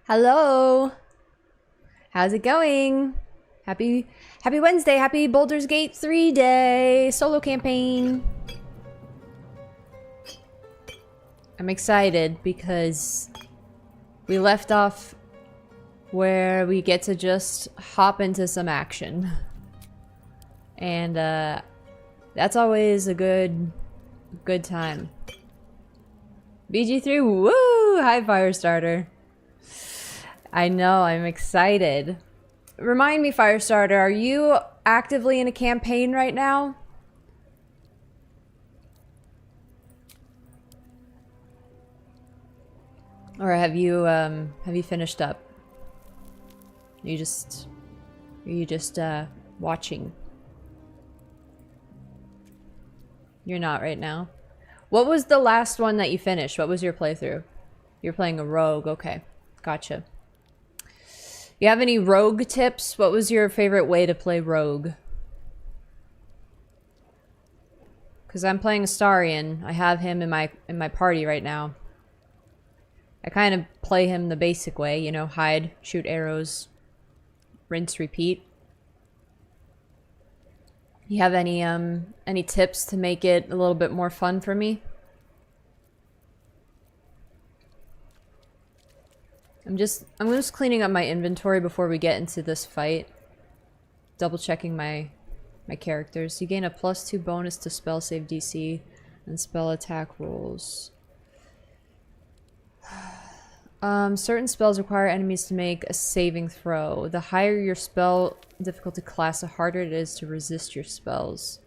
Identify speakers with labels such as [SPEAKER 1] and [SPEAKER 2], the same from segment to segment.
[SPEAKER 1] Hello. How's it going? Happy Wednesday. Happy Baldur's Gate 3 day. Solo campaign. I'm excited because we left off where we get to just hop into some action. And that's always a good time. BG3, woo! Hi, Firestarter. I know, I'm excited. Remind me, Firestarter, are you actively in a campaign right now? Or have you finished up? Are you just watching? You're not right now. What was the last one that you finished? What was your playthrough? You're playing a rogue, okay. Gotcha. You have any rogue tips? What was your favorite way to play rogue? Because I'm playing Astarion. I have him in my party right now. I kind of play him the basic way, you know, hide, shoot arrows, rinse, repeat. You have any tips to make it a little bit more fun for me? I'm just cleaning up my inventory before we get into this fight. Double checking my characters. You gain a +2 bonus to spell save DC and spell attack rolls. Certain spells require enemies to make a saving throw. The higher your spell difficulty class, the harder it is to resist your spells.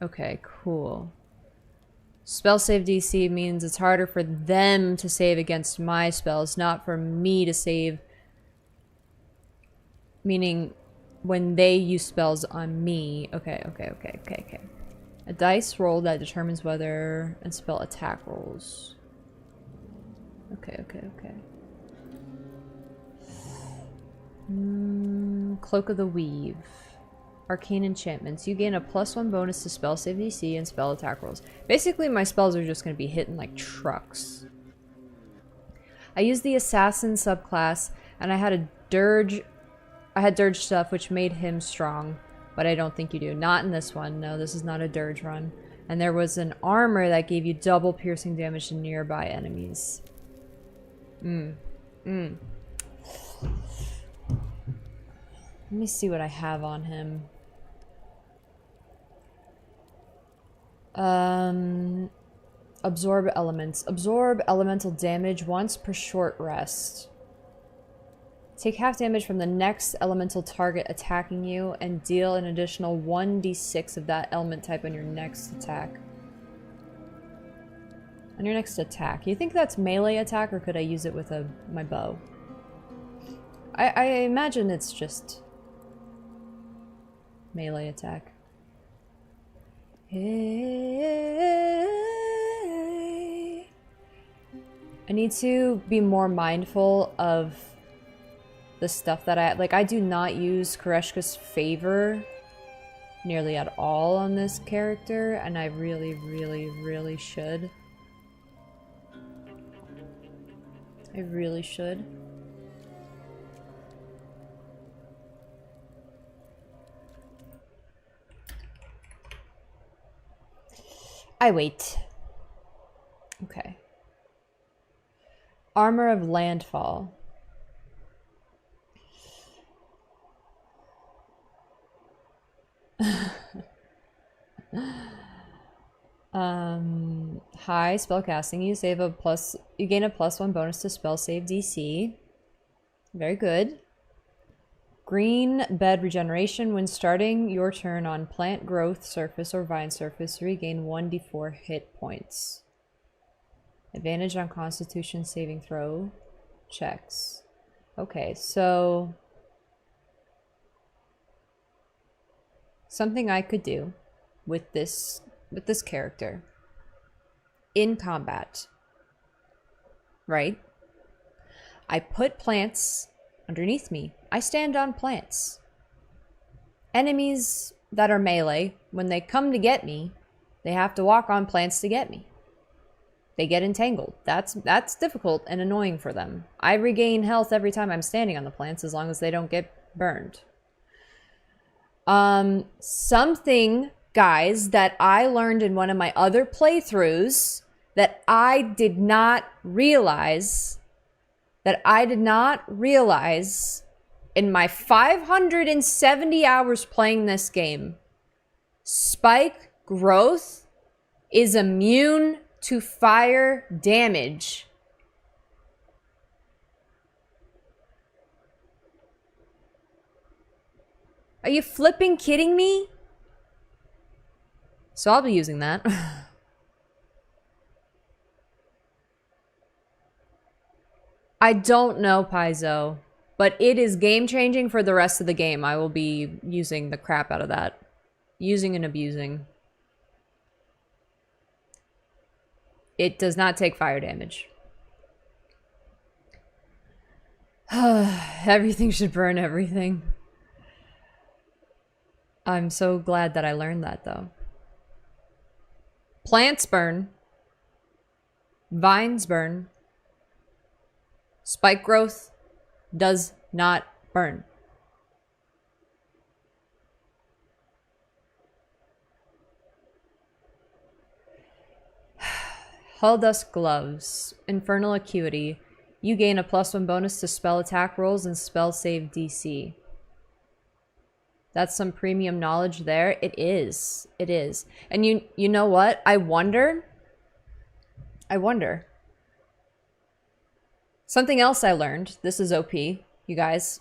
[SPEAKER 1] Okay, cool. Spell save DC means it's harder for them to save against my spells, not for me to save. Meaning when they use spells on me. Okay. A dice roll that determines whether and spell attack rolls. Okay. Cloak of the Weave. Arcane enchantments. You gain a +1 bonus to spell save DC and spell attack rolls. Basically, my spells are just going to be hitting like trucks. I used the assassin subclass, and I had dirge stuff, which made him strong. But I don't think you do. Not in this one. No, this is not a dirge run. And there was an armor that gave you double piercing damage to nearby enemies. Let me see what I have on him. Absorb elements. Absorb elemental damage once per short rest. Take half damage from the next elemental target attacking you and deal an additional 1d6 of that element type on your next attack. On your next attack. You think that's melee attack, or could I use it with my bow? I imagine it's just melee attack. Hey. I need to be more mindful of the stuff that I do not use Koreshka's favor nearly at all on this character, and I really should. I really should. I wait. Okay. Armor of Landfall. High spellcasting. You gain a +1 bonus to spell save DC. Very good. Green bed regeneration. When starting your turn on plant growth surface or vine surface, regain 1d4 hit points. Advantage on Constitution saving throw checks. Okay, so something I could do with this character in combat, right? I put plants underneath me. I stand on plants. Enemies that are melee, when they come to get me, they have to walk on plants to get me. they get entangled. That's difficult and annoying for them. I regain health every time I'm standing on the plants as long as they don't get burned. Something, guys, that I learned in one of my other playthroughs that I did not realize in my 570 hours playing this game. Spike growth is immune to fire damage. Are you flipping kidding me? So I'll be using that. I don't know, Paizo, but it is game-changing for the rest of the game. I will be using the crap out of that. Using and abusing. It does not take fire damage. Everything should burn everything. I'm so glad that I learned that, though. Plants burn. Vines burn. Spike growth does not burn. Hulldust gloves. Infernal acuity. You gain a +1 bonus to spell attack rolls and spell save DC. That's some premium knowledge there. It is. It is. And you know what? I wonder. Something else I learned. This is OP, you guys.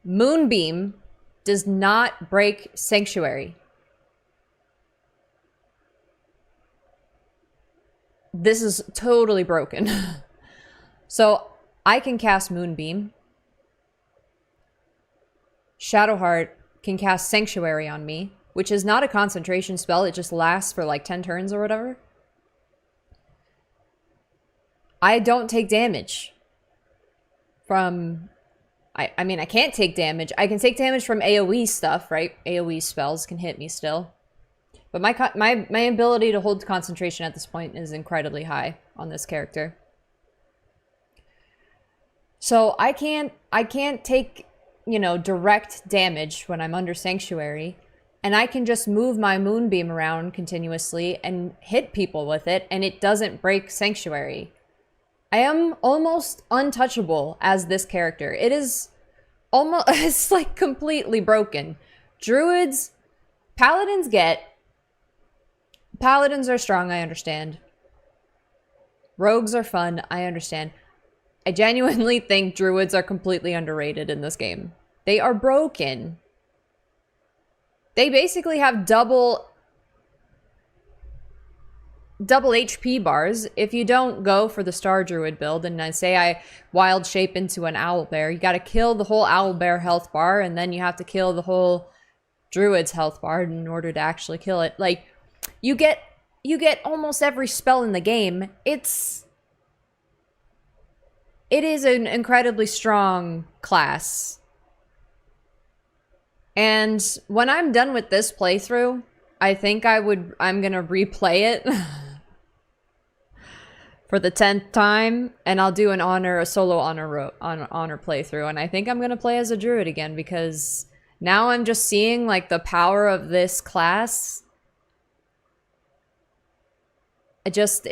[SPEAKER 1] Moonbeam does not break Sanctuary. This is totally broken. So I can cast Moonbeam. Shadowheart can cast Sanctuary on me, which is not a concentration spell. It just lasts for like 10 turns or whatever. I don't take damage from... I mean, I can't take damage. I can take damage from AoE stuff, right? AoE spells can hit me still. But my ability to hold concentration at this point is incredibly high on this character. So I can't take, you know, direct damage when I'm under Sanctuary, and I can just move my Moonbeam around continuously and hit people with it, and it doesn't break Sanctuary. I am almost untouchable as this character. It is almost, it's like completely broken. Druids, Paladins are strong, I understand. Rogues are fun, I understand. I genuinely think Druids are completely underrated in this game. They are broken. They basically have double HP bars. If you don't go for the Star Druid build, and I say I wild shape into an Owlbear, you gotta kill the whole Owlbear health bar, and then you have to kill the whole Druid's health bar in order to actually kill it. Like, you get almost every spell in the game. It is an incredibly strong class. And when I'm done with this playthrough, I think I'm gonna replay it for the 10th time, and I'll do a solo honor playthrough, and I think I'm gonna play as a Druid again, because now I'm just seeing like the power of this class. I just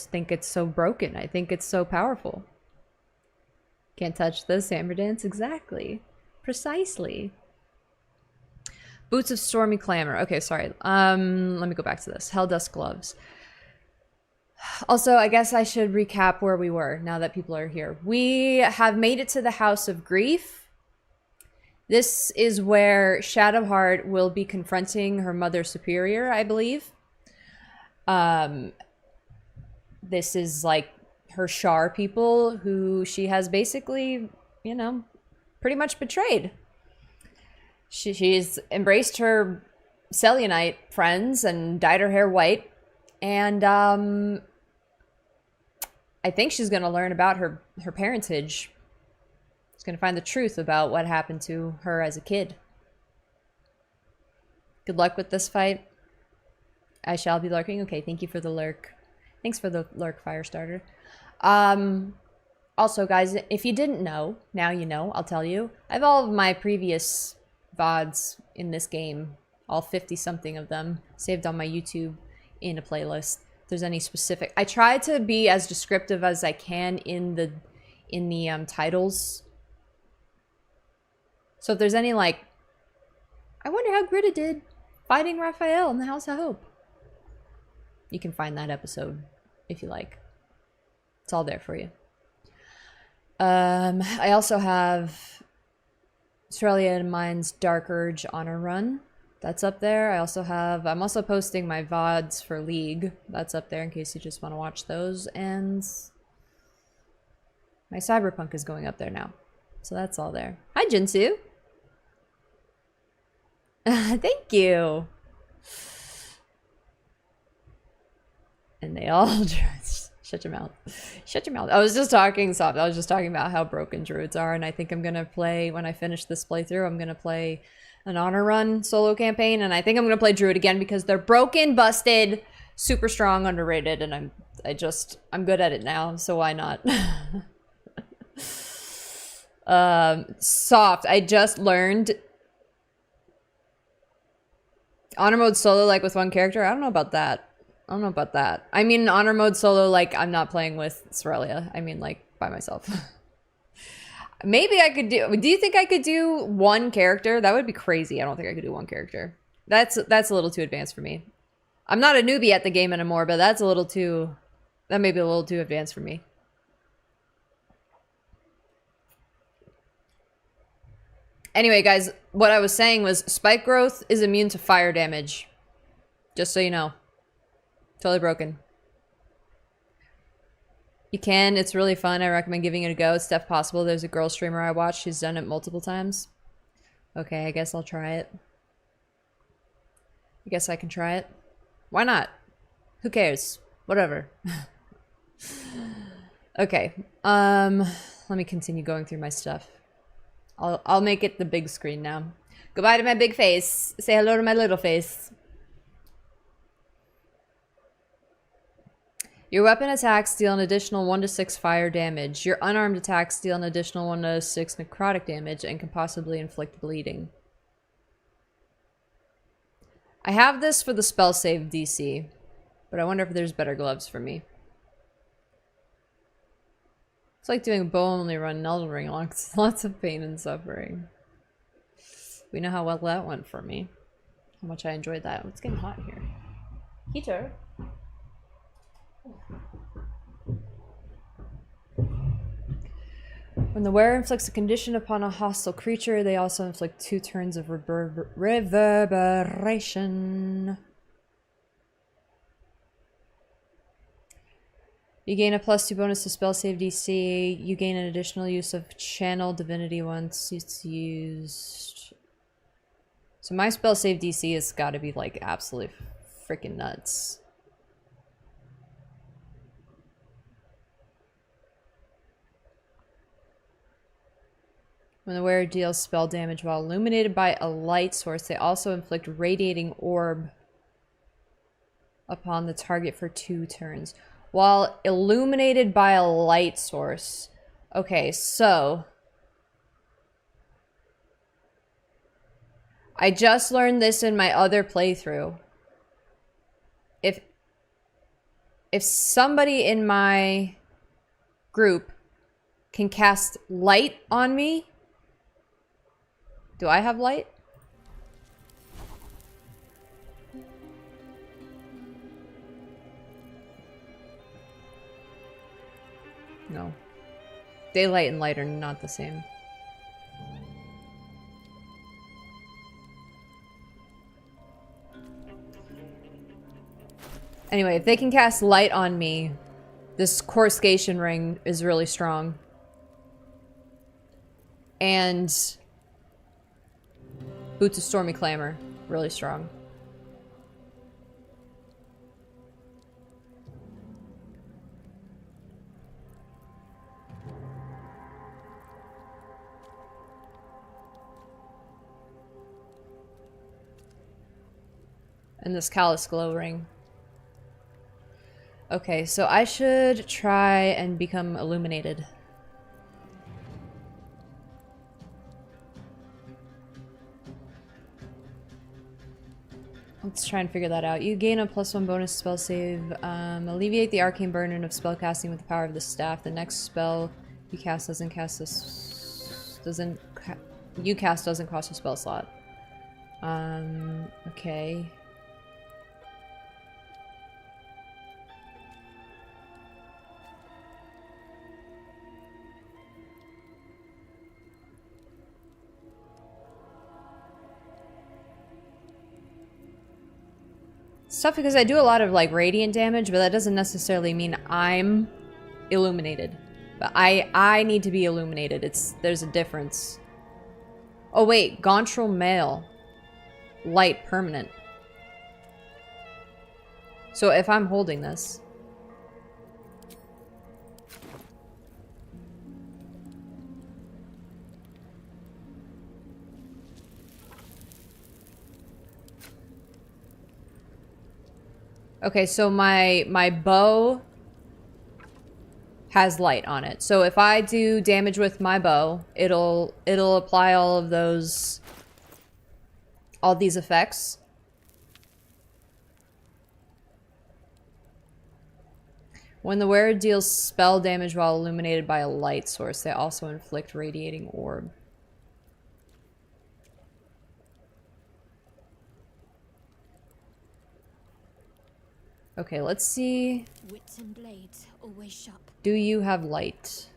[SPEAKER 1] think it's so broken. I think it's so powerful. Can't touch the Hammer Dance. Exactly. Precisely. Boots of Stormy Clamor. Okay, sorry. Let me go back to this. Hulldust gloves. Also, I guess I should recap where we were now that people are here. We have made it to the House of Grief. This is where Shadowheart will be confronting her Mother Superior, I believe. This is like her Shar people who she has basically, you know, pretty much betrayed. She's embraced her Selionite friends and dyed her hair white. And I think she's going to learn about her parentage. She's going to find the truth about what happened to her as a kid. Good luck with this fight. I shall be lurking. Okay, thank you for the lurk. Thanks for the lurk, Firestarter. Also, guys, if you didn't know, now you know, I'll tell you. I have all of my previous VODs in this game, all 50-something of them, saved on my YouTube in a playlist. If there's any specific... I try to be as descriptive as I can in the titles. So if there's any, like, I wonder how Greta did fighting Raphael in the House of Hope, you can find that episode if you like. It's all there for you. I also have Australia and Mine's Dark Urge Honor Run. That's up there. I'm also posting my VODs for League. That's up there in case you just want to watch those. And my Cyberpunk is going up there now. So that's all there. Hi, Jinsu. Thank you. And they all... Shut your mouth. Shut your mouth. I was just talking soft. I was just talking about how broken druids are, and I think I'm gonna play, when I finish this playthrough, I'm gonna play an honor run solo campaign, and I think I'm gonna play druid again because they're broken, busted, super strong, underrated, and I'm good at it now, so why not? Soft. I just learned honor mode solo, like with one character. I don't know about that. I mean, honor mode solo, like, I'm not playing with Sorellia. I mean, like, by myself. Maybe I could do you think I could do one character? That would be crazy. I don't think I could do one character. That's a little too advanced for me. I'm not a newbie at the game anymore, but that may be a little too advanced for me. Anyway, guys, what I was saying was spike growth is immune to fire damage. Just so you know. Totally broken. You can. It's really fun. I recommend giving it a go. It's Steph Possible. There's a girl streamer I watch. She's done it multiple times. Okay, I guess I'll try it. I guess I can try it. Why not? Who cares? Whatever. Okay. Let me continue going through my stuff. I'll make it the big screen now. Goodbye to my big face. Say hello to my little face. Your weapon attacks deal an additional 1 to 6 fire damage. Your unarmed attacks deal an additional 1 to 6 necrotic damage and can possibly inflict bleeding. I have this for the spell save DC, but I wonder if there's better gloves for me. It's like doing a bow-only run in Elden Ring. Lots of pain and suffering. We know how well that went for me. How much I enjoyed that. It's getting hot here. Heater. When the wearer inflicts a condition upon a hostile creature, they also inflict 2 turns of reverberation. You gain a +2 bonus to spell save DC. You gain an additional use of channel divinity once it's used. So my spell save DC has got to be like absolutely freaking nuts. When the wearer deals spell damage while illuminated by a light source, they also inflict radiating orb upon the target for 2 turns. While illuminated by a light source. Okay, so I just learned this in my other playthrough. If somebody in my group can cast light on me, do I have light? No. Daylight and light are not the same. Anyway, if they can cast light on me, this Coruscation ring is really strong. And Boots of Stormy Clamor, really strong. And this callous glow ring. Okay, so I should try and become illuminated. Let's try and figure that out. You gain a +1 bonus spell save. Alleviate the arcane burden of spellcasting with the power of the staff. The next spell you cast doesn't cost a spell slot. Okay. It's tough because I do a lot of like radiant damage, but that doesn't necessarily mean I'm illuminated. But I need to be illuminated. There's a difference. Oh wait, Gontrel Mail. Light permanent. So if I'm holding this. Okay, so my bow has light on it. So if I do damage with my bow, it'll apply all these effects. When the wearer deals spell damage while illuminated by a light source, they also inflict radiating orb. Okay, let's see.
[SPEAKER 2] Wits and blades always sharp.
[SPEAKER 1] Do you have light?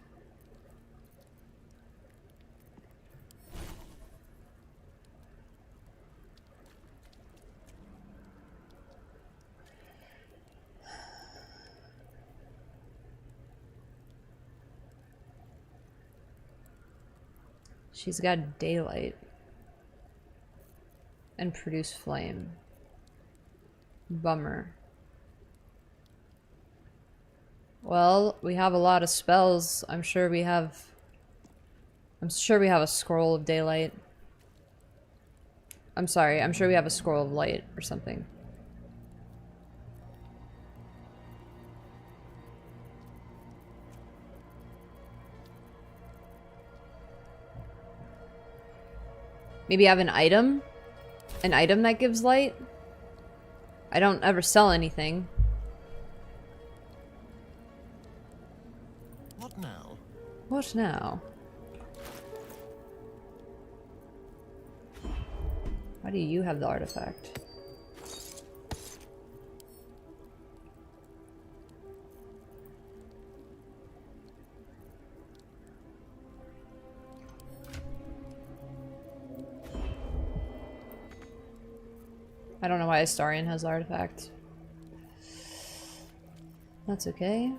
[SPEAKER 1] She's got daylight. And produce flame. Bummer. Well, we have a lot of spells. I'm sure we have a scroll of daylight. I'm sorry, I'm sure we have a scroll of light or something. Maybe I have an item? An item that gives light? I don't ever sell anything.
[SPEAKER 3] What now?
[SPEAKER 1] What now? Why do you have the artifact? I don't know why Astarion has the artifact. That's okay.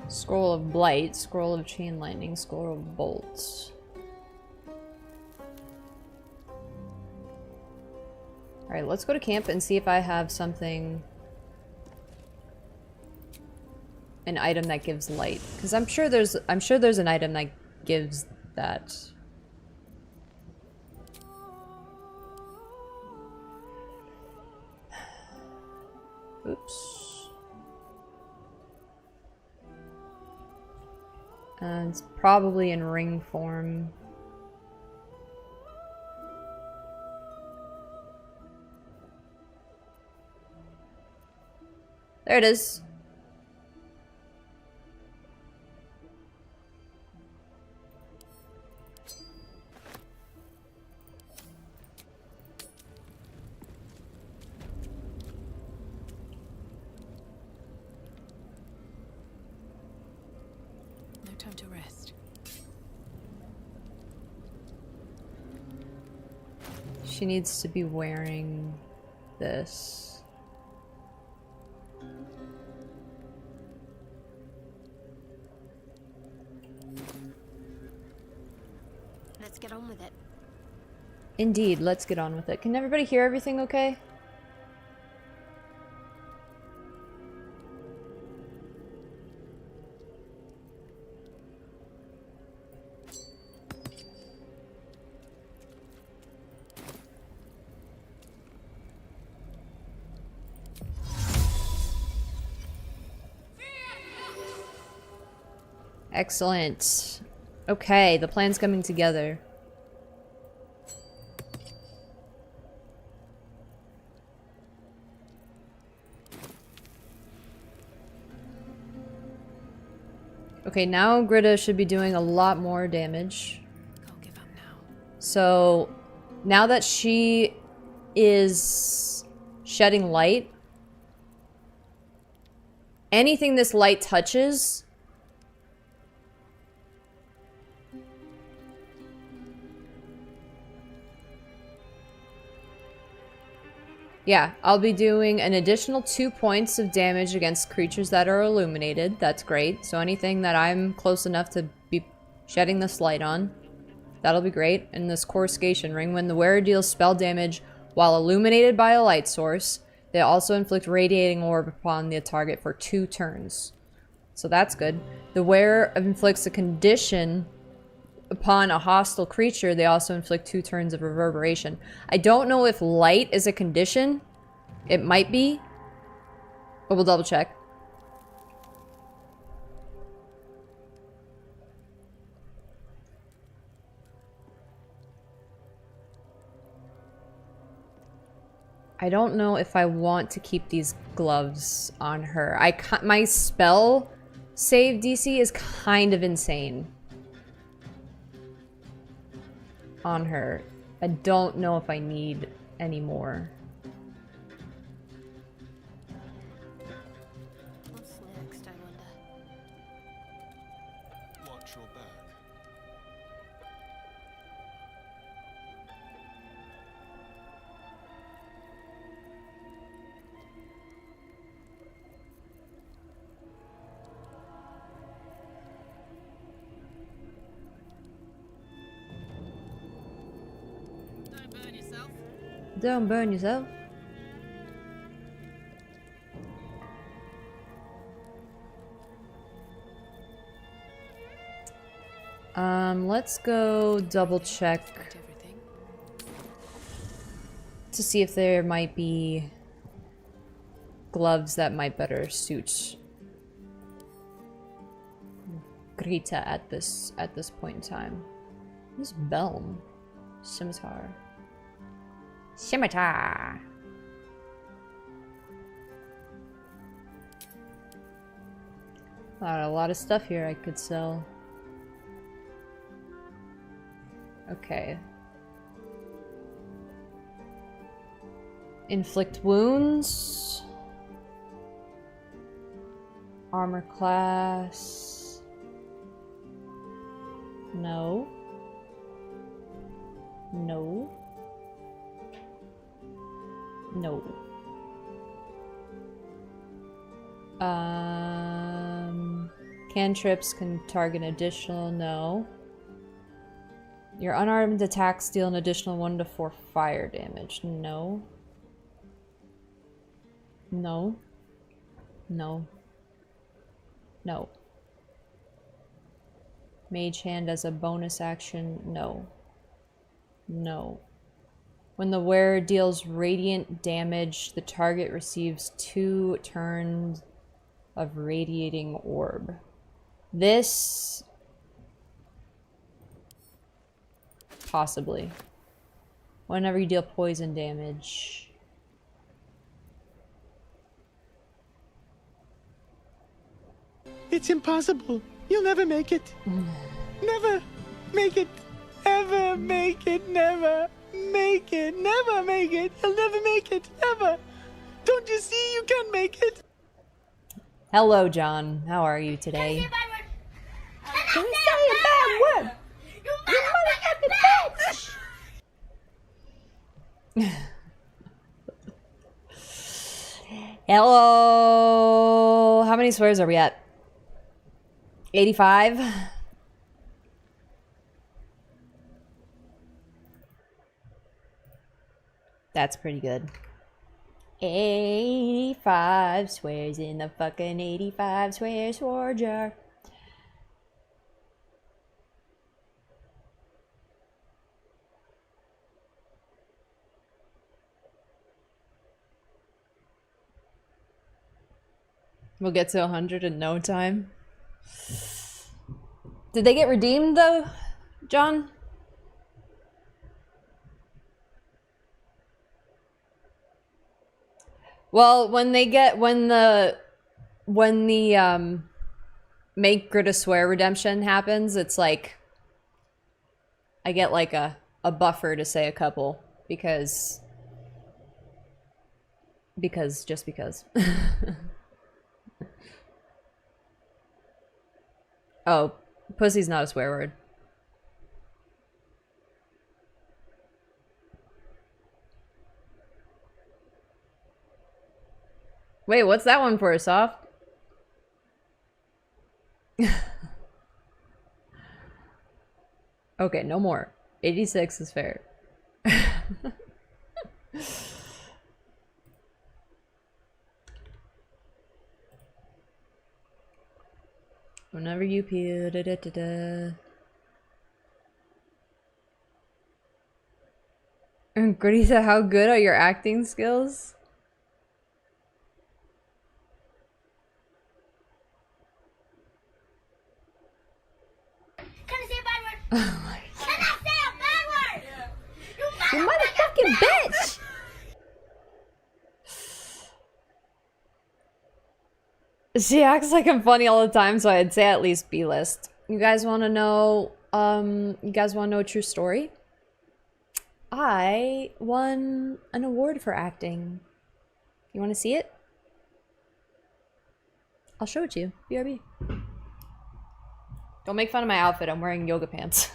[SPEAKER 1] Scroll of Blight, Scroll of Chain Lightning, Scroll of Bolts. Alright, let's go to camp and see if I have something... an item that gives light. Because I'm sure there's an item that gives that. Oops. And it's probably in ring form. There it is.
[SPEAKER 2] No time to rest.
[SPEAKER 1] She needs to be wearing this.
[SPEAKER 2] Let's get on with it.
[SPEAKER 1] Indeed, let's get on with it. Can everybody hear everything okay? Excellent. Okay, the plan's coming together. Okay, now Greta should be doing a lot more damage.
[SPEAKER 2] Can't give up now.
[SPEAKER 1] So, now that she is shedding light, anything this light touches yeah, I'll be doing an additional 2 points of damage against creatures that are illuminated. That's great. So anything that I'm close enough to be shedding this light on, that'll be great. And this coruscation ring, when the wearer deals spell damage while illuminated by a light source, they also inflict radiating orb upon the target for 2 turns. So that's good. The wearer inflicts a condition upon a hostile creature, they also inflict 2 turns of reverberation. I don't know if light is a condition. It might be. But we'll double check. I don't know if I want to keep these gloves on her. My spell save DC is kind of insane on her. I don't know if I need any more.
[SPEAKER 2] What's next, I wonder?
[SPEAKER 3] Watch your back.
[SPEAKER 2] Don't burn yourself.
[SPEAKER 1] Don't burn yourself. Let's go double check
[SPEAKER 2] Got everything.
[SPEAKER 1] to see if there might be gloves that might better suit Greta at this point in time. This Belm. Scimitar. Scimitar! A lot of stuff here I could sell. Okay. Inflict wounds. Armor class. No. No. No. Cantrips can target additional, no. Your unarmed attacks deal an additional 1 to 4 fire damage, no. No. No. No. Mage Hand as a bonus action, no. No. When the wearer deals radiant damage, the target receives 2 turns of radiating orb. This... possibly. Whenever you deal poison damage.
[SPEAKER 4] It's impossible. You'll never make it. Never make it. Ever make it. Never make it. Never make it. You'll never make it. Ever. Don't you see you can make it?
[SPEAKER 1] Hello, John. How are you today? Can you say a bad word? You motherfucking bitch! Hello. How many swears are we at? 85? That's pretty good. 85 swears in the fucking 85 swear sword jar. We'll get to 100 in no time. Did they get redeemed though, John? Well, when the make Greta swear redemption happens, it's like I get like a buffer to say a couple because just because. Oh, pussy's not a swear word. Wait, what's that one for, Soft? Okay, no more. 86 is fair. Whenever you peel, da da da da. And Gritty said, how good are your acting skills?
[SPEAKER 3] Can I say a bad word?
[SPEAKER 1] Oh my
[SPEAKER 3] Can I say a bad word?
[SPEAKER 1] You motherfucking bitch! She acts like I'm funny all the time, so I'd say at least B-list. You guys want to know, a true story? I won an award for acting. You want to see it? I'll show it to you. BRB. Don't make fun of my outfit. I'm wearing yoga pants.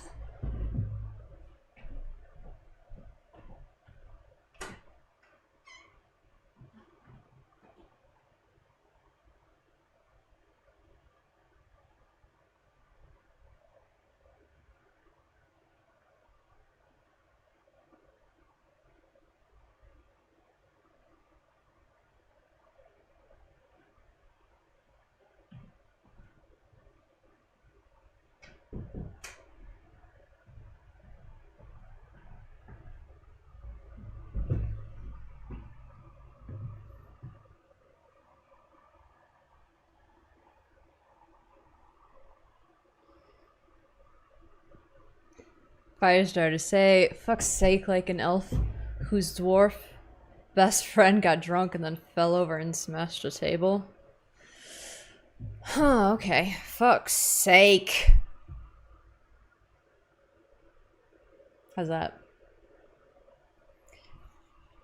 [SPEAKER 1] Firestarter, say, fuck's sake, like an elf whose dwarf best friend got drunk and then fell over and smashed a table. Huh, okay. Fuck's sake. How's that?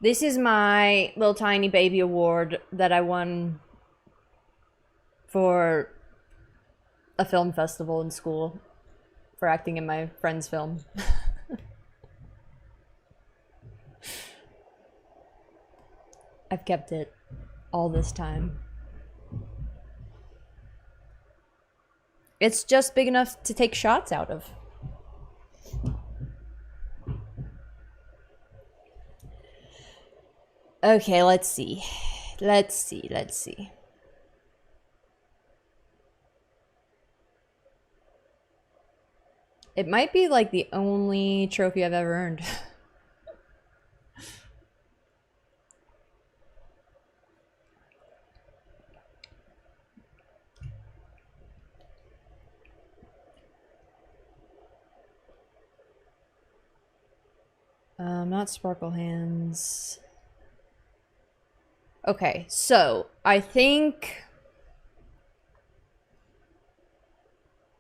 [SPEAKER 1] This is my little tiny baby award that I won for a film festival in school for acting in my friend's film. I've kept it all this time. It's just big enough to take shots out of. Okay, let's see. Let's see. It might be like the only trophy I've ever earned. Not sparkle hands. Okay, so I think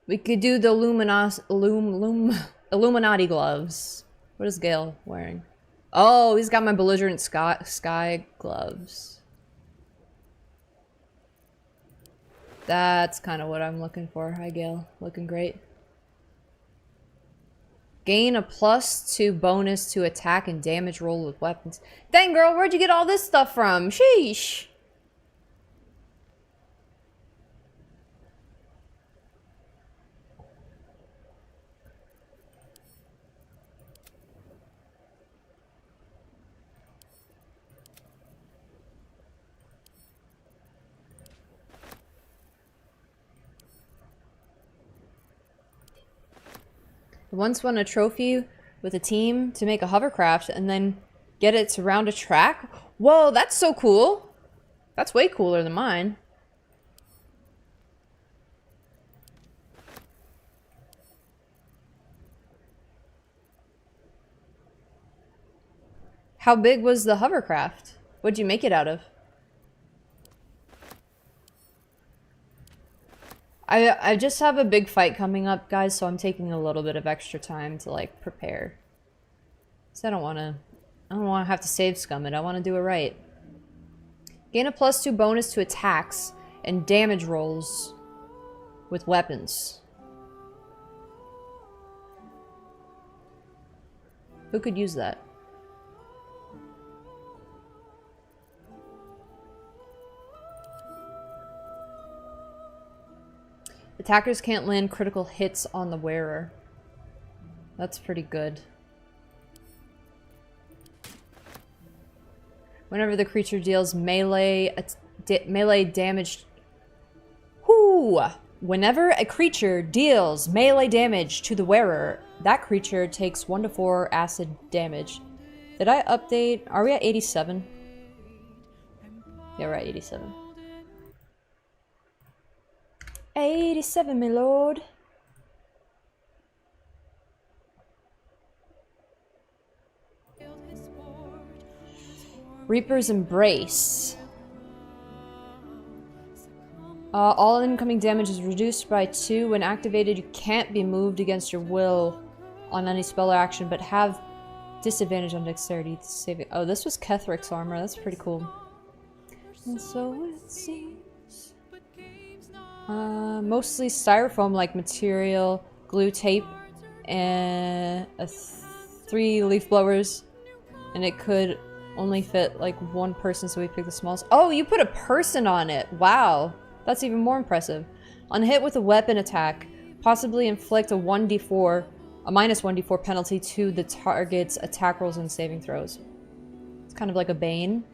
[SPEAKER 1] we could do the Illuminati gloves. What is Gale wearing? Oh, he's got my belligerent sky gloves. That's kind of what I'm looking for. Hi, Gale. Looking great. Gain a +2 bonus to attack and damage roll with weapons. Dang, girl, where'd you get all this stuff from? Sheesh. I once won a trophy with a team to make a hovercraft and then get it to round a track. Whoa, that's so cool. That's way cooler than mine. How big was the hovercraft? What'd you make it out of? I just have a big fight coming up, guys, so I'm taking a little bit of extra time to, like, prepare. So I don't want to have to save scum it. I want to do it right. Gain a +2 bonus to attacks and damage rolls with weapons. Who could use that? Attackers can't land critical hits on the wearer. That's pretty good. Whenever the creature deals melee damage... Whenever a creature deals melee damage to the wearer, that creature takes 1 to 4 acid damage. Did I update? Are we at 87? Yeah, we're at 87. 87, my lord. Reaper's Embrace. All incoming damage is reduced by 2. When activated, you can't be moved against your will on any spell or action, but have disadvantage on dexterity saving. Oh, this was Kethric's armor. That's pretty cool. And so it seems. Mostly styrofoam-like material, glue, tape, and 3 leaf blowers, and it could only fit like 1 person, so we picked the smallest. Oh, you put a person on it! Wow, that's even more impressive. On hit with a weapon attack, possibly inflict a -1d4 penalty to the target's attack rolls and saving throws. It's kind of like a bane.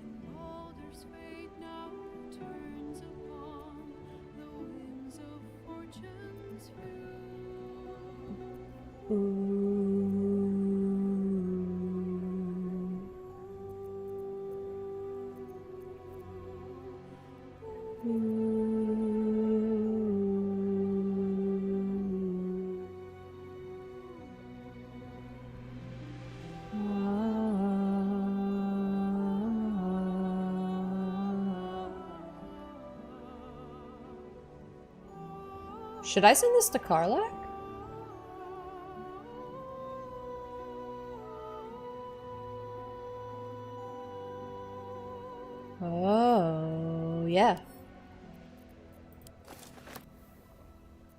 [SPEAKER 1] Should I send this to Karlach? Oh, yeah.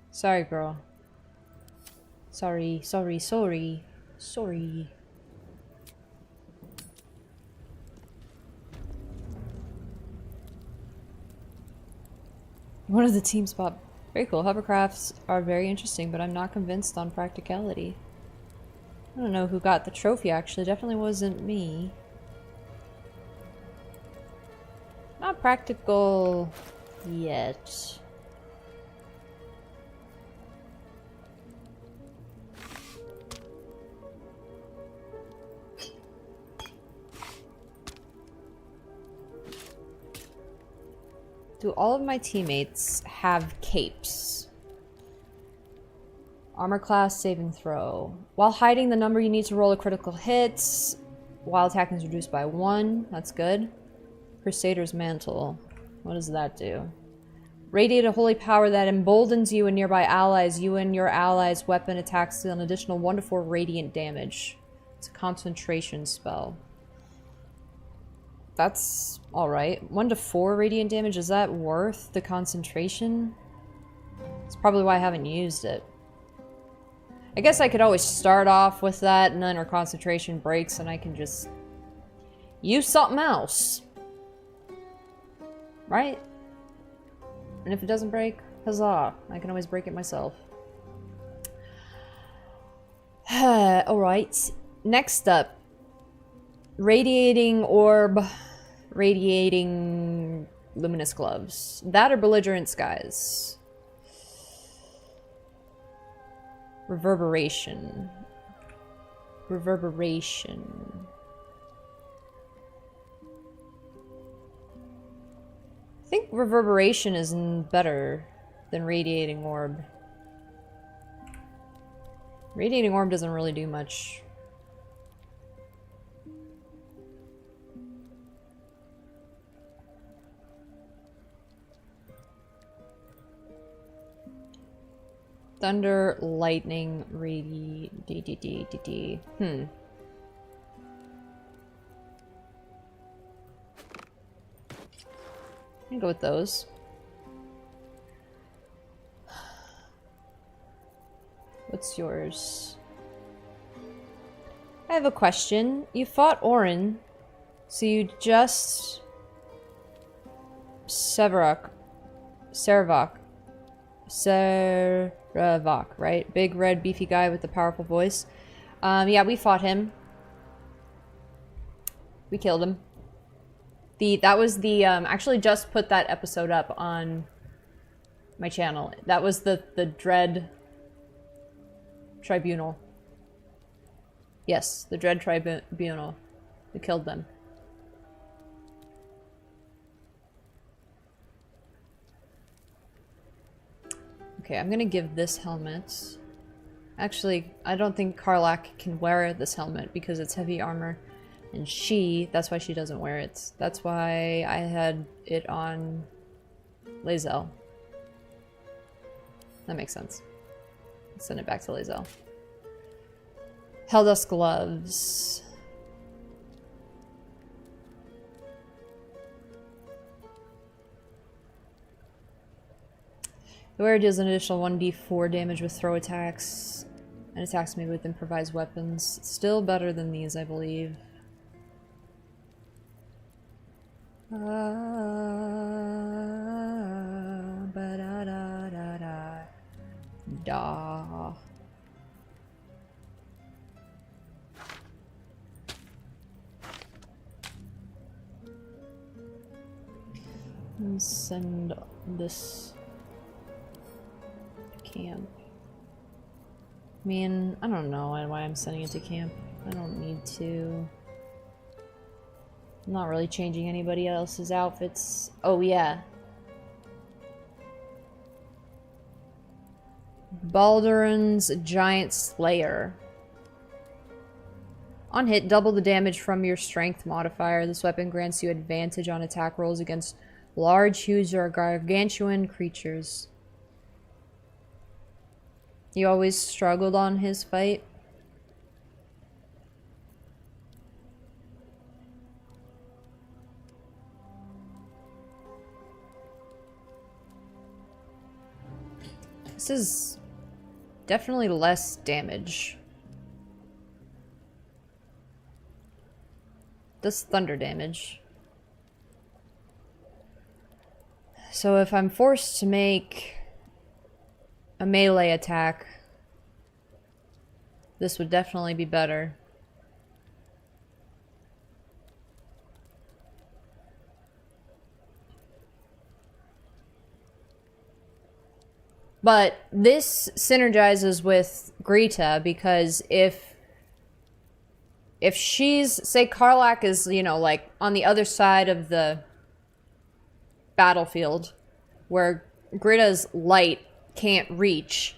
[SPEAKER 1] Sorry, girl. Sorry. One of the team spot. Very cool. Hovercrafts are very interesting, but I'm not convinced on practicality. I don't know who got the trophy, actually. Definitely wasn't me. Not practical yet. Do all of my teammates have capes? Armor class, saving throw. While hiding the number, you need to roll a critical hit. While attacking is reduced by 1. That's good. Crusader's Mantle. What does that do? Radiate a holy power that emboldens you and nearby allies. You and your allies' weapon attacks an additional 1 to 4 radiant damage. It's a concentration spell. That's alright. 1 to 4 radiant damage, is that worth the concentration? That's probably why I haven't used it. I guess I could always start off with that, and then our concentration breaks, and I can just use something else. Right? And if it doesn't break, huzzah. I can always break it myself. Alright. Next up. Radiating Orb. Radiating Luminous Gloves. That or Belligerent Skies. Reverberation. Reverberation. I think reverberation is better than radiating orb. Radiating orb doesn't really do much. Thunder, lightning, radi... I'm gonna go with those. What's yours? I have a question. You fought Orin, so you just... Seravok, right? Big, red, beefy guy with the powerful voice. Yeah, we fought him. We killed him. That was the, actually just put that episode up on my channel. That was the Dread Tribunal. Yes, the Dread Tribunal. We killed them. Okay, I'm gonna give this helmet. Actually, I don't think Karlach can wear this helmet because it's heavy armor. And that's why she doesn't wear it. That's why I had it on Lae'zel. That makes sense. Let's send it back to Lae'zel. Helldust gloves. The wearer deals an additional 1d4 damage with throw attacks and attacks me with improvised weapons. Still better than these, I believe. Da. And send this to camp. I mean, I don't know why I'm sending it to camp. I don't need to. I'm not really changing anybody else's outfits. Oh, yeah. BALDUR'S Giant Slayer. On hit, double the damage from your strength modifier. This weapon grants you advantage on attack rolls against large, huge, or gargantuan creatures. You always struggled on his fight? This is definitely less damage. Does thunder damage. So if I'm forced to make a melee attack, this would definitely be better. But this synergizes with Greta because if she's, say Karlach is, you know, like on the other side of the battlefield where Greta's light can't reach,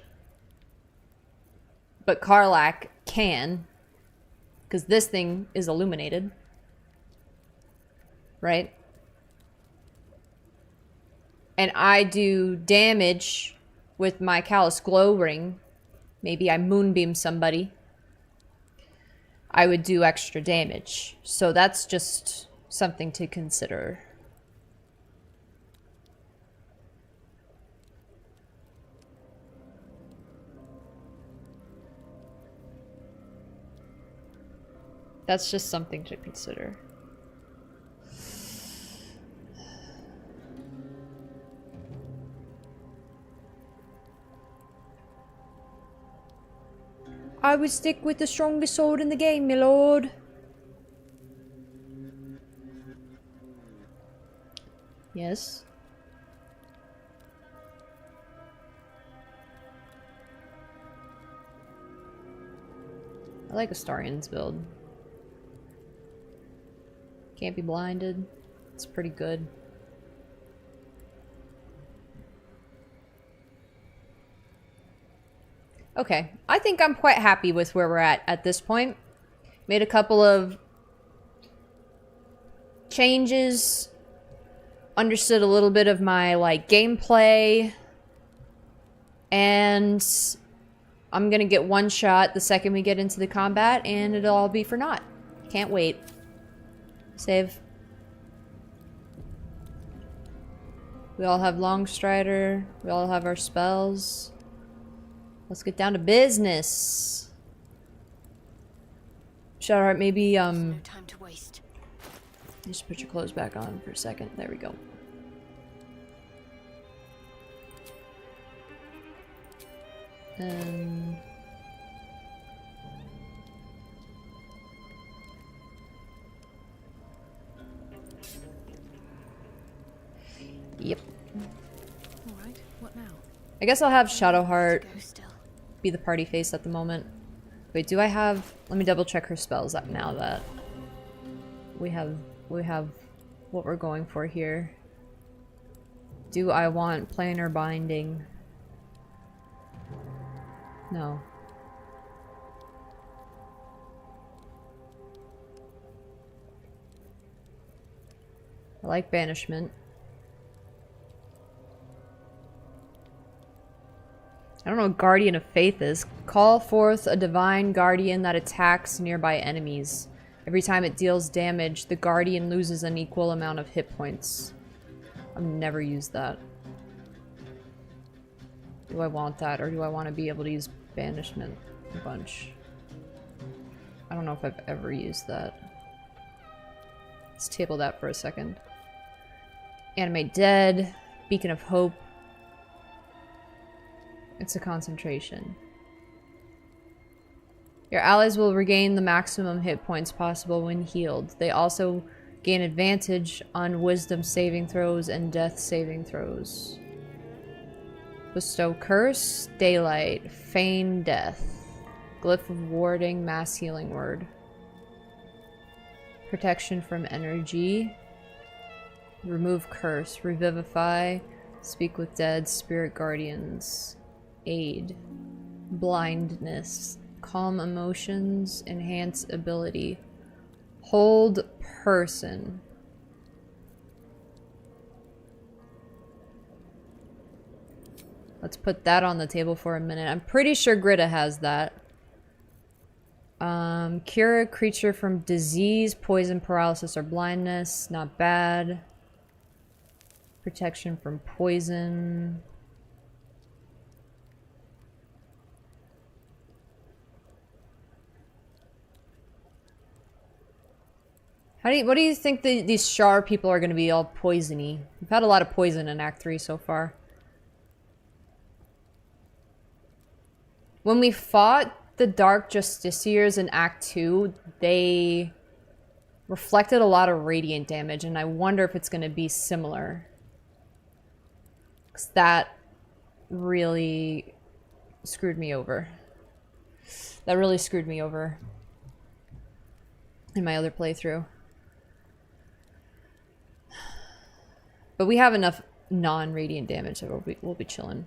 [SPEAKER 1] but Karlach can, because this thing is illuminated, right? And I do damage with my Callous Glow Ring. Maybe I moonbeam somebody. I would do extra damage. So that's just something to consider. That's just something to consider. I would stick with the strongest sword in the game, my lord. Yes. I like Astarian's build. Can't be blinded. It's pretty good. Okay, I think I'm quite happy with where we're at this point. Made a couple of changes. Understood a little bit of my, like, gameplay. And I'm gonna get one shot the second we get into the combat, and it'll all be for naught. Can't wait. Save. We all have Longstrider. We all have our spells. Let's get down to business. Shadowheart, maybe,
[SPEAKER 2] No time to waste.
[SPEAKER 1] just put your clothes back on for a second. There we go. Yep.
[SPEAKER 2] Alright, what now?
[SPEAKER 1] I guess I'll have Shadowheart
[SPEAKER 2] Go still.
[SPEAKER 1] be the party face at the moment. Wait, do I have... Let me double check her spells up now that we have what we're going for here. Do I want planar binding? No. I like banishment. I don't know what Guardian of Faith is. Call forth a divine guardian that attacks nearby enemies. Every time it deals damage, the guardian loses an equal amount of hit points. I've never used that. Do I want that, or do I want to be able to use banishment a bunch? I don't know if I've ever used that. Let's table that for a second. Animate Dead, Beacon of Hope. It's a concentration. Your allies will regain the maximum hit points possible when healed. They also gain advantage on wisdom saving throws and death saving throws. Bestow Curse, Daylight, Feign Death. Glyph of Warding, Mass Healing Word. Protection from Energy. Remove Curse, Revivify, Speak with Dead, Spirit Guardians. Aid. Blindness. Calm Emotions, Enhance Ability. Hold Person. Let's put that on the table for a minute. I'm pretty sure Grita has that. Cure a creature from disease, poison, paralysis, or blindness. Not bad. Protection from poison. What do you think these Shar people are going to be all poisony? We've had a lot of poison in Act 3 so far. When we fought the Dark Justiciars in Act 2, they reflected a lot of radiant damage, and I wonder if it's going to be similar. Because that really screwed me over. That really screwed me over in my other playthrough. But we have enough non-radiant damage that we'll be chilling.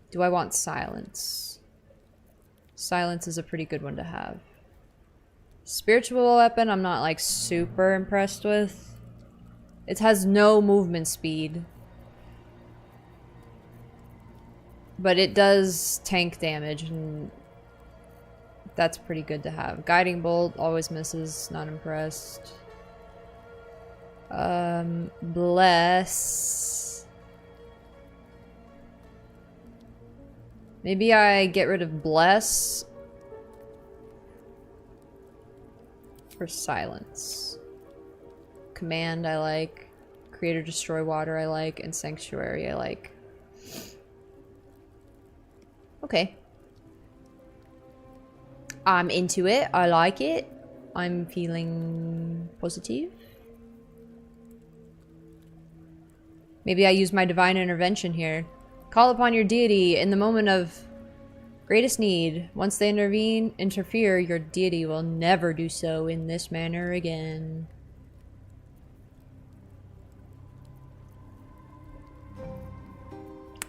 [SPEAKER 1] Do I want Silence? Silence is a pretty good one to have. Spiritual weapon, I'm not like super impressed with. It has no movement speed. But it does tank damage, and that's pretty good to have. Guiding Bolt always misses, not impressed. Bless. Maybe I get rid of Bless for Silence. Command I like. Create or Destroy Water I like. And Sanctuary I like. Okay. I'm into it. I like it. I'm feeling positive. Maybe I use my Divine Intervention here. Call upon your deity in the moment of Greatest need. Once they interfere, your deity will never do so in this manner again.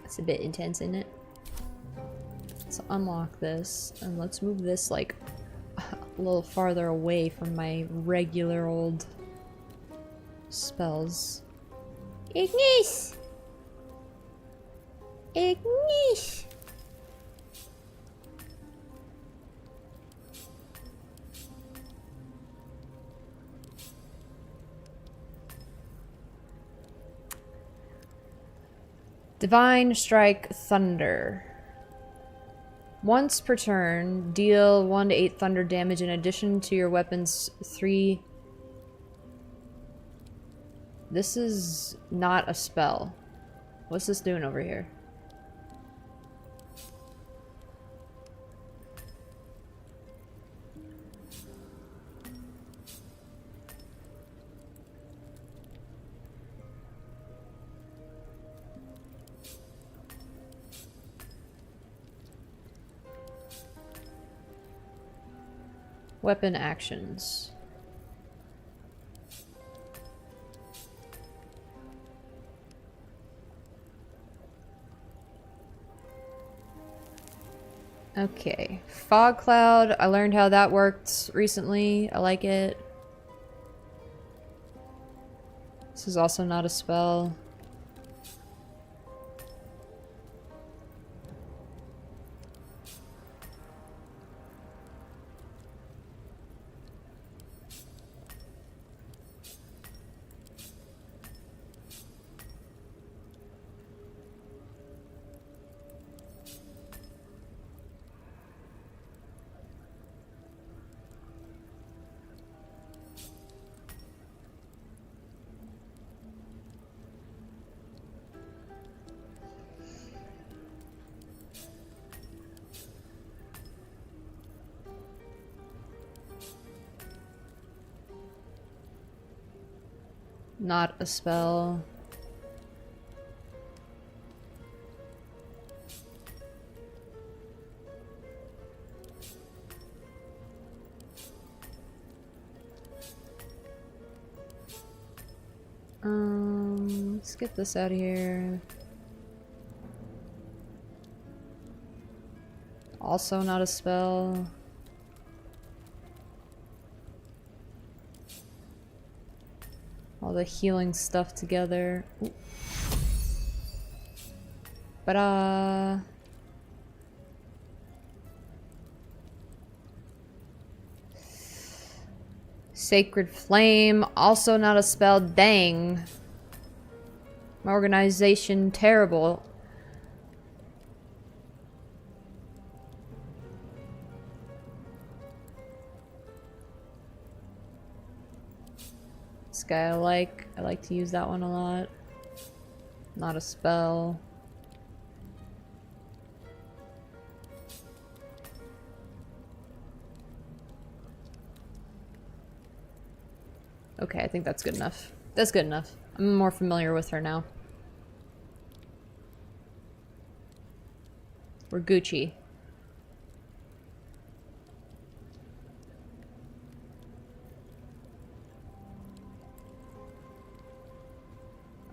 [SPEAKER 1] It's a bit intense, isn't it? Let's unlock this, and let's move this, like, a little farther away from my regular old spells. Ignis! Ignis! Divine Strike Thunder. Once per turn, deal 1 to 8 thunder damage in addition to your weapon's 3. This is not a spell. What's this doing over here? Weapon actions. Okay. Fog Cloud. I learned how that worked recently. I like it. This is also not a spell. Not a spell. Let's get this out of here. Also not a spell. All the healing stuff together. Ooh. Ba-da! Sacred Flame, also not a spell. Dang. My organization, terrible. This guy I like to use that one a lot. Not a spell. Okay, I think that's good enough. That's good enough. I'm more familiar with her now. We're Gucci.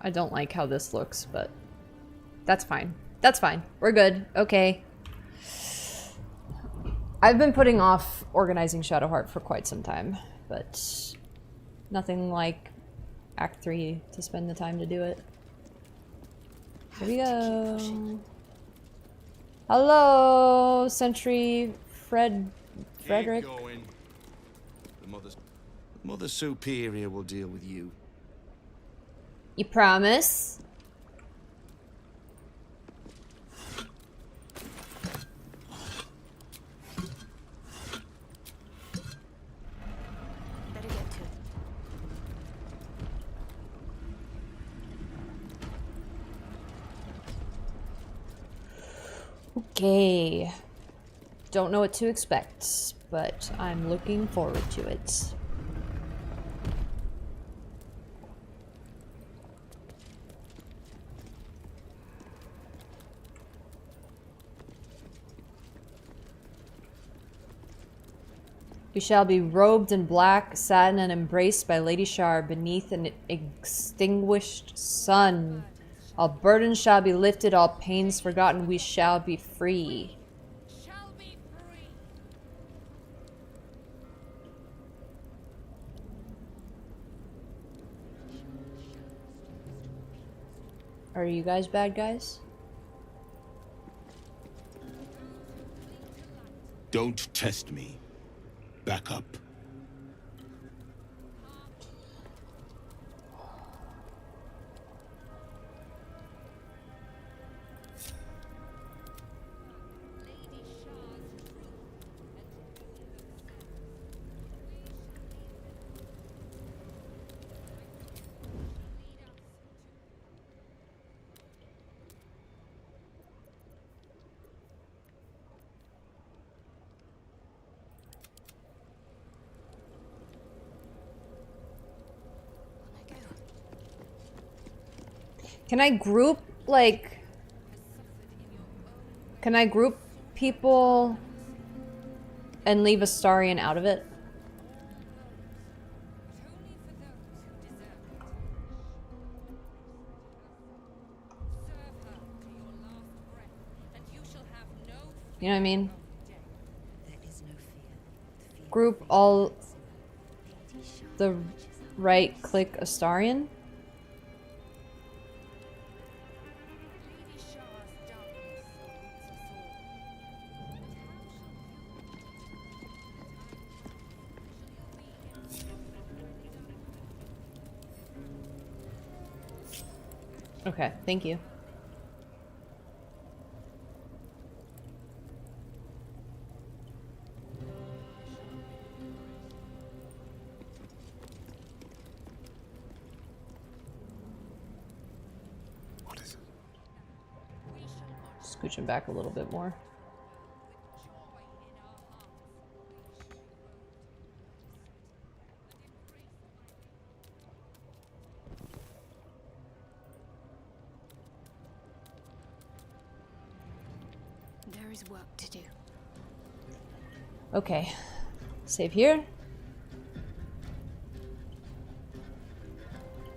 [SPEAKER 1] I don't like how this looks, but that's fine. That's fine. We're good. Okay. I've been putting off organizing Shadowheart for quite some time, but nothing like Act 3 to spend the time to do it. Here we go. Hello, Sentry Frederick.
[SPEAKER 5] Keep going. The Mother Superior will deal with you.
[SPEAKER 1] You promise?
[SPEAKER 2] Better get to it.
[SPEAKER 1] Okay. Don't know what to expect, but I'm looking forward to it. We shall be robed in black satin and embraced by Lady Shar beneath an extinguished sun. All burdens shall be lifted, all pains forgotten. We shall be free.
[SPEAKER 2] Shall be free.
[SPEAKER 1] Are you guys bad guys?
[SPEAKER 5] Don't test me. Back up.
[SPEAKER 1] Can I group, like... Can I group people and leave Astarion out of it? You know what I mean? Group all the right click Astarion. Okay, thank you.
[SPEAKER 5] What is it?
[SPEAKER 1] Scooching back a little bit more.
[SPEAKER 2] There is work to do.
[SPEAKER 1] Okay. Save here.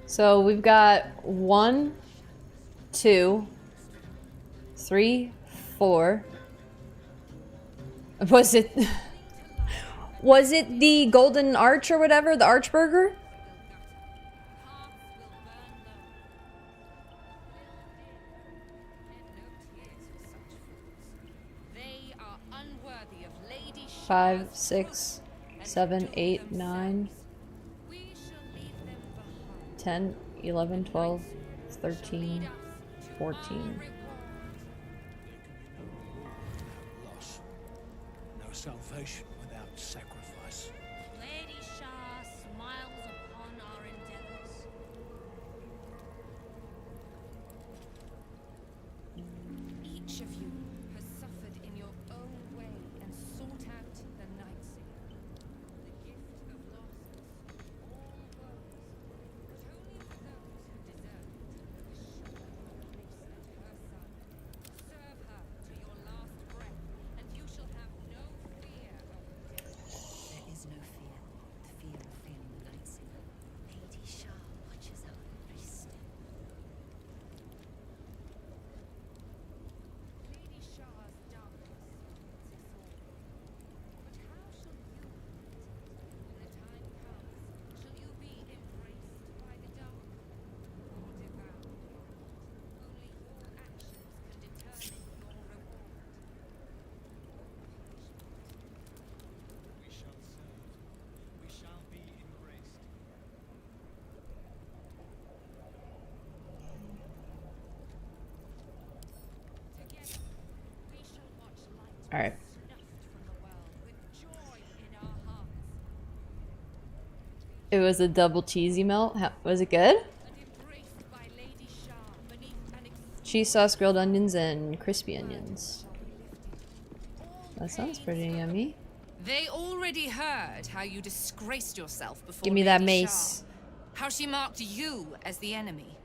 [SPEAKER 1] So we've got 1, 2, 3, 4. Was it was it the golden arch or whatever? The archburger?
[SPEAKER 2] They are unworthy of Lady
[SPEAKER 1] 5, 6, 7, 8, 9,
[SPEAKER 2] We shall leave them behind.
[SPEAKER 1] 10, 11, 12, 13, 14.
[SPEAKER 4] Loss. No salvation without sacrifice.
[SPEAKER 2] Lady Shah smiles upon our endeavors. Each of you has suffered in your own way and sought out the night singer. The gift of loss all woes, but only for those who deserve it. Assure your place at her side. Serve her to your last breath, and you shall have no fear of death.
[SPEAKER 6] There is no fear. The fear of feeling the night singer. Lady Shah watches our every step.
[SPEAKER 2] Lady Shah's darkness haunts us all. But how shall you meet it? When the time comes, shall you be embraced by the dark or devoured? Only your actions can determine your reward.
[SPEAKER 7] We shall serve. We shall be embraced.
[SPEAKER 2] Together, we shall watch light
[SPEAKER 1] All right.
[SPEAKER 2] snuffed from the world with joy in our hearts.
[SPEAKER 1] It was a double cheesy melt. Was it good?
[SPEAKER 2] And embraced by Lady Shah beneath an
[SPEAKER 1] Cheese sauce, grilled onions, and crispy onions. That sounds pretty yummy.
[SPEAKER 2] They already heard how you disgraced yourself before
[SPEAKER 1] Give me that
[SPEAKER 2] Lady
[SPEAKER 1] mace.
[SPEAKER 2] Shah, how she marked you as the enemy.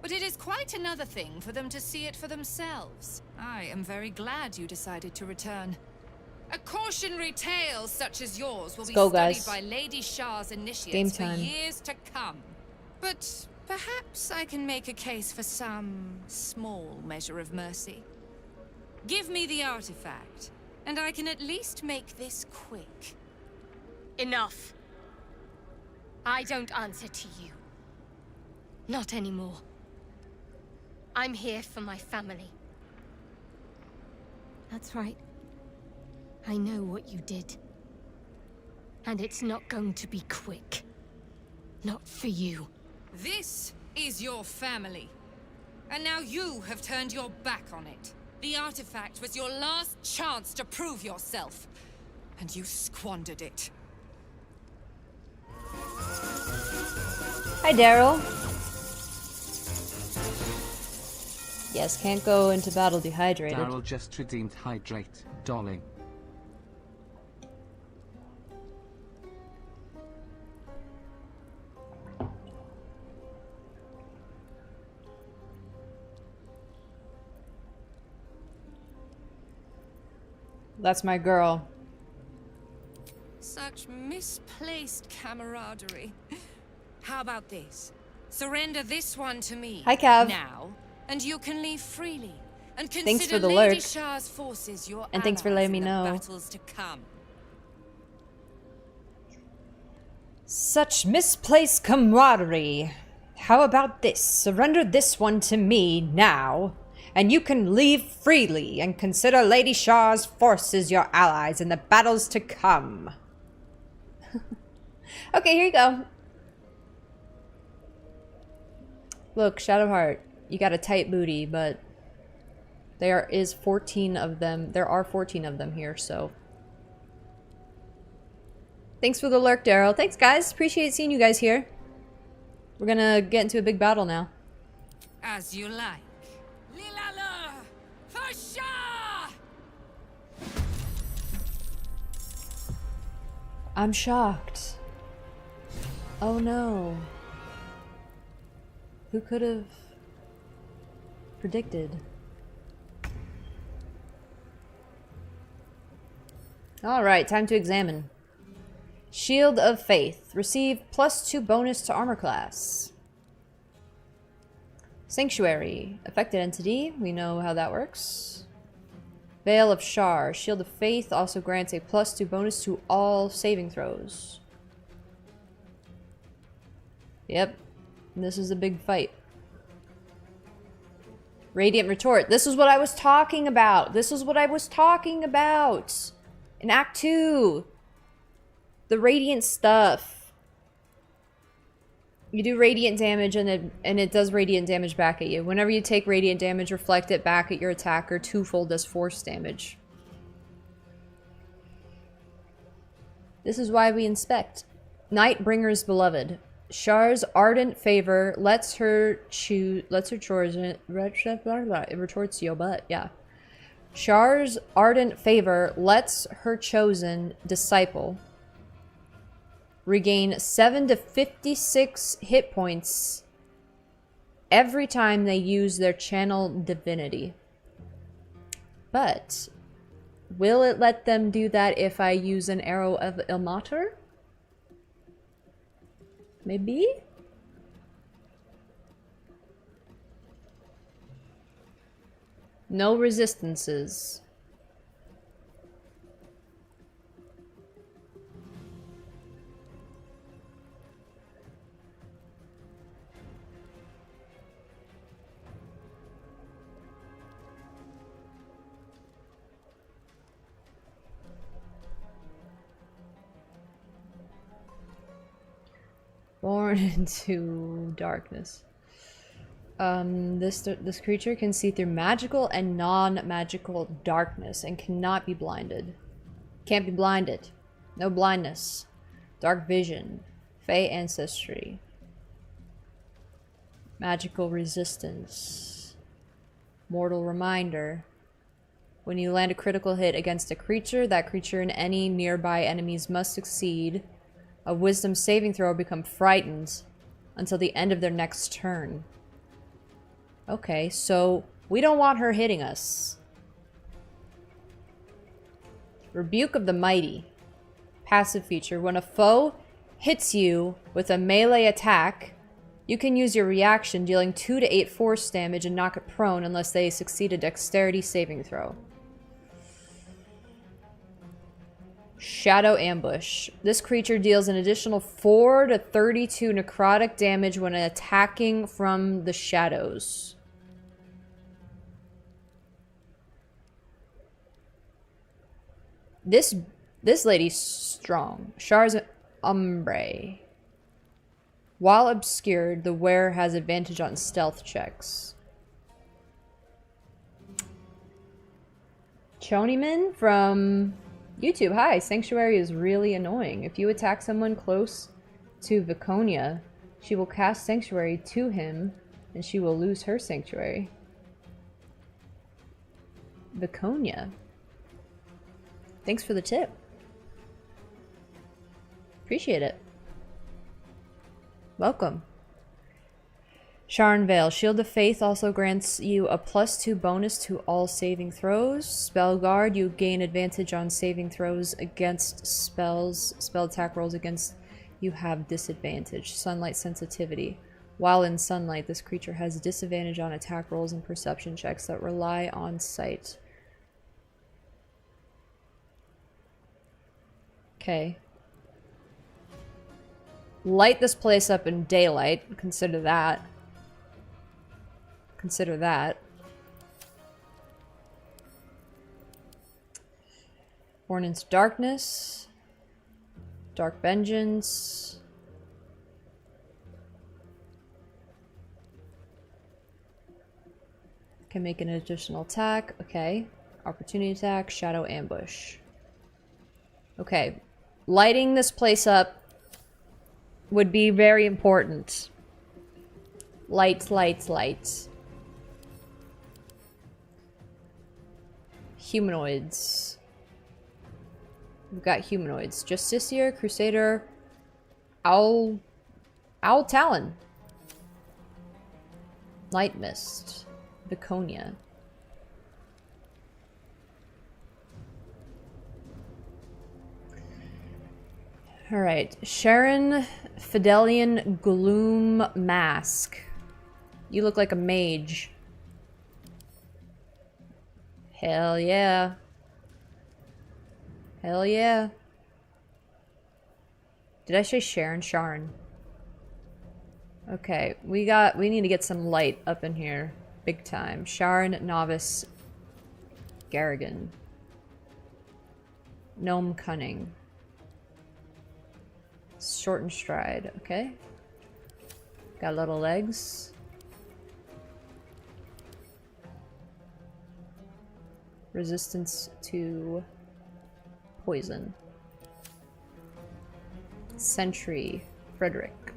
[SPEAKER 2] But it is quite another thing for them to see it for themselves. I am very glad you decided to return. A cautionary tale such as yours will be
[SPEAKER 1] go,
[SPEAKER 2] studied
[SPEAKER 1] guys.
[SPEAKER 2] by Lady Shah's initiates
[SPEAKER 1] Game
[SPEAKER 2] for
[SPEAKER 1] time.
[SPEAKER 2] years to come. But perhaps I can make a case for some small measure of mercy. Give me the artifact, and I can at least make this quick.
[SPEAKER 8] Enough. I don't answer to you. Not anymore. I'm here for my family. That's right. I know what you did. And it's not going to be quick. Not for you.
[SPEAKER 2] This is your family. And now you have turned your back on it. The artifact was your last chance to prove yourself. And you squandered it.
[SPEAKER 1] Hi, Daryl. Yes, can't go into battle dehydrated.
[SPEAKER 9] Daryl just redeemed hydrate, darling.
[SPEAKER 1] That's my girl.
[SPEAKER 2] Such misplaced camaraderie. How about this? Surrender this one to me.
[SPEAKER 1] Hi, Cav.
[SPEAKER 2] Now, and you can leave freely. And consider
[SPEAKER 1] Thanks for the
[SPEAKER 2] Lady
[SPEAKER 1] lurk.
[SPEAKER 2] Shah's forces your
[SPEAKER 1] And thanks for
[SPEAKER 2] allies
[SPEAKER 1] letting me
[SPEAKER 2] in the
[SPEAKER 1] know.
[SPEAKER 2] battles to come.
[SPEAKER 1] Such misplaced camaraderie. How about this? Surrender this one to me now, and you can leave freely and consider Lady Shah's forces your allies in the battles to come. Okay, here you go. Look, Shadowheart, you got a tight booty, but there is 14 of them. There are 14 of them here, so. Thanks for the lurk, Daryl. Thanks, guys. Appreciate seeing you guys here. We're gonna get into a big battle now.
[SPEAKER 2] As you like. Lilala! For Shah!
[SPEAKER 1] I'm shocked. Oh no. Who could have predicted? Alright, time to examine. Shield of Faith. Receive +2 bonus to armor class. Sanctuary. Affected entity. We know how that works. Veil of Shar. Shield of Faith also grants a +2 bonus to all saving throws. Yep. This is a big fight. Radiant Retort. This is what I was talking about. This is what I was talking about. In Act 2. The radiant stuff. You do radiant damage and it does radiant damage back at you. Whenever you take radiant damage, reflect it back at your attacker twofold as force damage. This is why we inspect. Nightbringer's Beloved. Shar's ardent favor lets her choose. It retorts your butt, yeah. Shar's ardent favor lets her chosen disciple regain 7 to 56 hit points every time they use their channel divinity. But will it let them do that if I use an arrow of Ilmater? Maybe? No resistances. Born into darkness. This creature can see through magical and non-magical darkness and cannot be blinded. Can't be blinded. No blindness. Dark vision. Fey ancestry. Magical resistance. Mortal reminder. When you land a critical hit against a creature, that creature and any nearby enemies must succeed a wisdom saving throw or become frightened until the end of their next turn. Okay, so we don't want her hitting us. Rebuke of the Mighty. Passive feature. When a foe hits you with a melee attack, you can use your reaction, dealing 2 to 8 force damage and knock it prone unless they succeed a dexterity saving throw. Shadow Ambush. This creature deals an additional 4 to 32 necrotic damage when attacking from the shadows. This lady's strong. Char's Umbre. While obscured, the wearer has advantage on stealth checks. Choniman from YouTube. Hi, Sanctuary is really annoying. If you attack someone close to Viconia, she will cast Sanctuary to him, and she will lose her Sanctuary. Viconia. Thanks for the tip. Appreciate it. Welcome. Sharn Vale. Shield of Faith also grants you a +2 bonus to all saving throws. Spell Guard. You gain advantage on saving throws against spells. Spell attack rolls against you have disadvantage. Sunlight sensitivity. While in sunlight, this creature has disadvantage on attack rolls and perception checks that rely on sight. Okay. Light this place up in daylight. Consider that. Consider that. Born into Darkness. Dark Vengeance. Can make an additional attack. Okay. Opportunity attack. Shadow Ambush. Okay. Lighting this place up would be very important. Lights, lights, lights. Humanoids. We've got humanoids. Justiciar, Crusader, Owl Talon. Light Mist. Viconia. Alright. Sharon Fidelian Gloom Mask. You look like a mage. Hell yeah. Hell yeah. Did I say Sharon? Sharn. Okay, we need to get some light up in here. Big time. Sharn, Novice, Garrigan. Gnome Cunning. Short and stride, okay. Got little legs. Resistance to poison. Sentry, Frederick.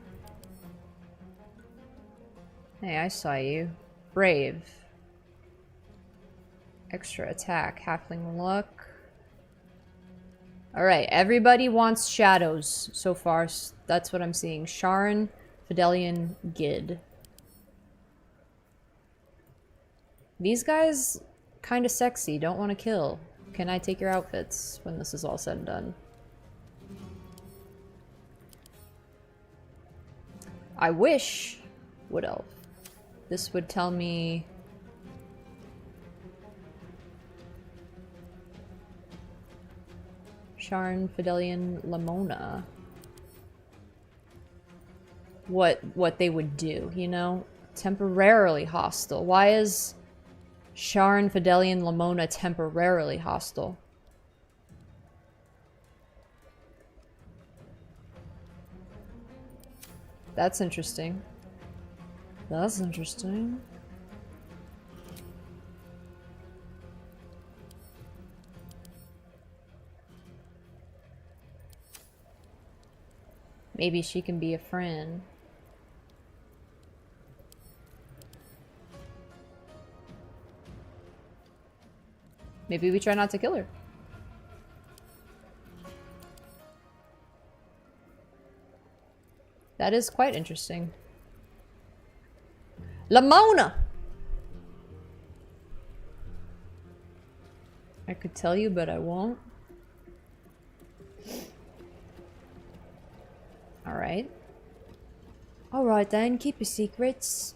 [SPEAKER 1] Hey, I saw you. Brave. Extra attack, halfling luck. Alright, everybody wants shadows so far. That's what I'm seeing. Sharn, Fidelian, Gid. These guys, kind of sexy, don't want to kill. Can I take your outfits when this is all said and done? I wish Wood Elf. This would tell me... Sharn, Fidelian, Lamona. What they would do, you know? Temporarily hostile. Why is Sharn, Fidelian, Lamona temporarily hostile? That's interesting. That's interesting. Maybe she can be a friend. Maybe we try not to kill her. That is quite interesting. Lamona! I could tell you, but I won't. Alright. Alright then, keep your secrets.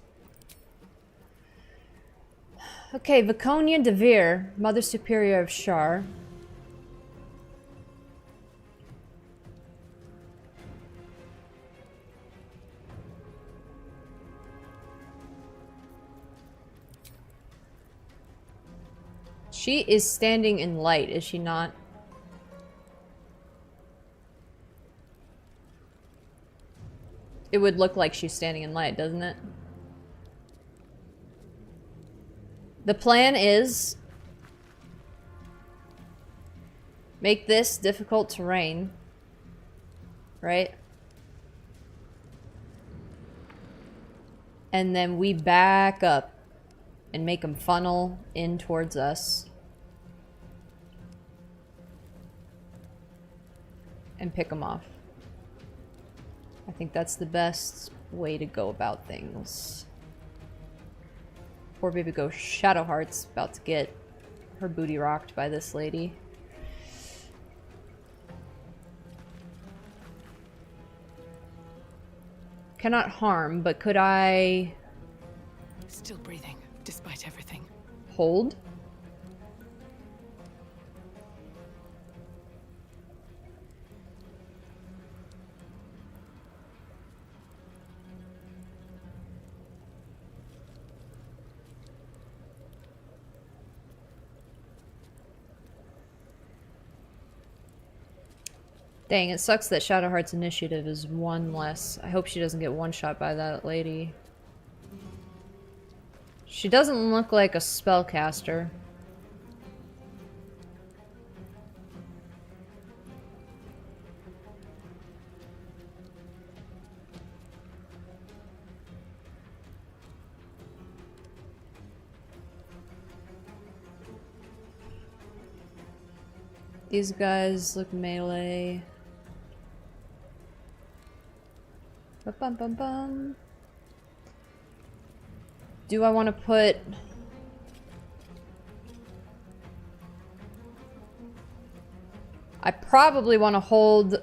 [SPEAKER 1] Okay, Viconian Devere, Mother Superior of Shar. She is standing in light, is she not? It would look like she's standing in light, doesn't it? The plan is make this difficult terrain, right? And then we back up and make them funnel in towards us. And pick them off. I think that's the best way to go about things. Poor baby ghost Shadowheart's about to get her booty rocked by this lady. Cannot harm, but could I...
[SPEAKER 10] Still breathing, despite everything.
[SPEAKER 1] Hold? Dang, it sucks that Shadowheart's initiative is one less. I hope she doesn't get one shot by that lady. She doesn't look like a spellcaster. These guys look melee. Bum bum bum. Do I want to put... I probably want to hold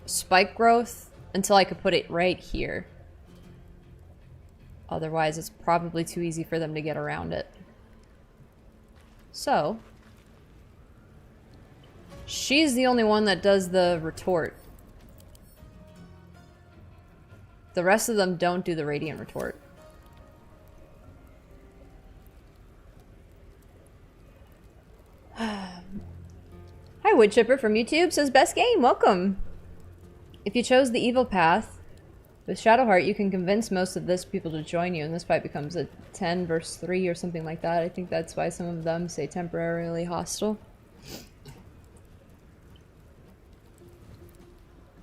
[SPEAKER 1] spike growth until I could put it right here. Otherwise, it's probably too easy for them to get around it. So... she's the only one that does the retort. The rest of them don't do the radiant retort. Hi, Woodchipper from YouTube says, best game, welcome! If you chose the evil path, with Shadowheart you can convince most of this people to join you, and this fight becomes a 10 versus 3 or something like that. I think that's why some of them say temporarily hostile.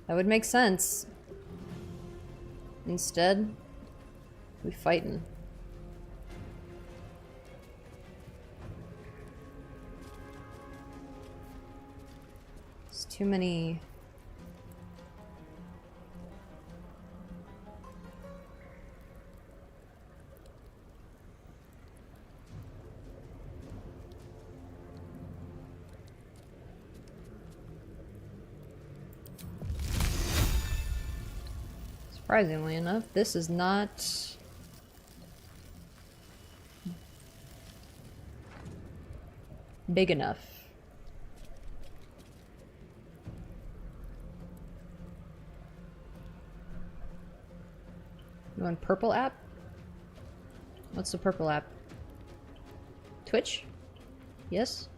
[SPEAKER 1] That would make sense. Instead, we fightin'. It's too many... Surprisingly enough, this is not... big enough. You want purple app? What's the purple app? Twitch? Yes?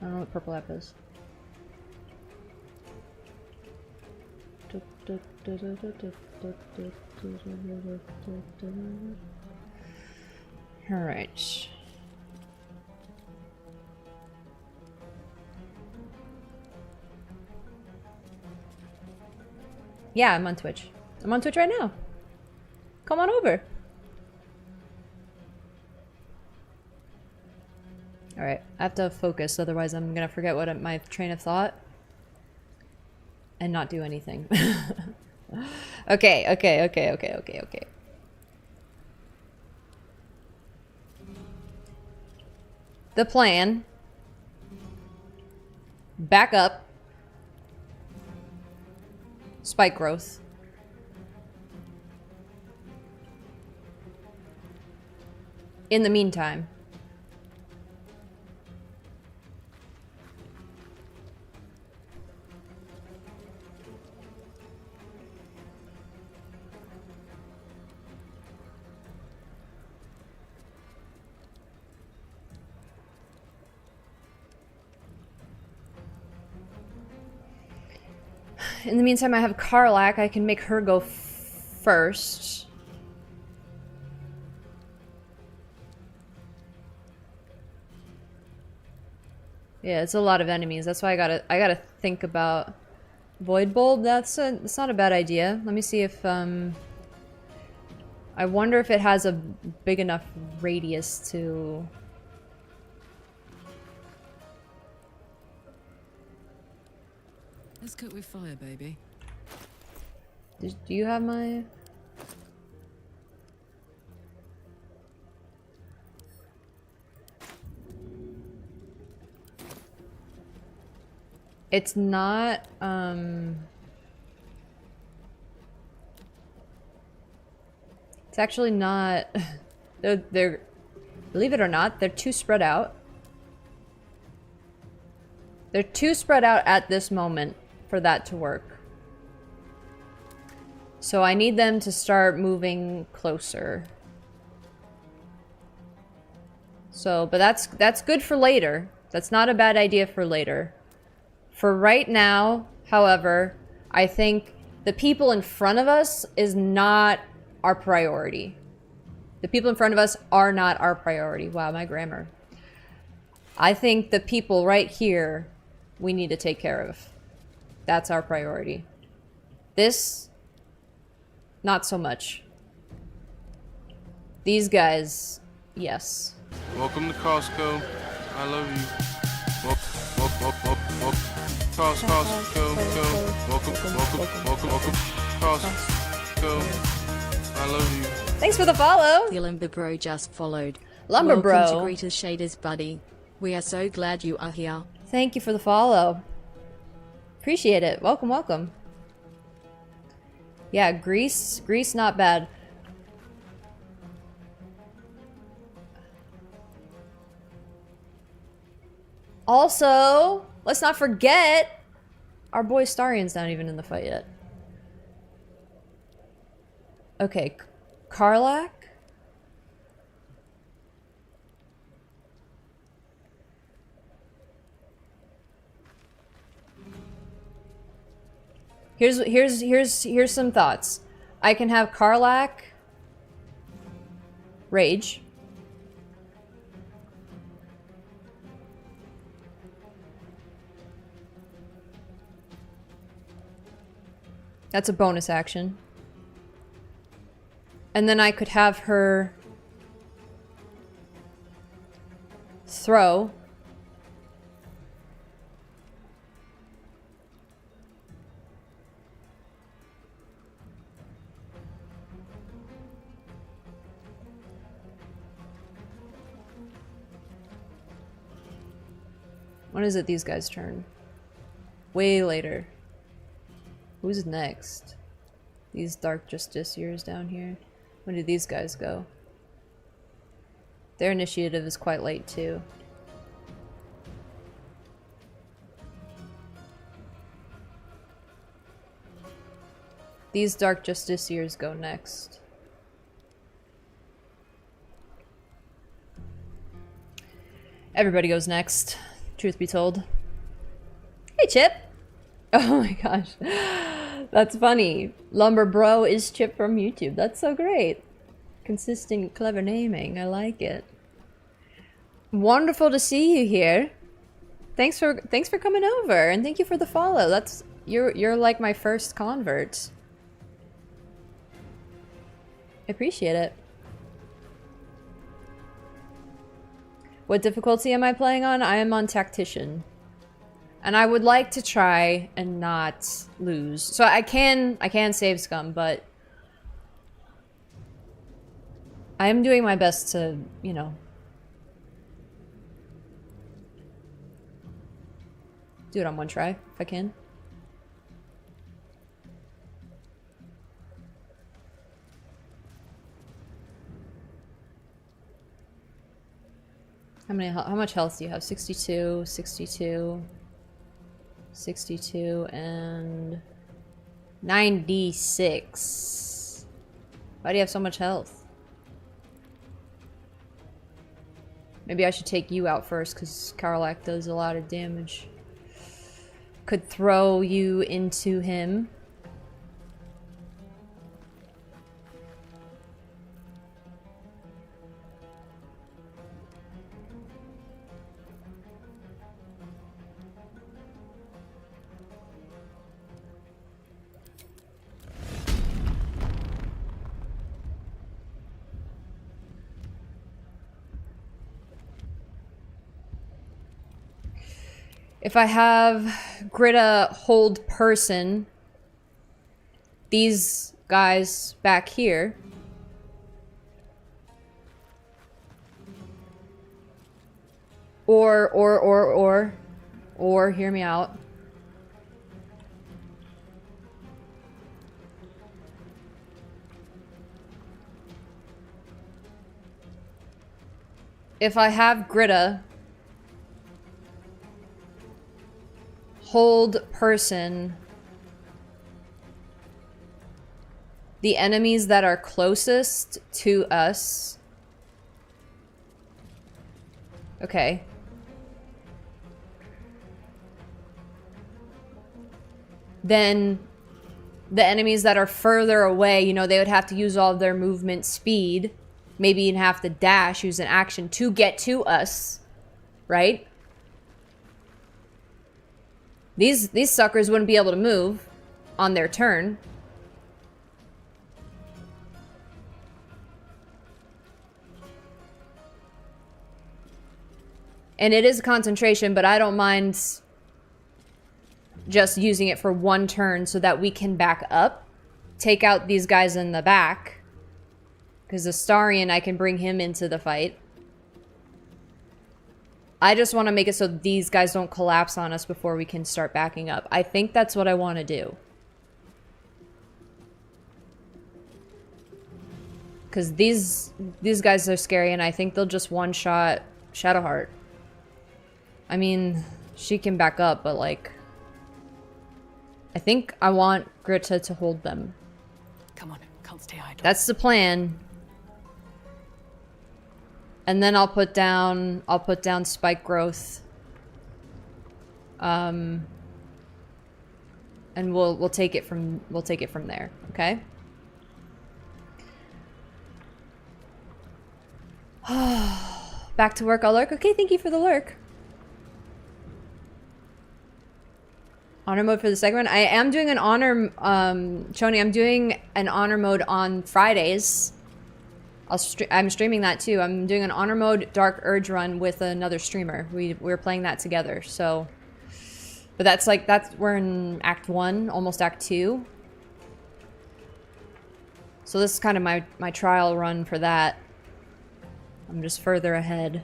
[SPEAKER 1] I don't know what purple app is. Alright. Yeah, I'm on Twitch. I'm on Twitch right now. Come on over. Alright, I have to focus, otherwise I'm gonna forget what my train of thought. And not do anything. Okay. The plan. Back up. Spike growth. In the meantime. In the meantime, I have Karlak. I can make her go first. Yeah, it's a lot of enemies. That's why I gotta think about Void Bulb. That's not a bad idea. Let me see if I wonder if it has a big enough radius to.
[SPEAKER 10] Let's cook with fire, baby.
[SPEAKER 1] Do you have my? It's not, it's actually not, they're, believe it or not, they're too spread out. They're too spread out at this moment for that to work. So I need them to start moving closer. So, but that's good for later. That's not a bad idea for later. For right now, however, I think the people in front of us is not our priority. The people in front of us are not our priority. Wow, my grammar. I think the people right here we need to take care of. That's our priority. This, not so much. These guys, yes.
[SPEAKER 11] Welcome to Costco. I love you. Welcome. Costco. Welcome. Costco. I love you.
[SPEAKER 1] Thanks for the follow.
[SPEAKER 12] The Lumber Bro just followed.
[SPEAKER 1] Lumber Bro.
[SPEAKER 12] Welcome to Greeters Shaders, buddy. We are so glad you are here.
[SPEAKER 1] Thank you for the follow. Appreciate it. Welcome, welcome. Yeah, Greece, not bad. Also, let's not forget, our boy Starian's not even in the fight yet. Okay, Karlak. Here's some thoughts. I can have Karlak rage. That's a bonus action. And then I could have her throw. When is it these guys' turn? Way later. Who's next? These Dark Justiciars down here. When do these guys go? Their initiative is quite late too. These Dark Justiciars go next. Everybody goes next, truth be told. Hey, Chip! Oh my gosh. That's funny. Lumber Bro is Chip from YouTube. That's so great. Consistent, clever naming. I like it. Wonderful to see you here. Thanks for coming over, and thank you for the follow. That's you're like my first convert. I appreciate it. What difficulty am I playing on? I am on Tactician. And I would like to try and not lose. So I can save scum, but I am doing my best to, you know, do it on one try if I can. How much health do you have? 62, 62, 62, and 96. Why do you have so much health? Maybe I should take you out first, because Karlak does a lot of damage. Could throw you into him. If I have Greta hold person, these guys back here, or, hear me out. If I have Greta hold person, the enemies that are closest to us. Okay. Then the enemies that are further away, you know, they would have to use all of their movement speed. Maybe even have to dash, use an action to get to us. Right? These suckers wouldn't be able to move on their turn. And it is concentration, but I don't mind just using it for one turn so that we can back up. Take out these guys in the back. Because Astarion, I can bring him into the fight. I just want to make it so these guys don't collapse on us before we can start backing up. I think that's what I want to do. Because these guys are scary, and I think they'll just one-shot Shadowheart. I mean, she can back up, but like... I think I want Greta to hold them.
[SPEAKER 10] Come on, can't stay idle.
[SPEAKER 1] That's the plan. And then I'll put down spike growth. And we'll take it from there, okay? Back to work, I'll lurk. Okay, thank you for the lurk. Honor mode for the segment. I am doing an honor Choni, I'm doing an honor mode on Fridays. I'm streaming that too. I'm doing an honor mode Dark Urge run with another streamer. We're playing that together. So, but we're in Act 1, almost Act 2. So this is kind of my trial run for that. I'm just further ahead.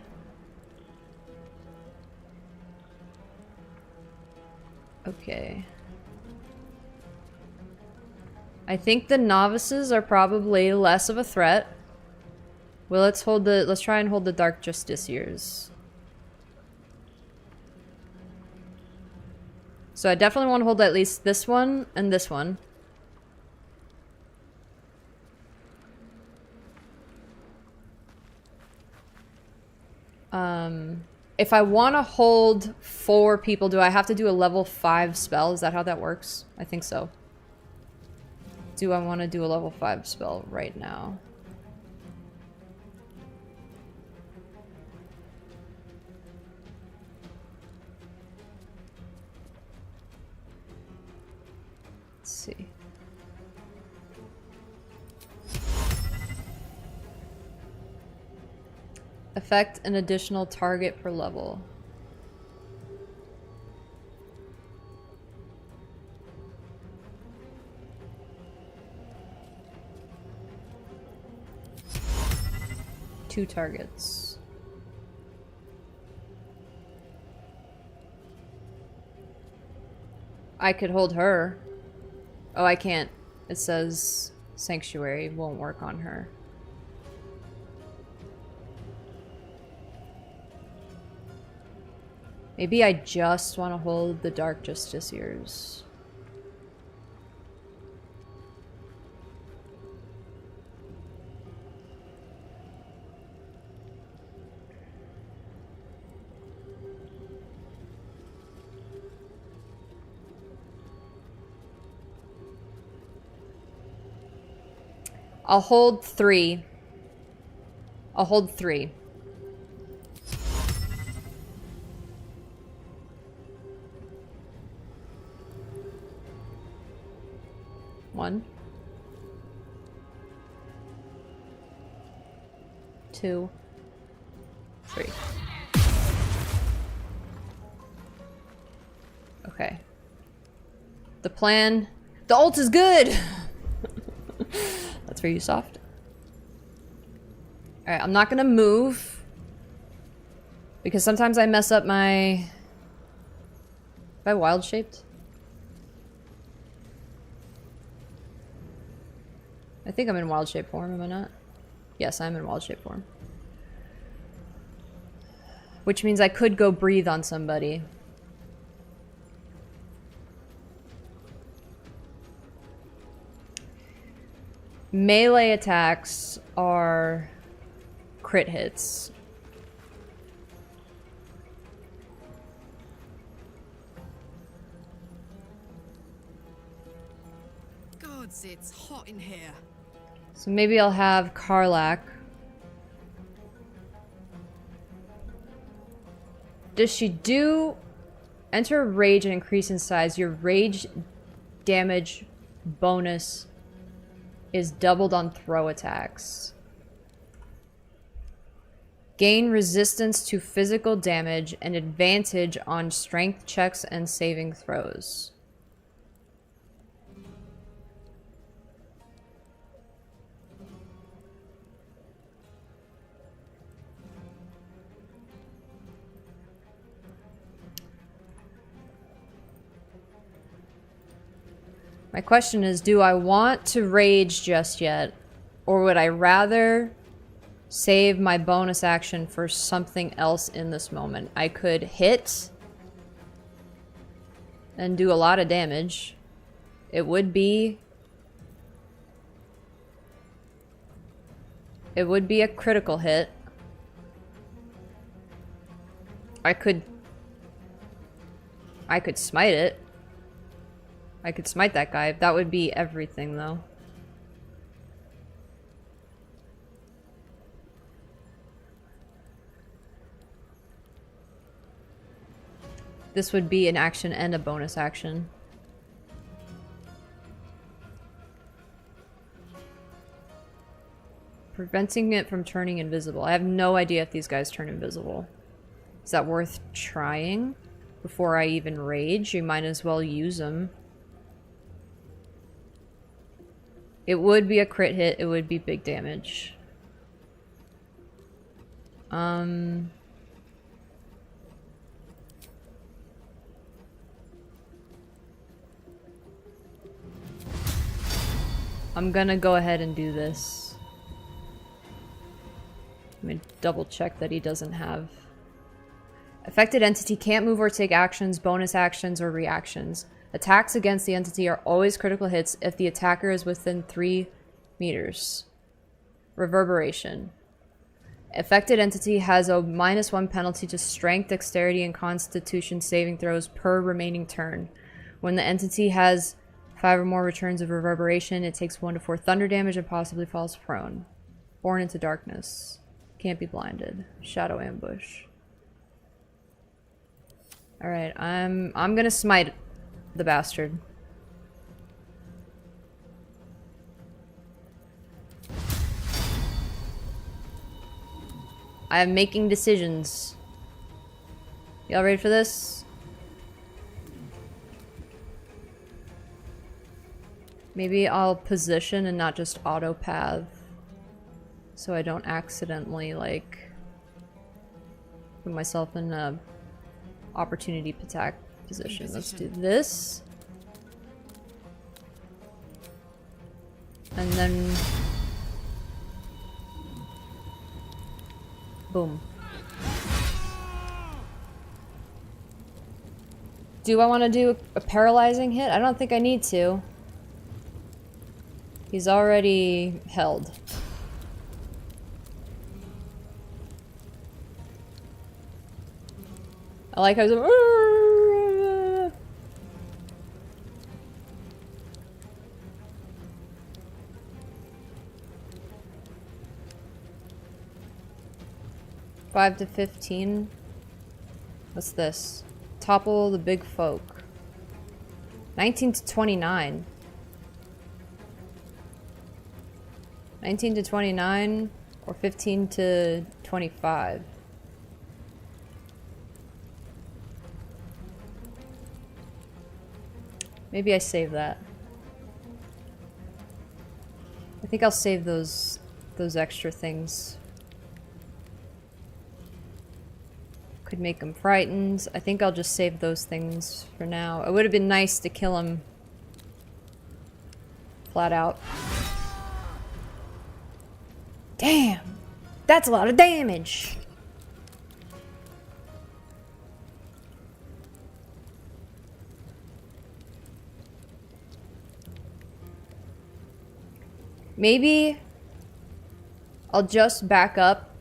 [SPEAKER 1] Okay. I think the novices are probably less of a threat. Well, let's try and hold the Dark Justiciars. So I definitely want to hold at least this one and this one. If I want to hold 4 people, do I have to do a level 5 spell? Is that how that works? I think so. Do I want to do a level 5 spell right now? Let's see. Affect an additional target per level. Two targets. I could hold her. Oh, I can't. It says Sanctuary won't work on her. Maybe I just want to hold the Dark Justiciars. I'll hold 3. I'll hold 3. One. 2. 3. Okay. The plan. The ult is good! That's for you, Soft. Alright, I'm not gonna move. Because sometimes I mess up my... Am I wild shaped? I think I'm in wild shape form, am I not? Yes, I'm in wild shape form. Which means I could go breathe on somebody. Melee attacks are crit hits.
[SPEAKER 2] Gods, it's hot in here.
[SPEAKER 1] So maybe I'll have Karlach. Does she do... Enter rage and increase in size. Your rage damage bonus is doubled on throw attacks. Gain resistance to physical damage and advantage on strength checks and saving throws. My question is, do I want to rage just yet? Or would I rather save my bonus action for something else in this moment? I could hit and do a lot of damage. It would be a critical hit. I could smite it. I could smite that guy. That would be everything, though. This would be an action and a bonus action. Preventing it from turning invisible. I have no idea if these guys turn invisible. Is that worth trying? Before I even rage, you might as well use them. It would be a crit hit, it would be big damage. I'm gonna go ahead and do this. Let me double check that he doesn't have... Affected entity can't move or take actions, bonus actions, or reactions. Attacks against the entity are always critical hits if the attacker is within 3 meters. Reverberation. Affected entity has a -1 penalty to strength, dexterity, and constitution saving throws per remaining turn. When the entity has 5 or more returns of reverberation, it takes 1 to 4 thunder damage and possibly falls prone. Born into darkness. Can't be blinded. Shadow ambush. Alright, I'm gonna smite the bastard. I am making decisions. Y'all ready for this? Maybe I'll position and not just auto path, so I don't accidentally like put myself in a opportunity attack position. Let's do this. And then boom. Do I want to do a paralyzing hit? I don't think I need to. He's already held. I like how he's like, 5 to 15. What's this? Topple the big folk. 19 to 29. 19 to 29 or 15 to 25. Maybe I save that. I think I'll save those extra things. Could make him frightened. I think I'll just save those things for now. It would have been nice to kill him flat out. Damn! That's a lot of damage! Maybe I'll just back up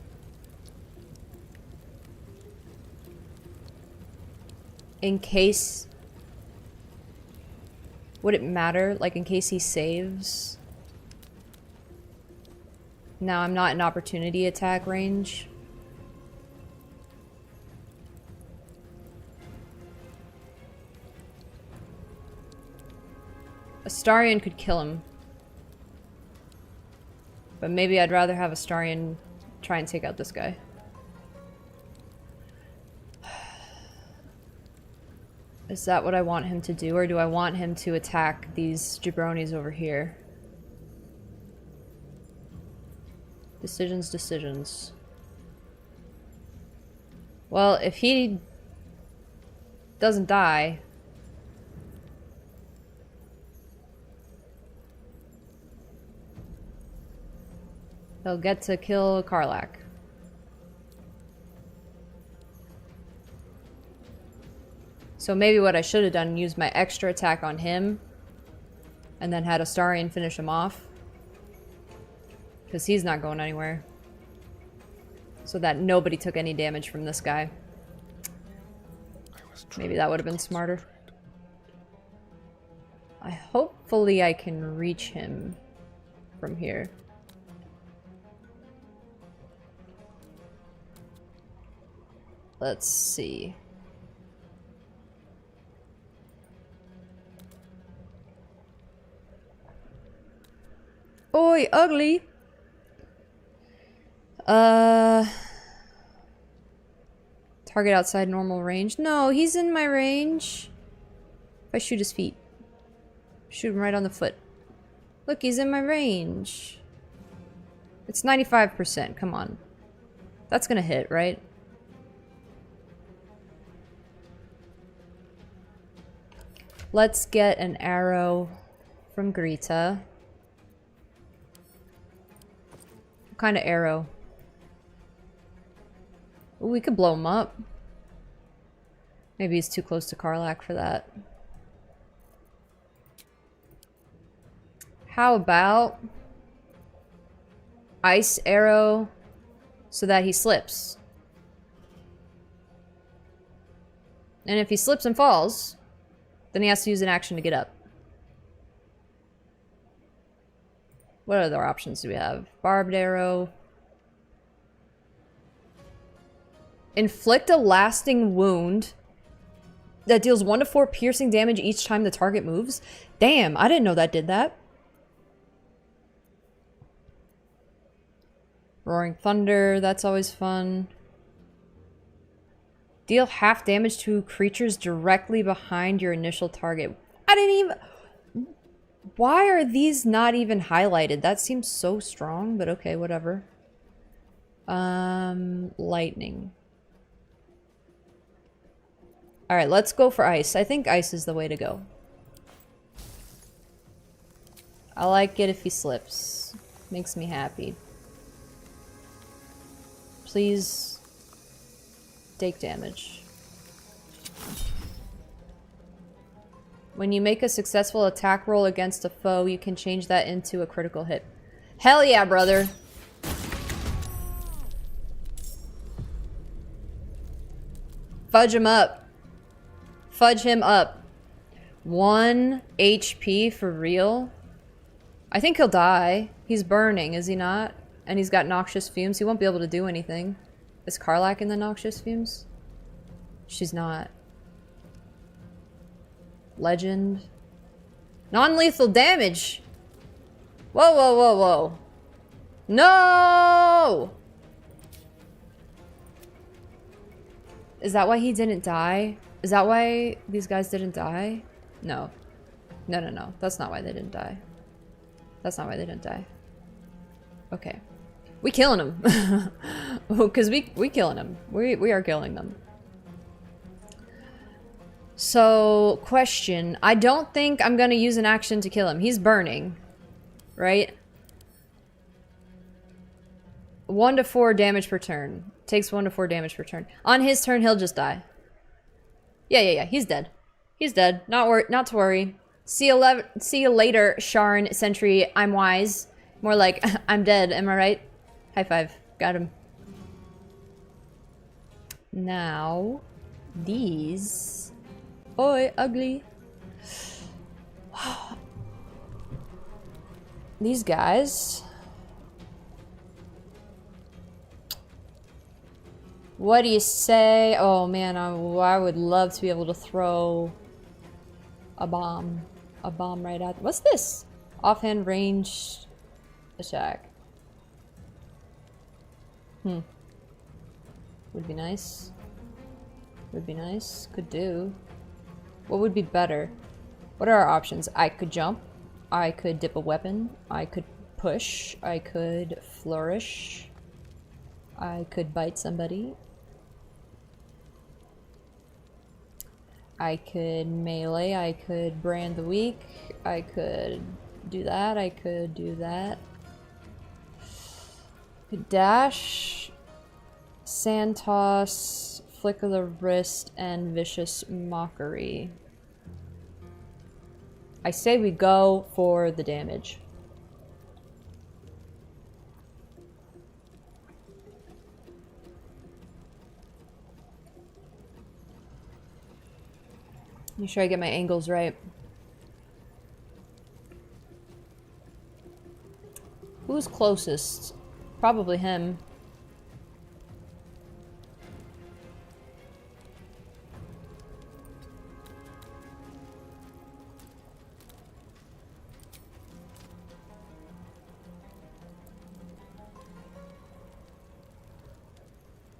[SPEAKER 1] in case... Would it matter? Like, in case he saves? Now I'm not in opportunity attack range. Astarion could kill him. But maybe I'd rather have Astarion try and take out this guy. Is that what I want him to do, or do I want him to attack these jabronis over here? Decisions, decisions. Well, if he doesn't die... he'll get to kill Karlach. So maybe what I should have done, used my extra attack on him, and then had Astarion finish him off. Because he's not going anywhere. So that nobody took any damage from this guy. Maybe that would have been smarter. Hopefully I can reach him from here. Let's see. Oi, ugly! Target outside normal range. No, he's in my range. If I shoot his feet. Shoot him right on the foot. Look, he's in my range. It's 95%, come on. That's gonna hit, right? Let's get an arrow from Greta. What kind of arrow? Ooh, we could blow him up. Maybe he's too close to Karlach for that. How about ice arrow so that he slips? And if he slips and falls, then he has to use an action to get up. What other options do we have? Barbed arrow. Inflict a lasting wound that deals 1 to 4 piercing damage each time the target moves. Damn, I didn't know that did that. Roaring Thunder, that's always fun. Deal half damage to creatures directly behind your initial target. I didn't even... Why are these not even highlighted? That seems so strong, but okay, whatever. Lightning. Alright, let's go for ice. I think ice is the way to go. I like it if he slips. Makes me happy. Please take damage. When you make a successful attack roll against a foe, you can change that into a critical hit. Hell yeah, brother. Fudge him up. Fudge him up. 1 HP for real? I think he'll die. He's burning, is he not? And he's got noxious fumes. He won't be able to do anything. Is Karlach in the noxious fumes? She's not. Legend. Non-lethal damage! Whoa, whoa, whoa, whoa. No! Is that why he didn't die? Is that why these guys didn't die? No. No, no, no. That's not why they didn't die. That's not why they didn't die. Okay. We killing them. Because we killing them. We are killing them. So, question. I don't think I'm gonna use an action to kill him. He's burning. Right? 1 to 4 damage per turn. Takes 1 to 4 damage per turn. On his turn, he'll just die. Yeah. He's dead. He's dead. Not to worry. See you later, Sharn Sentry. I'm wise. More like, I'm dead. Am I right? High five. Got him. Now, these. Oi, ugly. These guys. What do you say? Oh man, I would love to be able to throw a bomb. A bomb right at. What's this? Offhand ranged attack. Would be nice. Would be nice. Could do. What would be better? What are our options? I could jump. I could dip a weapon. I could push. I could flourish. I could bite somebody. I could melee. I could brand the weak. I could do that. I could do that. Could dash. Sand toss. Flick of the wrist. And vicious mockery. I say we go for the damage. Make sure I get my angles right. Who's closest? Probably him.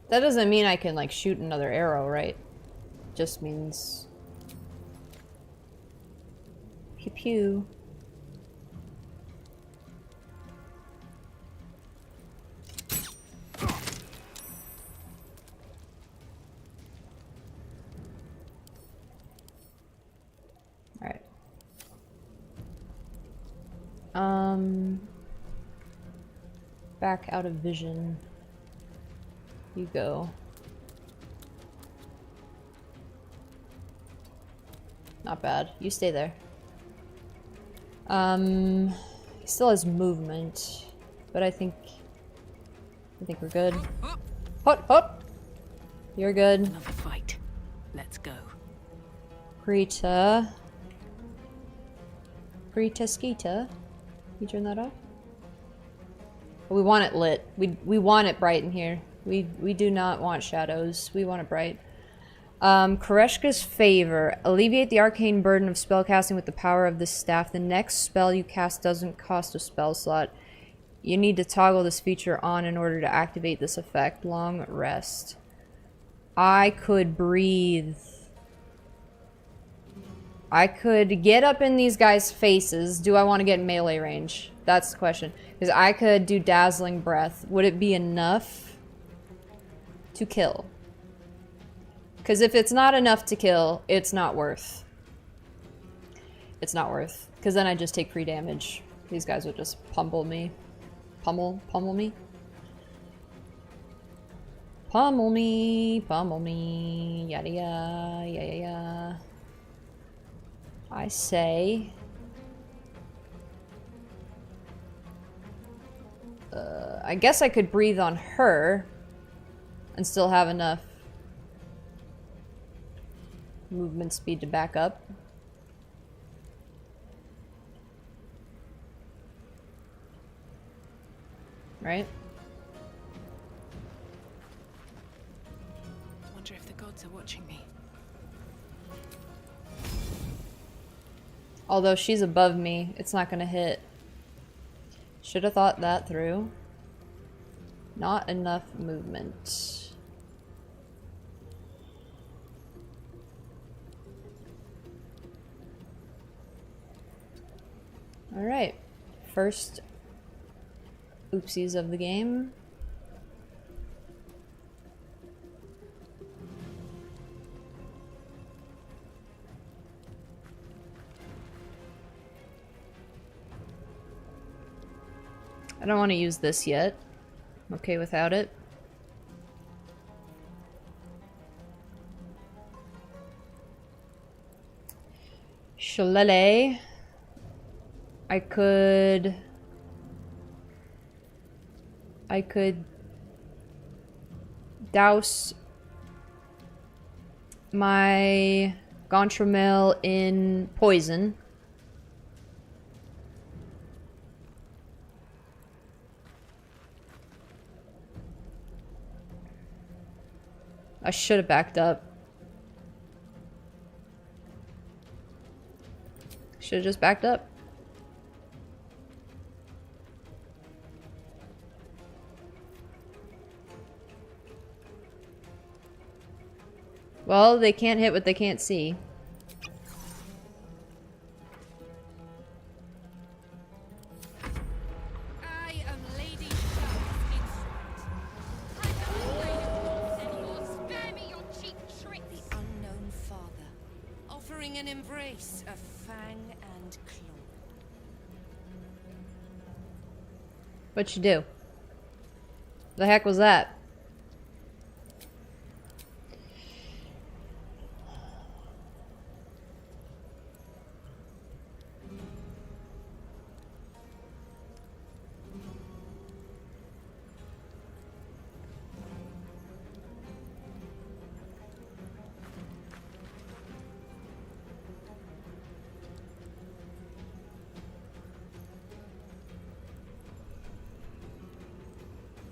[SPEAKER 1] That doesn't mean I can, like, shoot another arrow, right? Just means... Pew pew. Alright. Back out of vision. You go. Not bad. You stay there. He still has movement, but I think we're good. Hot, hot. You're good.
[SPEAKER 10] Another fight. Let's go.
[SPEAKER 1] Prita Skeeta. You turn that off? We want it lit. We want it bright in here. We do not want shadows. We want it bright. Koreshka's Favor. Alleviate the arcane burden of spellcasting with the power of this staff. The next spell you cast doesn't cost a spell slot. You need to toggle this feature on in order to activate this effect. Long rest. I could breathe. I could get up in these guys' faces. Do I want to get melee range? That's the question. Because I could do Dazzling Breath. Would it be enough to kill? Because if it's not enough to kill, it's not worth. It's not worth. Because then I just take free damage. These guys would just pummel me. Pummel me. Pummel me. Yada yada. I say... I guess I could breathe on her and still have enough movement speed to back up. Right?
[SPEAKER 10] I wonder if the gods are watching me.
[SPEAKER 1] Although she's above me, it's not gonna hit. Should have thought that through. Not enough movement. Alright. First oopsies of the game. I don't want to use this yet. I'm okay without it. Shillelagh. I could douse my Gontramil in poison. I should have backed up. Should have just backed up. Well, they can't hit what they can't see.
[SPEAKER 2] I am Lady Shadowheart. I am afraid of wolves anymore. Spare me your cheap tricks. The unknown father, offering an embrace of fang and claw.
[SPEAKER 1] What'd you do? The heck was that?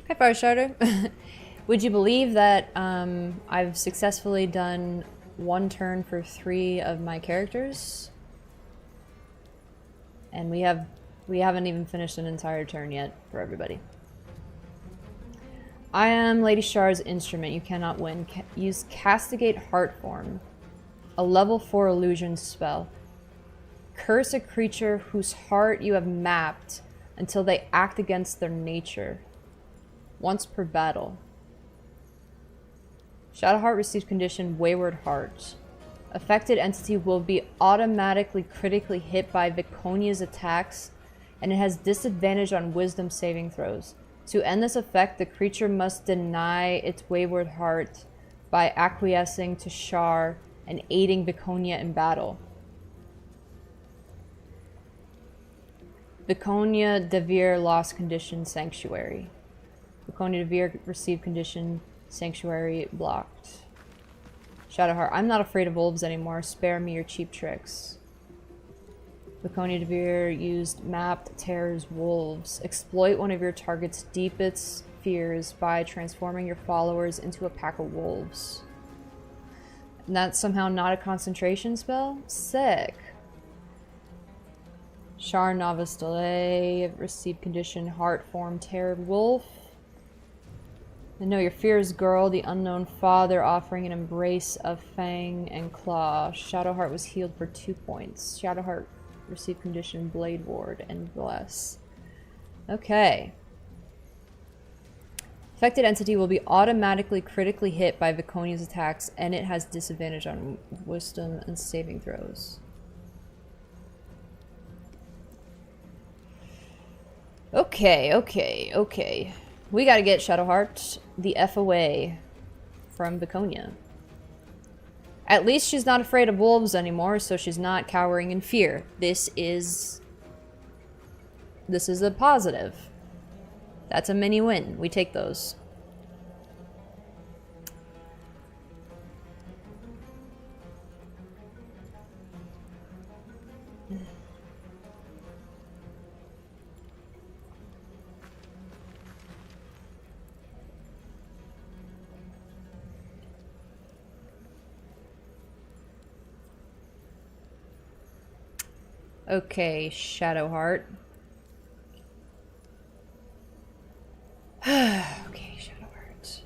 [SPEAKER 1] Hi, Firestarter. Would you believe that I've successfully done one turn for 3 of my characters? And we haven't even finished an entire turn yet for everybody. I am Lady Shar's instrument. You cannot win. Use Castigate Heart Form, a level 4 illusion spell. Curse a creature whose heart you have mapped until they act against their nature. Once per battle. Shadowheart receives condition Wayward Heart. Affected entity will be automatically critically hit by Viconia's attacks, and it has disadvantage on wisdom saving throws. To end this effect, the creature must deny its Wayward Heart by acquiescing to Shar and aiding Viconia in battle. Viconia Devere lost condition Sanctuary. Viconia Devere received condition Sanctuary blocked. Shadowheart, I'm not afraid of wolves anymore. Spare me your cheap tricks. Viconia Devere used mapped terrors wolves. Exploit one of your target's deepest fears by transforming your followers into a pack of wolves. And that's somehow not a concentration spell? Sick. Shar Novice Delay received condition Heart Form Terror Wolf. And know your fears, girl. The unknown father offering an embrace of fang and claw. Shadowheart was healed for 2 points. Shadowheart received condition Blade Ward and Bless. Okay. Affected entity will be automatically critically hit by Viconia's attacks, and it has disadvantage on wisdom and saving throws. Okay. We gotta get Shadowheart the F away from Viconia. At least she's not afraid of wolves anymore, so she's not cowering in fear. This is a positive. That's a mini win. We take those. Okay, Shadowheart. Okay, Shadowheart.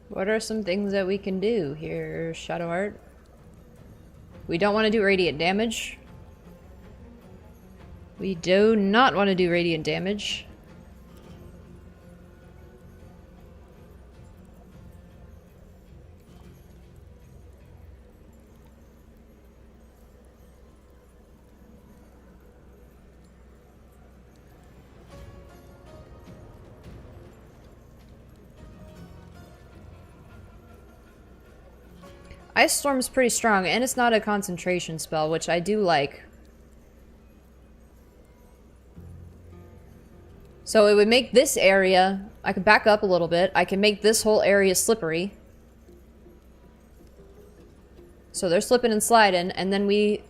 [SPEAKER 1] What are some things that we can do here, Shadowheart? We don't want to do radiant damage. We do not want to do radiant damage. Ice Storm's pretty strong, and it's not a concentration spell, which I do like. So it would make this area... I could back up a little bit. I can make this whole area slippery. So they're slipping and sliding, and then we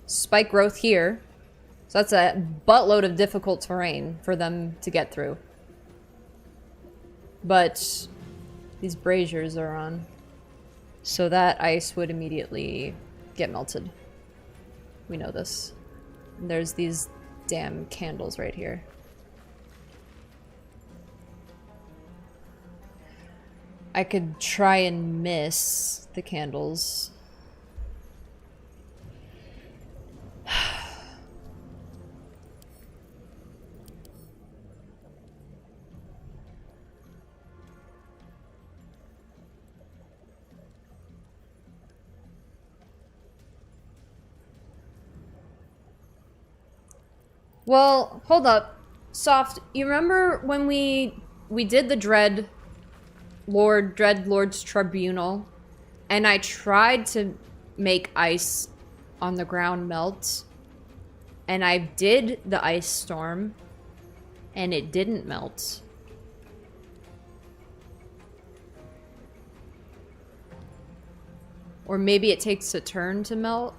[SPEAKER 1] spike growth here. So that's a buttload of difficult terrain for them to get through. But these braziers are on. So that ice would immediately get melted. We know this. And there's these damn candles right here. I could try and miss the candles. Well, hold up. Soft, you remember when we did the Dread Lord's Tribunal, and I tried to make ice on the ground melt, and I did the ice storm, and it didn't melt. Or maybe it takes a turn to melt.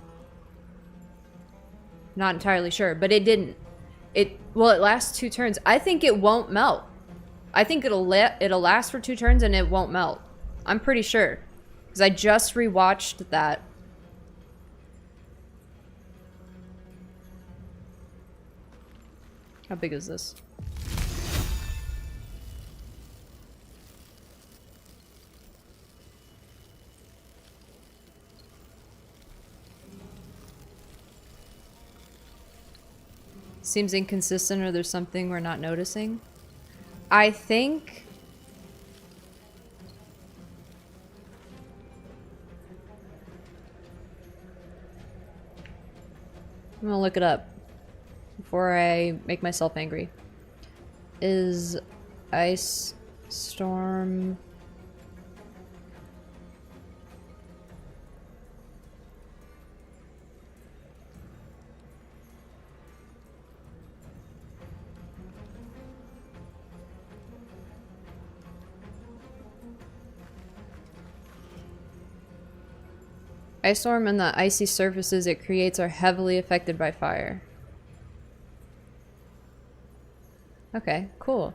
[SPEAKER 1] Not entirely sure, but it didn't. Well, it lasts 2 turns. I think it won't melt. I think it'll last for 2 turns and it won't melt. I'm pretty sure. Because I just rewatched that. How big is this? Seems inconsistent, or there's something we're not noticing. I think... I'm gonna look it up before I make myself angry. Is ice storm... Ice storm and the icy surfaces it creates are heavily affected by fire. Okay, cool.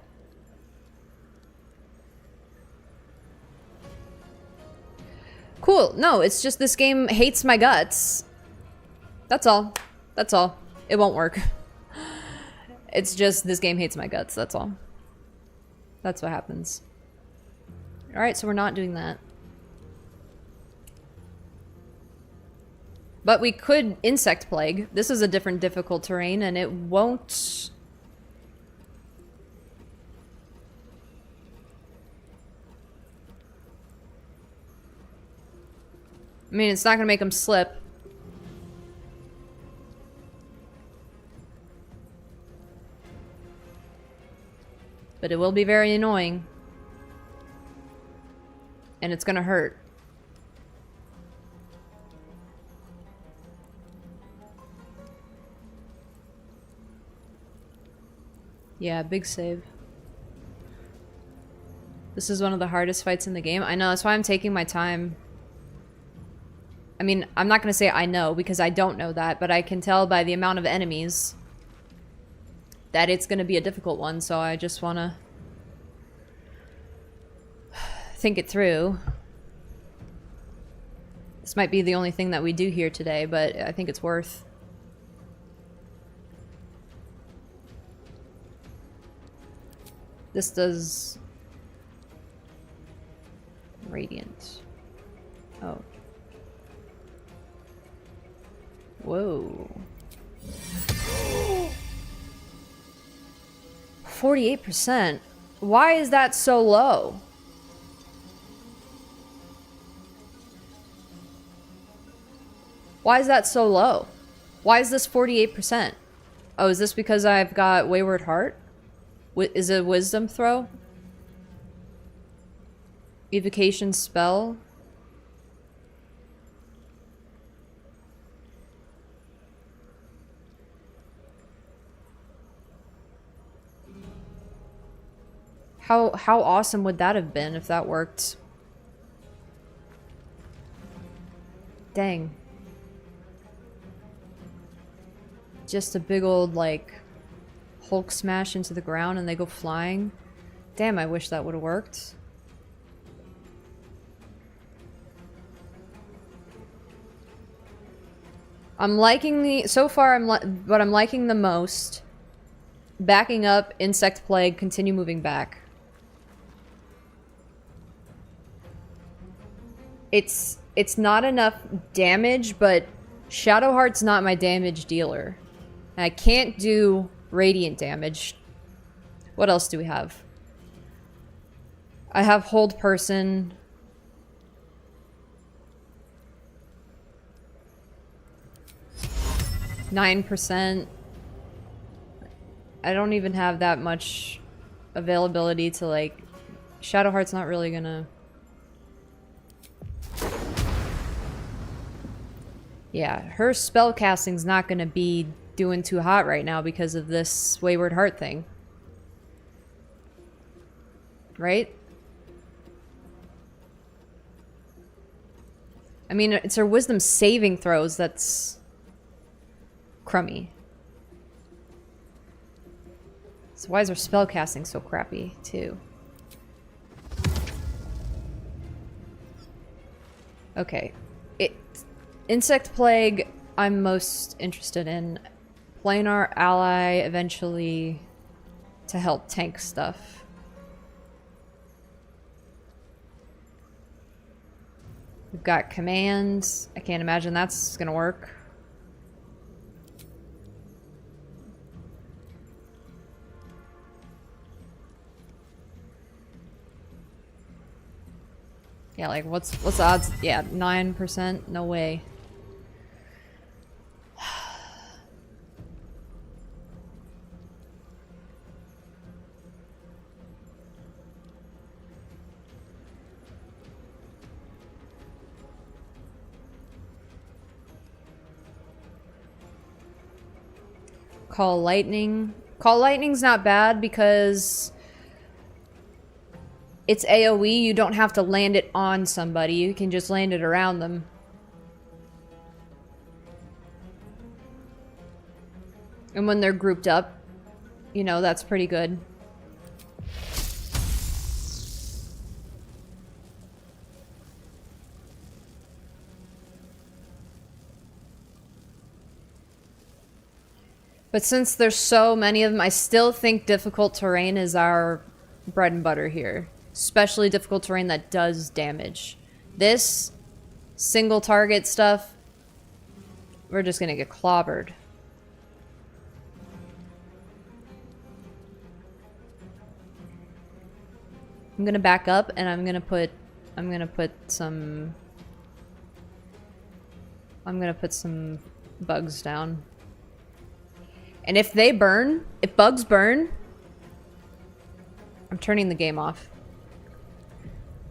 [SPEAKER 1] Cool. No, it's just this game hates my guts. That's all. That's all. It won't work. It's just this game hates my guts. That's all. That's what happens. Alright, so we're not doing that. But we could insect plague. This is a different difficult terrain and it won't... I mean, it's not gonna make them slip. But it will be very annoying. And it's gonna hurt. Yeah, big save. This is one of the hardest fights in the game. I know, that's why I'm taking my time. I mean, I'm not gonna say I know, because I don't know that, but I can tell by the amount of enemies that it's gonna be a difficult one, so I just wanna think it through. This might be the only thing that we do here today, but I think it's worth. This does... Radiant. Oh. Whoa. 48%? Why is that so low? Why is that so low? Why is this 48%? Oh, is this because I've got Wayward Heart? Is it a wisdom throw? Evocation spell? How awesome would that have been if that worked? Dang. Just a big old, like, Hulk smash into the ground and they go flying. Damn, I wish that would have worked. I'm liking the... So far, what I'm liking the most... Backing up, Insect Plague, continue moving back. It's not enough damage, but Shadowheart's not my damage dealer. And I can't do radiant damage. What else do we have? I have Hold Person. %. I don't even have that much availability to, like... Shadowheart's not really gonna... Yeah, her spell casting's not gonna be doing too hot right now because of this Wayward Heart thing. Right? I mean, it's her wisdom saving throws that's crummy. So why is her spell casting so crappy, too? Okay. Insect Plague, I'm most interested in. Planar Ally, eventually, to help tank stuff. We've got commands. I can't imagine that's gonna work. Yeah, like, what's the odds? Yeah, 9%? No way. Call Lightning. Call Lightning's not bad because it's AoE, you don't have to land it on somebody, you can just land it around them. And when they're grouped up, you know, that's pretty good. But since there's so many of them, I still think difficult terrain is our bread and butter here. Especially difficult terrain that does damage. This single target stuff, we're just gonna get clobbered. I'm gonna back up and I'm gonna put some bugs down. And if they burn, if bugs burn, I'm turning the game off.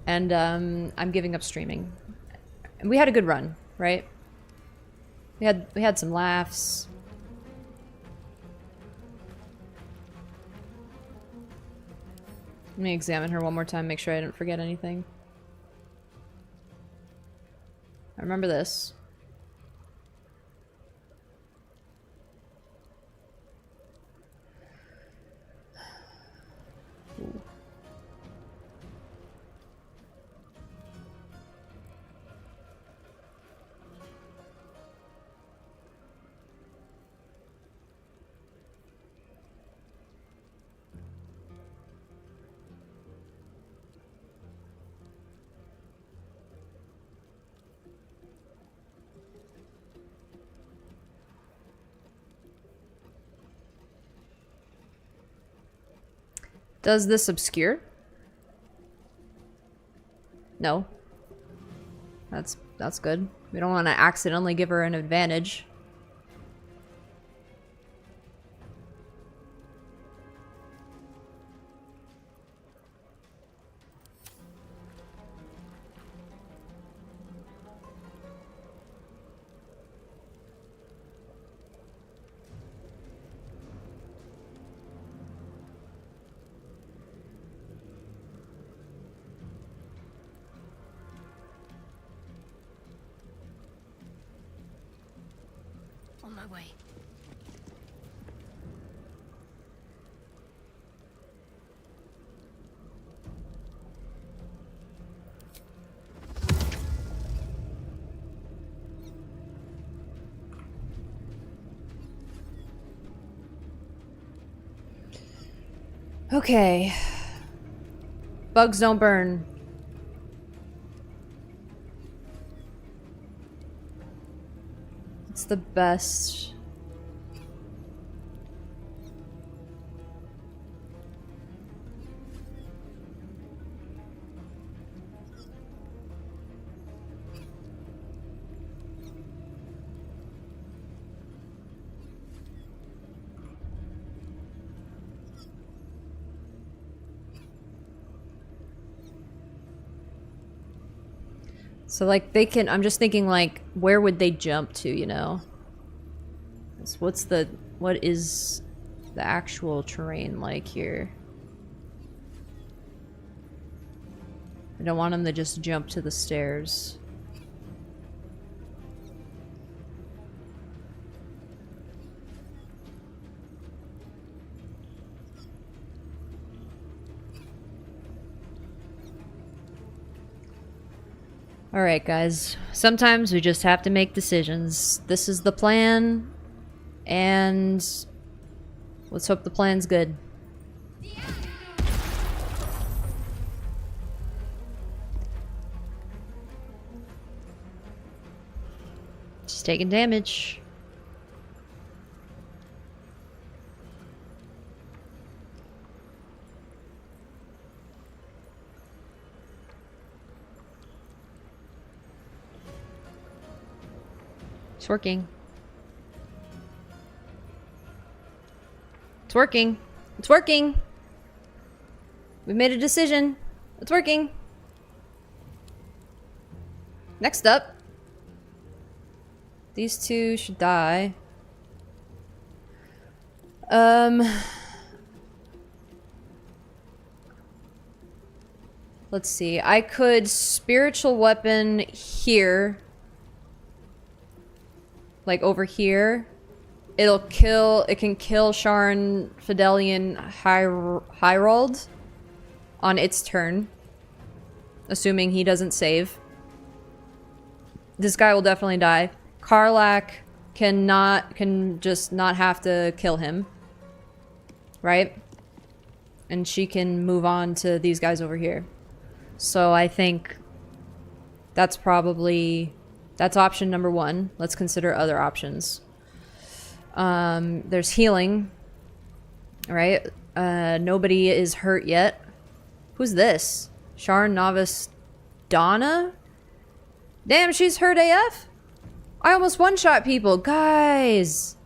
[SPEAKER 1] And I'm giving up streaming. And we had a good run, right? We had some laughs. Let me examine her one more time, make sure I didn't forget anything. I remember this. Ooh. Does this obscure? No. That's good. We don't want to accidentally give her an advantage.
[SPEAKER 8] On my way.
[SPEAKER 1] Okay. Bugs don't burn. It's the best. So like they can, I'm just thinking like, where would they jump to, you know? What is the actual terrain like here? I don't want them to just jump to the stairs. Alright guys, sometimes we just have to make decisions. This is the plan, and let's hope the plan's good. Just taking damage. It's working. It's working. It's working. We've made a decision. It's working. Next up. These two should die. Let's see. I could spiritual weapon here. Like over here. It can kill Sharon Fidelian Hyrold on its turn. Assuming he doesn't save. This guy will definitely die. Karlak can just not have to kill him. Right? And she can move on to these guys over here. So I think that's probably That's option number 1. Let's consider other options. There's healing. Right? Nobody is hurt yet. Who's this? Sharon Novice Donna? Damn, she's hurt AF? I almost one-shot people. Guys!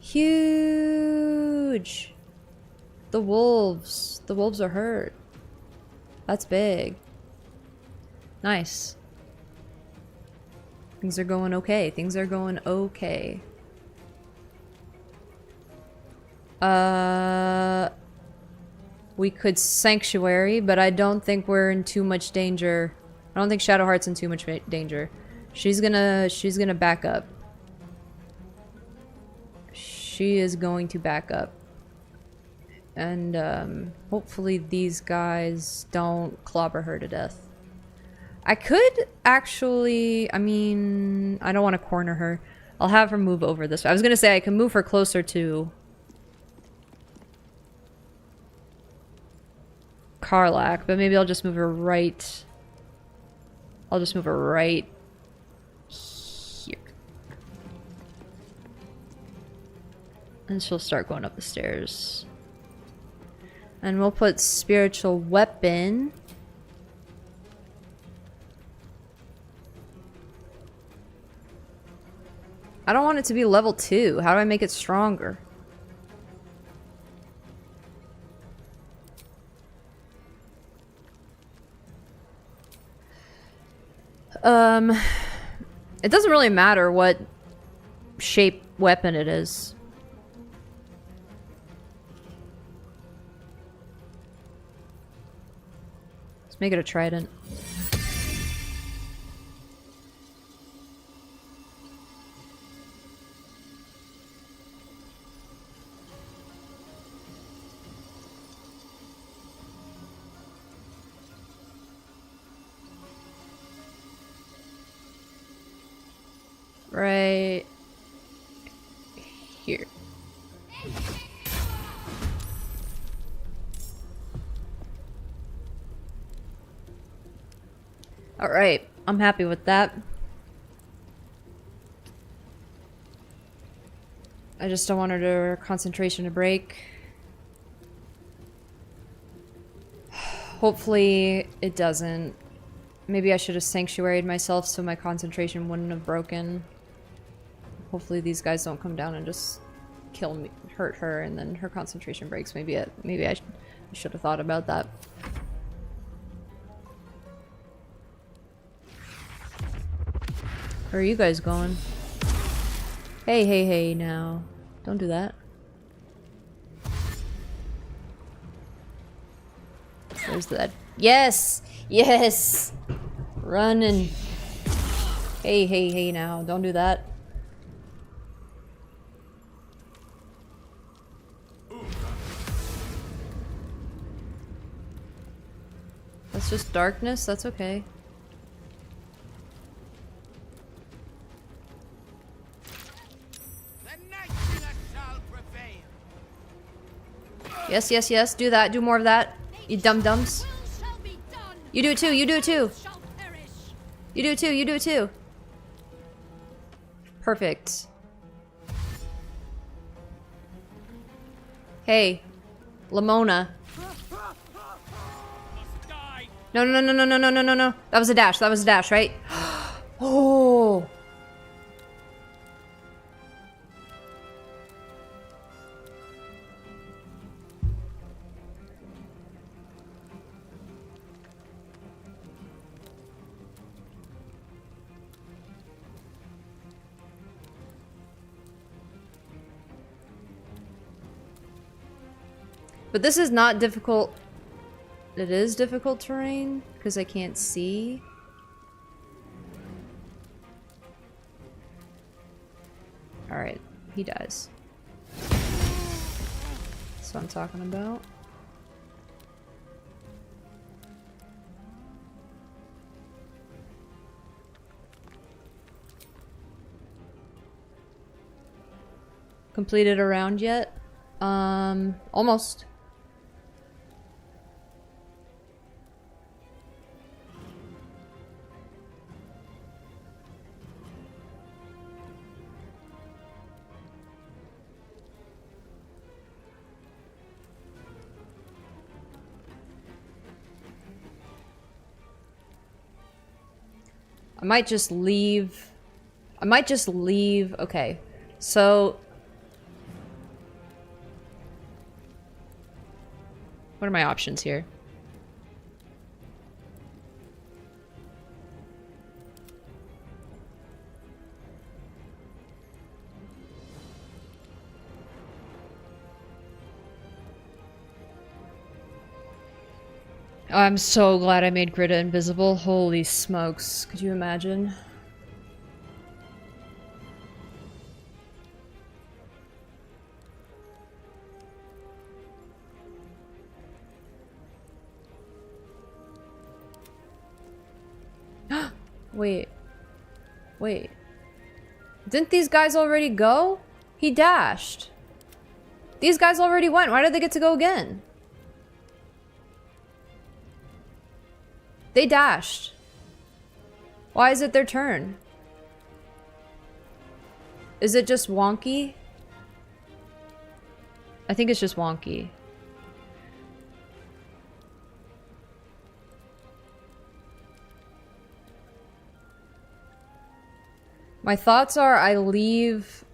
[SPEAKER 1] Huge! The wolves. The wolves are hurt. That's big. Nice. Things are going okay. Things are going okay. We could Sanctuary, but I don't think we're in too much danger. I don't think Shadowheart's in too much danger. She's gonna back up. She is going to back up. And, hopefully these guys don't clobber her to death. I could actually... I mean... I don't want to corner her. I'll have her move over this way. I was gonna say I can move her closer to... Karlach, but maybe I'll just move her right... I'll just move her right... here. And she'll start going up the stairs. And we'll put spiritual weapon. I don't want it to be level 2. How do I make it stronger? It doesn't really matter what shape weapon it is. Let's make it a trident. Right here. All right, I'm happy with that. I just don't want her concentration to break. Hopefully it doesn't. Maybe I should have sanctuaried myself so my concentration wouldn't have broken. Hopefully these guys don't come down and just kill me, hurt her, and then her concentration breaks. Maybe I should have thought about that. Where are you guys going? Hey, hey, hey, now. Don't do that. Where's that? Yes! Yes! Run and... Hey, hey, hey, now. Don't do that. That's just darkness? That's okay. Yes, yes, yes. Do that. Do more of that. You dum-dums. You do it too. You do it too. You do it too. You do it too. Perfect. Hey. Lamona. No, no, no, no, no, no, no, no, no. That was a dash. That was a dash, right? Oh. But this is not difficult. It is difficult terrain because I can't see. Alright, he dies. That's what I'm talking about. Completed a round yet? Almost. I might just leave. I might just leave. Okay. So what are my options here? Oh, I'm so glad I made Greta invisible. Holy smokes. Could you imagine? Wait. Wait. Didn't these guys already go? He dashed. These guys already went. Why did they get to go again? They dashed. Why is it their turn? Is it just wonky? I think it's just wonky. My thoughts are I leave...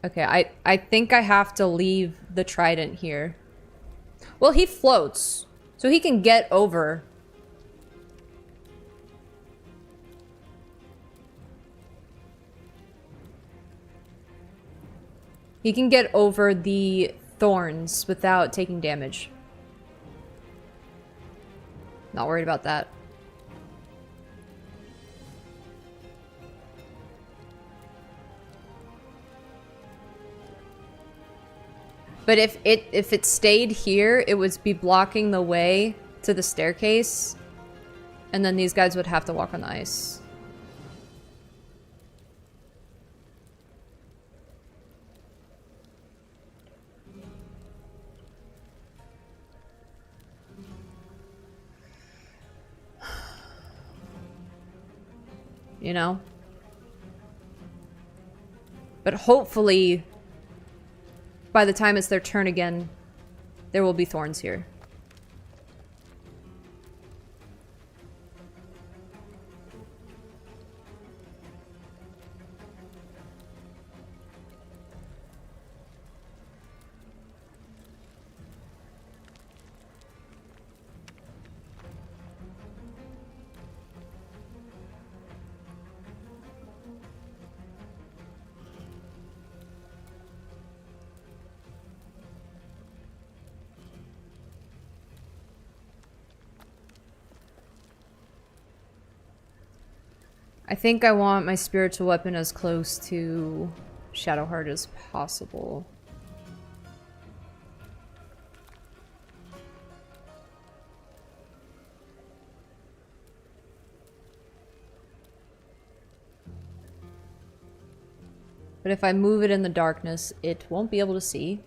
[SPEAKER 1] Okay, I think I have to leave the trident here. Well, he floats, so he can get over. He can get over the thorns without taking damage. Not worried about that. But if it stayed here, it would be blocking the way to the staircase. And then these guys would have to walk on the ice. You know? But hopefully, by the time it's their turn again, there will be thorns here. I think I want my spiritual weapon as close to Shadowheart as possible. But if I move it in the darkness, it won't be able to see.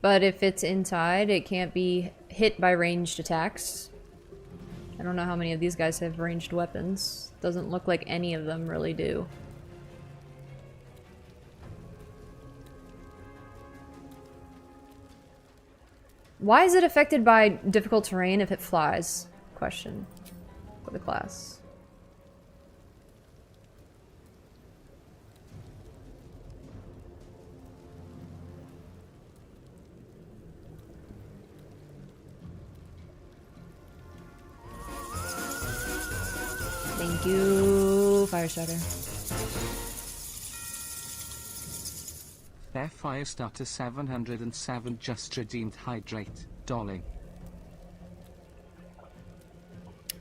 [SPEAKER 1] But if it's inside, it can't be hit by ranged attacks. I don't know how many of these guys have ranged weapons. Doesn't look like any of them really do. Why is it affected by difficult terrain if it flies? Question for the class. Thank you, Firestarter.
[SPEAKER 9] Their Firestarter 707 just redeemed Hydrate, darling.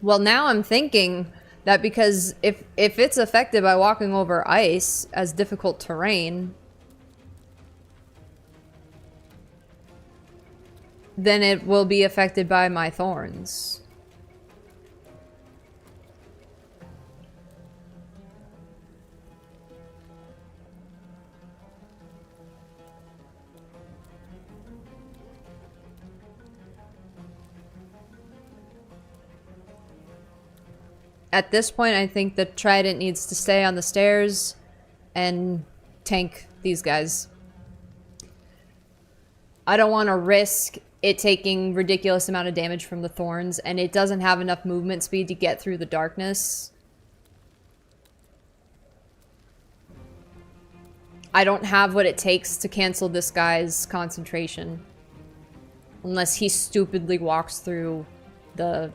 [SPEAKER 1] Well, now I'm thinking that because if it's affected by walking over ice as difficult terrain, then it will be affected by my thorns. At this point, I think the trident needs to stay on the stairs and tank these guys. I don't want to risk it taking ridiculous amount of damage from the thorns, and it doesn't have enough movement speed to get through the darkness. I don't have what it takes to cancel this guy's concentration. Unless he stupidly walks through the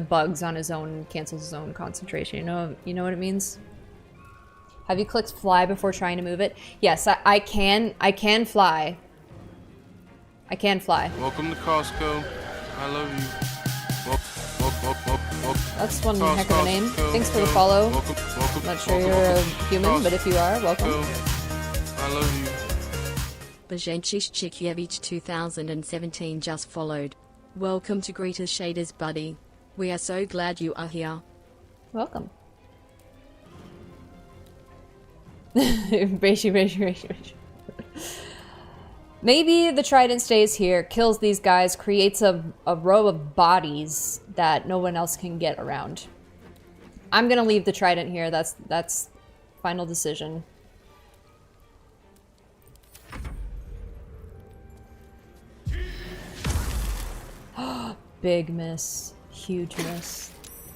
[SPEAKER 1] bugs on his own and cancels his own concentration. You know what it means? Have you clicked fly before trying to move it? Yes, I can fly. I can fly.
[SPEAKER 11] Welcome to Costco. I love you.
[SPEAKER 1] That's one heck of a name. Thanks for the follow. I'm not sure you're a human, but if you are, welcome.
[SPEAKER 11] I love you.
[SPEAKER 12] Bajenčić Chikievich 2017 just followed. Welcome to Greater Shaders, buddy. We are so glad you are here.
[SPEAKER 1] Welcome. Maybe the trident stays here, kills these guys, creates a row of bodies that no one else can get around. I'm gonna leave the trident here. That's final decision. Big miss. Huge miss.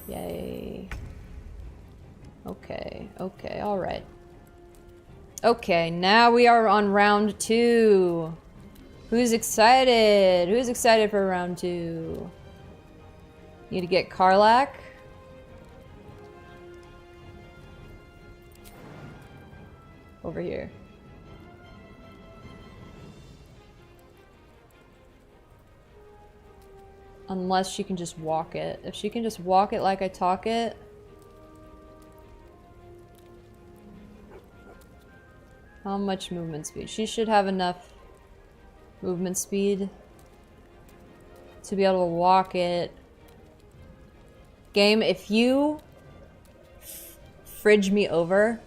[SPEAKER 1] Yay. Okay, alright. Okay, now we are on round 2. Who's excited? Who's excited for round 2? Need to get Karlach. Over here. Unless she can just walk it. If she can just walk it like I talk it. How much movement speed? She should have enough movement speed to be able to walk it. Game, if you fridge me over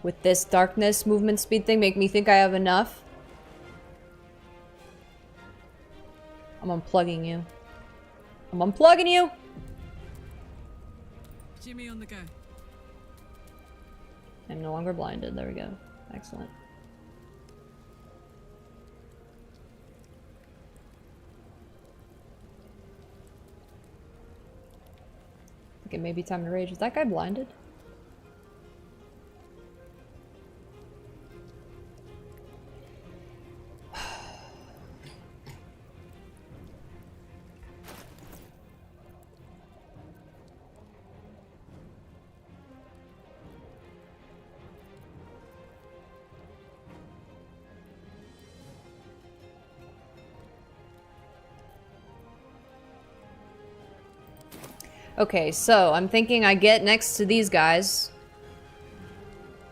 [SPEAKER 1] with this darkness movement speed thing, make me think I have enough, I'm unplugging you. I'm unplugging you!
[SPEAKER 10] Jimmy on the go.
[SPEAKER 1] I'm no longer blinded. There we go. Excellent. Okay, maybe time to rage. Is that guy blinded? Okay, so I'm thinking I get next to these guys.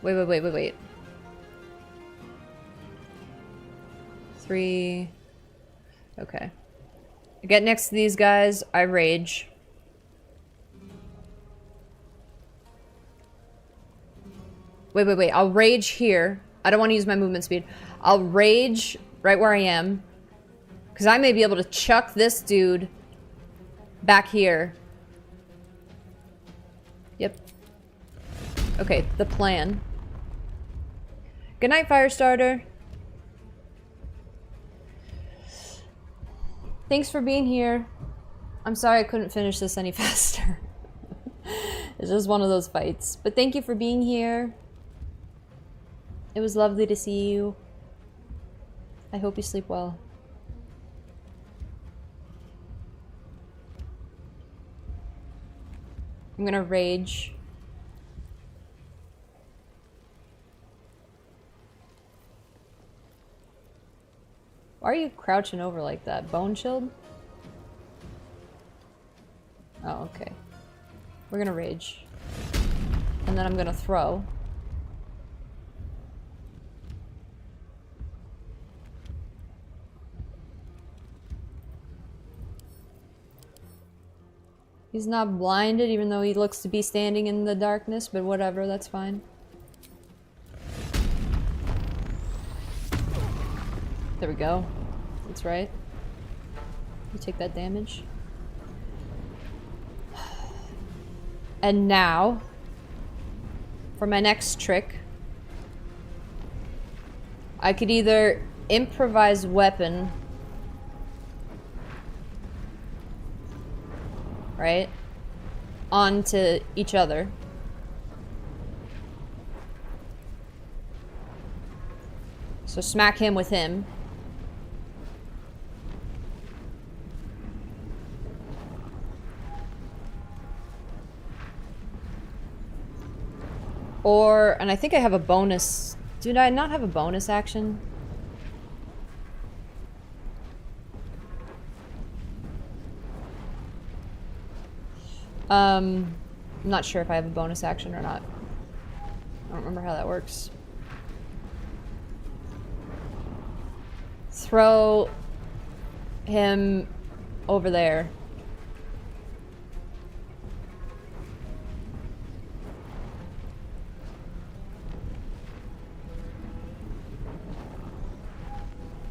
[SPEAKER 1] Wait. 3. Okay. I get next to these guys, I rage. Wait. I'll rage here. I don't want to use my movement speed. I'll rage right where I am. Because I may be able to chuck this dude back here. Yep. Okay, the plan. Good night, Firestarter. Thanks for being here. I'm sorry I couldn't finish this any faster. It's just one of those fights. But thank you for being here. It was lovely to see you. I hope you sleep well. I'm gonna rage. Why are you crouching over like that? Bone chilled? Oh, okay. We're gonna rage. And then I'm gonna throw. He's not blinded, even though he looks to be standing in the darkness, but whatever, that's fine. There we go. That's right. You take that damage. And now, for my next trick, I could either improvise weapon, right, onto each other. So smack him with him. Or, and I think I have a bonus. Did I not have a bonus action? I'm not sure if I have a bonus action or not. I don't remember how that works. Throw him over there.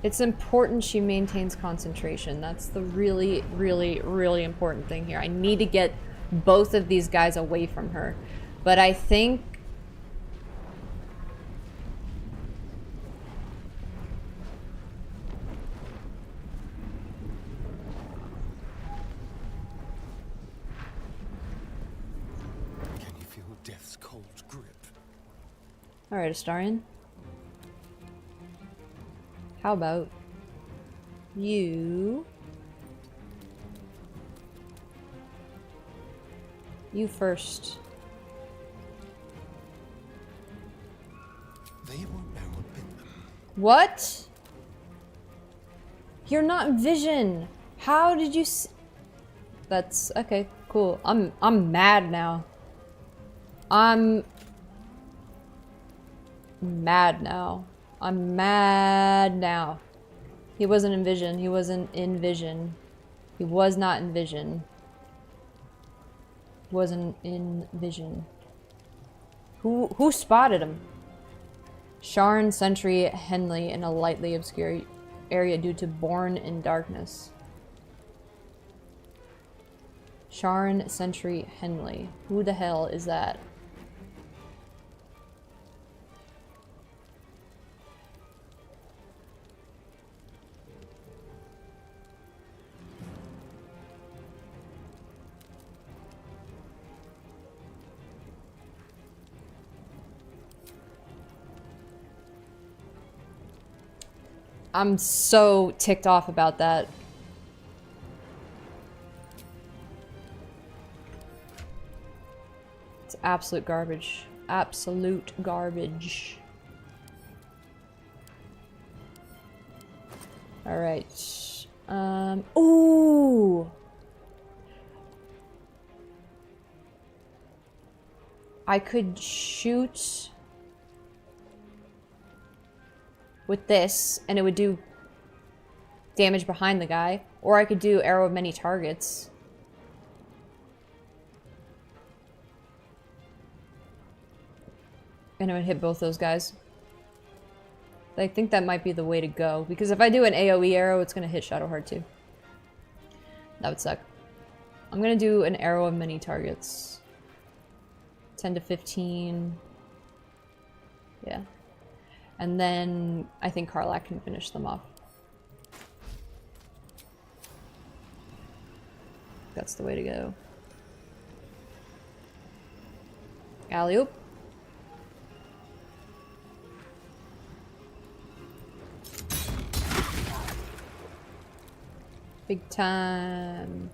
[SPEAKER 1] It's important she maintains concentration. That's the really, really, really important thing here. I need to get both of these guys away from her. But I think...
[SPEAKER 7] Can you feel death's cold grip?
[SPEAKER 1] Alright, Astarion. How about you... You first.
[SPEAKER 7] They won't know what bit them.
[SPEAKER 1] What? You're not in vision. How did you That's okay, cool. I'm mad now. I'm mad now. I'm mad now. He wasn't in vision. He wasn't in vision. He was not in vision. Wasn't in vision. Who spotted him? Sharn, Sentry, Henley in a lightly obscure area due to Born in Darkness. Sharn, Sentry, Henley. Who the hell is that? I'm so ticked off about that. It's absolute garbage. Absolute garbage. Alright. Ooh! I could shoot with this, and it would do damage behind the guy. Or I could do arrow of many targets. And it would hit both those guys. I think that might be the way to go, because if I do an AoE arrow, it's gonna hit Shadowheart too. That would suck. I'm gonna do an arrow of many targets. 10 to 15. Yeah. And then I think Karlach can finish them off. That's the way to go. Alley-oop. Big time.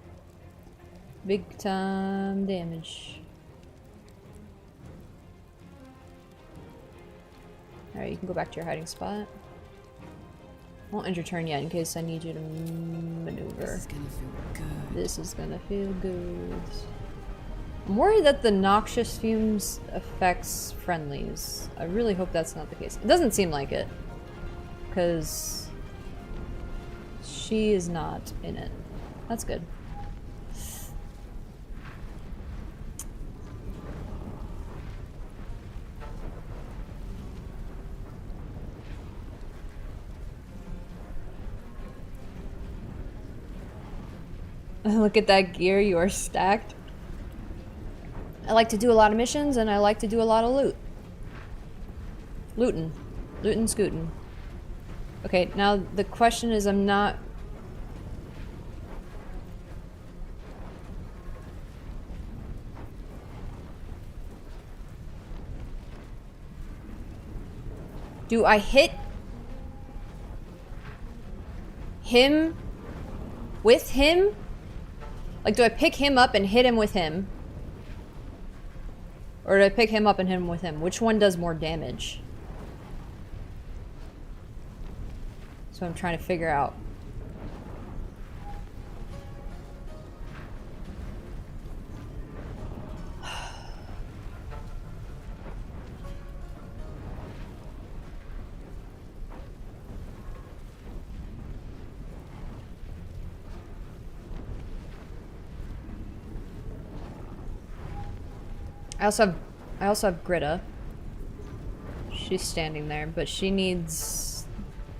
[SPEAKER 1] Big time damage. Alright, you can go back to your hiding spot. Won't end your turn yet in case I need you to maneuver.
[SPEAKER 10] This is gonna feel good.
[SPEAKER 1] This is gonna feel good. I'm worried that the noxious fumes affects friendlies. I really hope that's not the case. It doesn't seem like it. Because she is not in it. That's good. Look at that gear, you are stacked. I like to do a lot of missions, and I like to do a lot of loot. Lootin'. Lootin' scootin'. Okay, now the question is, I'm not... Do I hit him with him? Like, do I pick him up and hit him with him? Or do I pick him up and hit him with him? Which one does more damage? So I'm trying to figure out. I also have Gritta. She's standing there, but she needs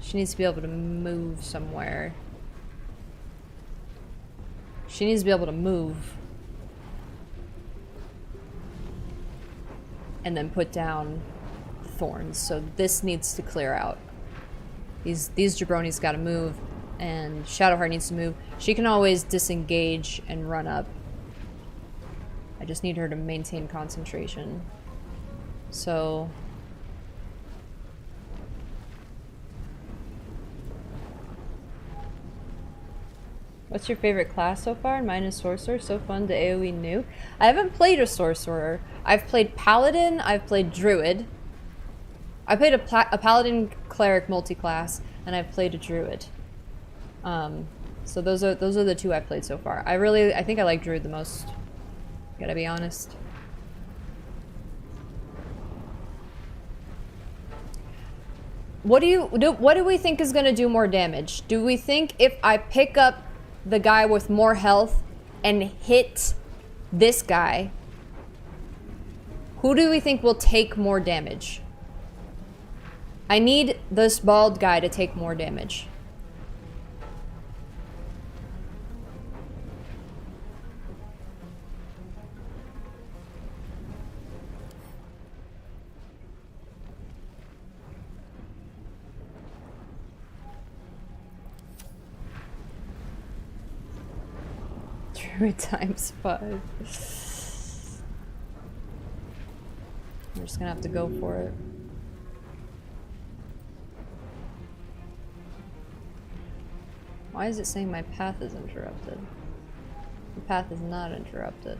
[SPEAKER 1] to be able to move somewhere. She needs to be able to move. And then put down thorns. So this needs to clear out. These jabronis gotta move, and Shadowheart needs to move. She can always disengage and run up. I just need her to maintain concentration. So... What's your favorite class so far? Mine is Sorcerer. So fun to AoE nuke. I haven't played a Sorcerer. I've played Paladin. I've played Druid. I played a Paladin Cleric multi-class, and I've played a Druid. So those are the two I've played so far. I think I like Druid the most. Gotta be honest. What do we think is gonna do more damage? Do we think if I pick up the guy with more health and hit this guy, who do we think will take more damage? I need this bald guy to take more damage. Druid times 5. We're just gonna have to go for it. Why is it saying my path is interrupted? The path is not interrupted.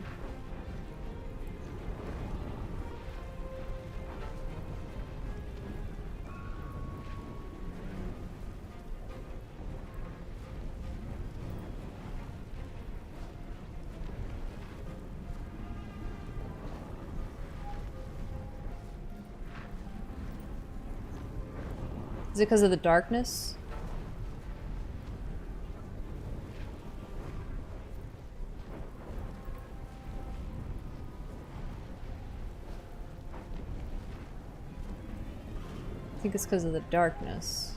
[SPEAKER 1] Is it because of the darkness? I think it's because of the darkness.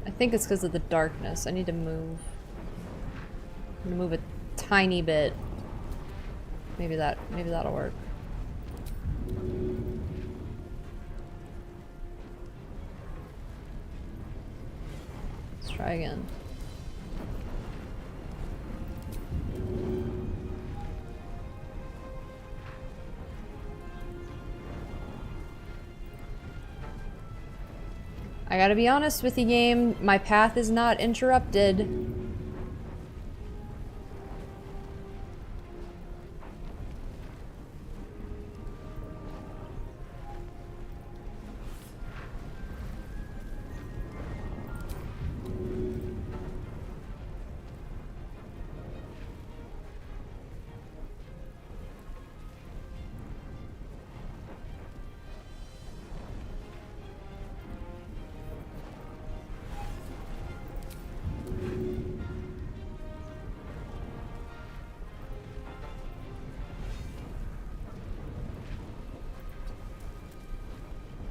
[SPEAKER 1] I think it's because of the darkness. I need to move. I'm gonna move a tiny bit. Maybe that'll work. Let's try again. I gotta be honest with you, game. My path is not interrupted.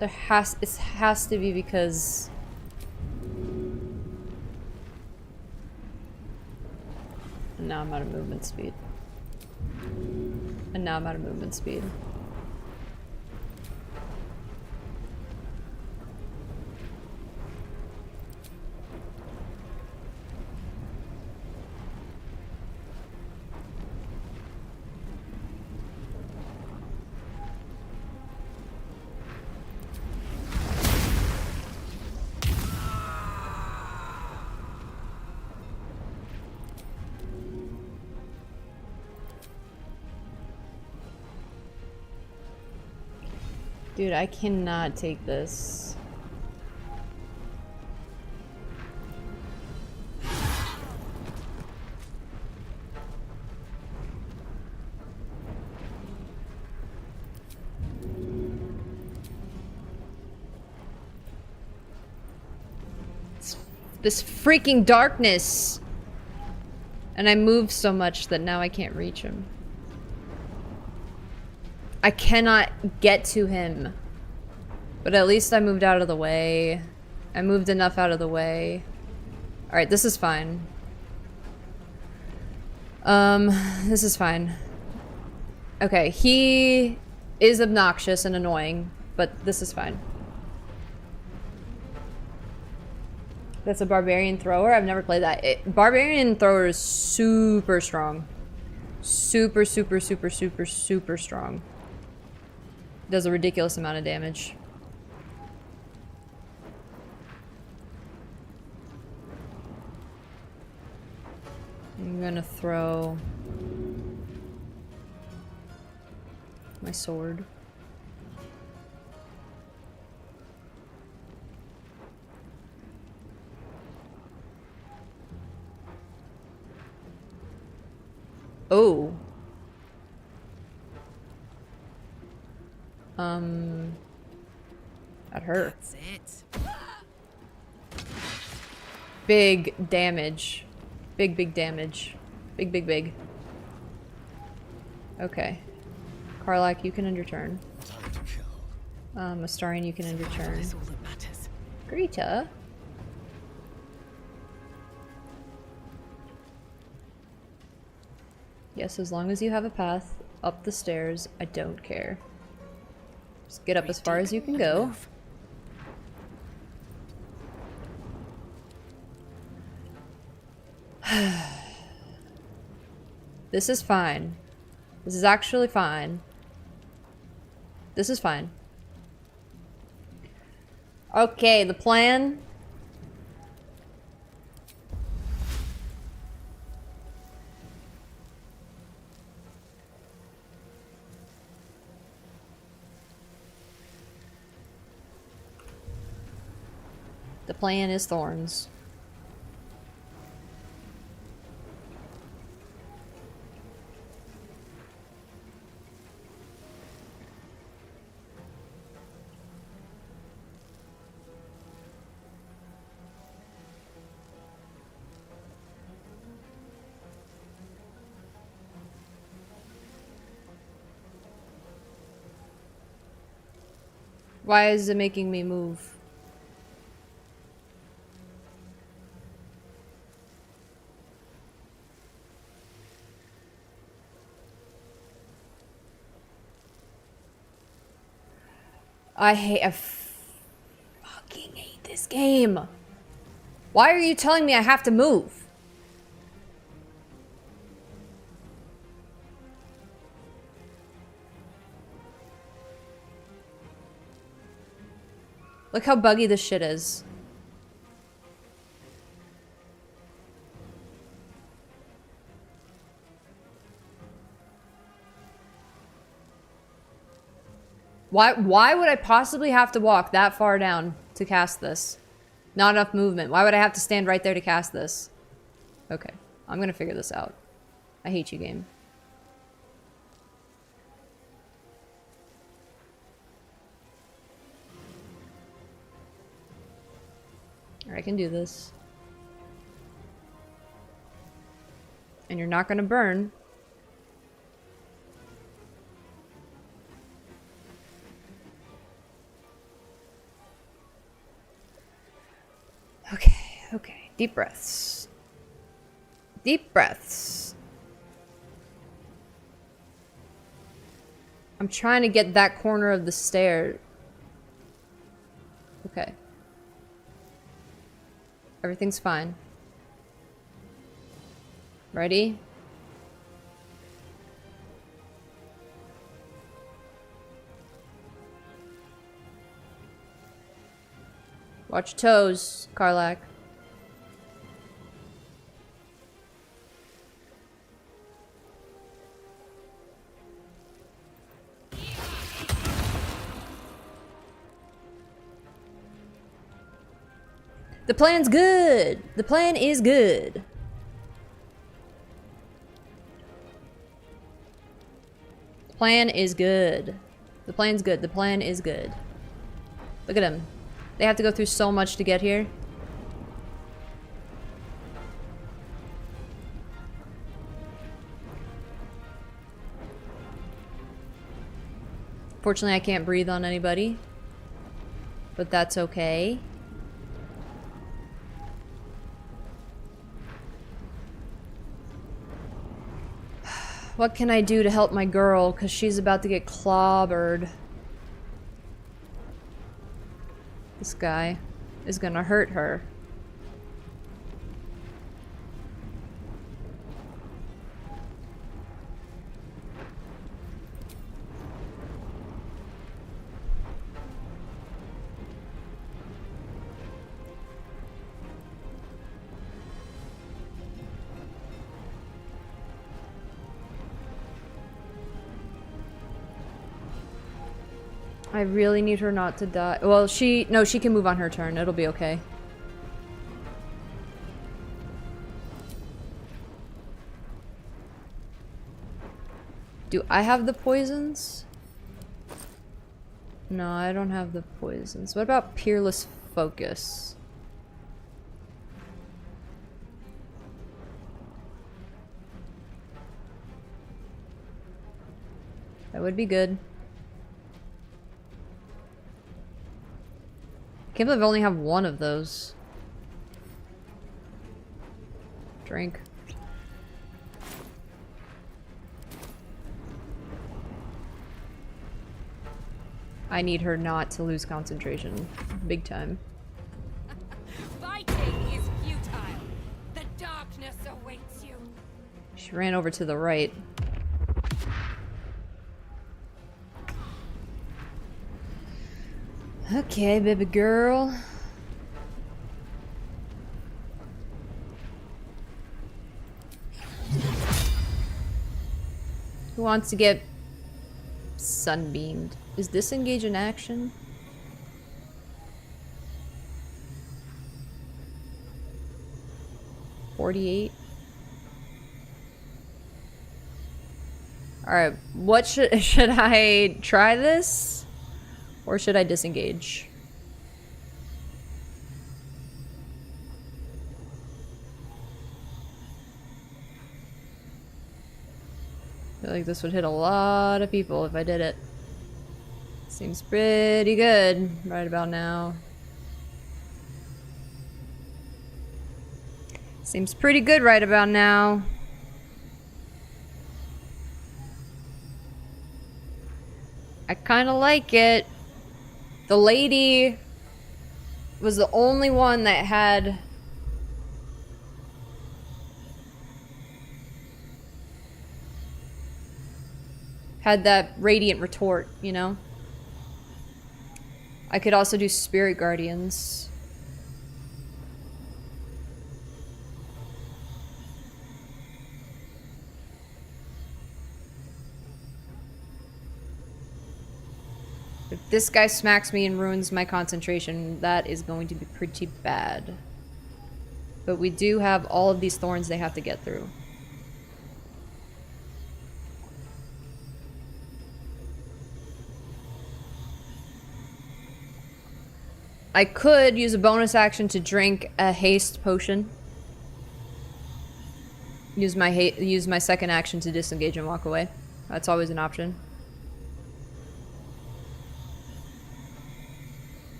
[SPEAKER 1] It has to be because... And now I'm out of movement speed. And now I'm out of movement speed. Dude, I cannot take this. This freaking darkness! And I move so much that now I can't reach him. I cannot get to him. But at least I moved out of the way. I moved enough out of the way. Alright, this is fine. This is fine. Okay, he is obnoxious and annoying, but this is fine. That's a barbarian thrower? I've never played that. Barbarian thrower is super strong. Super, super, super, super, super strong. Does a ridiculous amount of damage. I'm gonna throw my sword. Oh. At her.
[SPEAKER 2] That's it.
[SPEAKER 1] Big damage. Big, big damage. Big, big, big. Okay. Karlak, you can end your turn. Astarion, you can end your turn.
[SPEAKER 2] That's all that matters.
[SPEAKER 1] Greta. Yes, as long as you have a path up the stairs, I don't care. Just get up as far as you can go. This is fine. This is actually fine. This is fine. Okay, the plan. The plan is thorns. Why is it making me move? I fucking hate this game. Why are you telling me I have to move? Look how buggy this shit is. Why would I possibly have to walk that far down to cast this? Not enough movement. Why would I have to stand right there to cast this? Okay, I'm gonna figure this out. I hate you, game. I can do this. And you're not gonna burn. Deep breaths. Deep breaths. I'm trying to get that corner of the stair. Okay. Everything's fine. Ready? Watch your toes, Karlak. The plan's good. The plan is good. The plan is good. The plan's good. The plan is good. Look at them. They have to go through so much to get here. Fortunately, I can't breathe on anybody. But that's okay. What can I do to help my girl? Because she's about to get clobbered. This guy is gonna hurt her. I really need her not to die. Well, no, she can move on her turn. It'll be okay. Do I have the poisons? No, I don't have the poisons. What about Peerless Focus? That would be good. Can't believe I only have one of those. Drink. I need her not to lose concentration. Big time.
[SPEAKER 2] Fighting is futile. The darkness awaits you.
[SPEAKER 1] She ran over to the right. Okay, baby girl. Who wants to get sunbeamed? Is disengage an action? $48. Alright, what should I try this? Or should I disengage? I feel like this would hit a lot of people if I did it. Seems pretty good right about now. Seems pretty good right about now. I kind of like it. The lady was the only one that had that radiant retort, you know? I could also do spirit guardians. If this guy smacks me and ruins my concentration, that is going to be pretty bad. But we do have all of these thorns they have to get through. I could use a bonus action to drink a haste potion. Use my second action to disengage and walk away. That's always an option.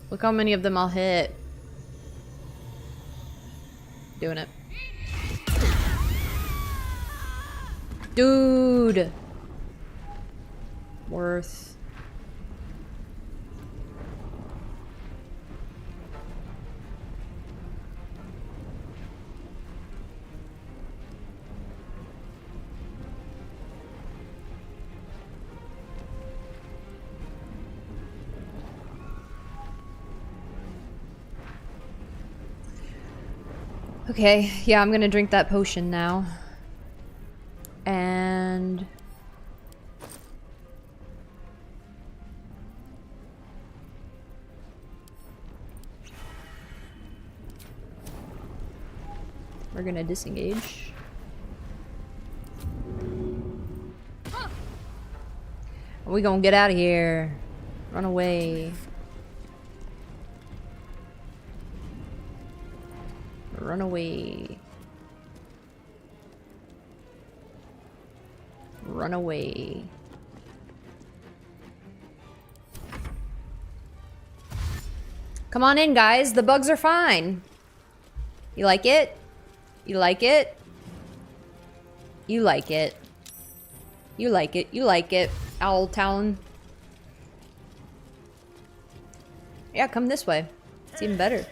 [SPEAKER 1] Look how many of them I'll hit. Doing it. Dude! Worth. Okay, yeah, I'm gonna drink that potion now. And... we're gonna disengage. We gonna get out of here. Run away. Run away. Run away. Come on in, guys. The bugs are fine. You like it? You like it? You like it. You like it. You like it. Owl Talon. Yeah, come this way. It's even better.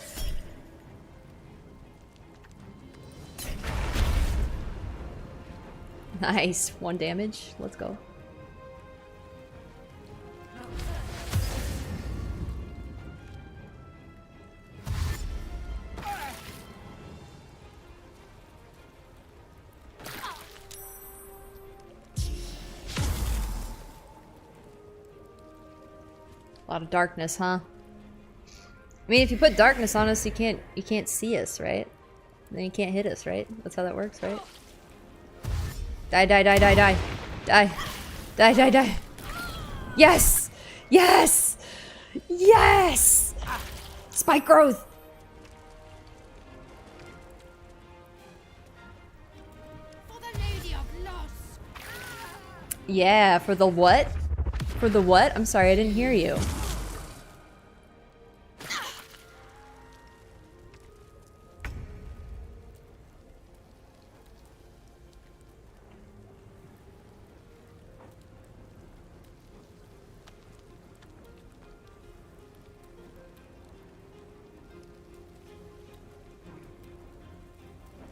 [SPEAKER 1] Nice. 1 damage. Let's go. A lot of darkness, huh? I mean, if you put darkness on us, you can't see us, right? Then you can't hit us, right? That's how that works, right? Die, die, die, die, die. Die. Die, die, die. Yes! Yes! Yes! Spike growth!
[SPEAKER 3] For the Lady of Loss.
[SPEAKER 1] Yeah, for the what? For the what? I'm sorry, I didn't hear you.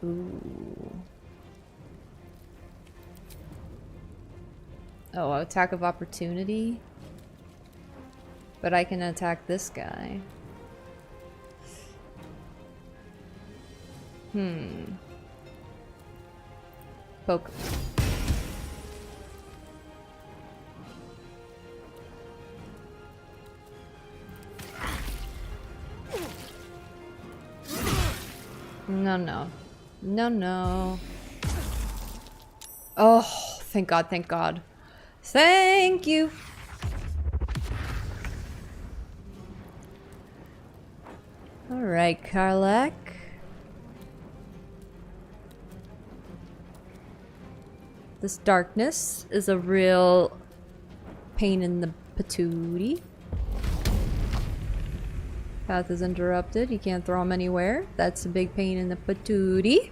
[SPEAKER 1] Ooh. Oh, attack of opportunity? But I can attack this guy. Poke. No, no. No, no. Oh, thank God, thank God. Thank you. Alright, Karlak. This darkness is a real pain in the patootie. Path is interrupted. You can't throw him anywhere. That's a big pain in the patootie.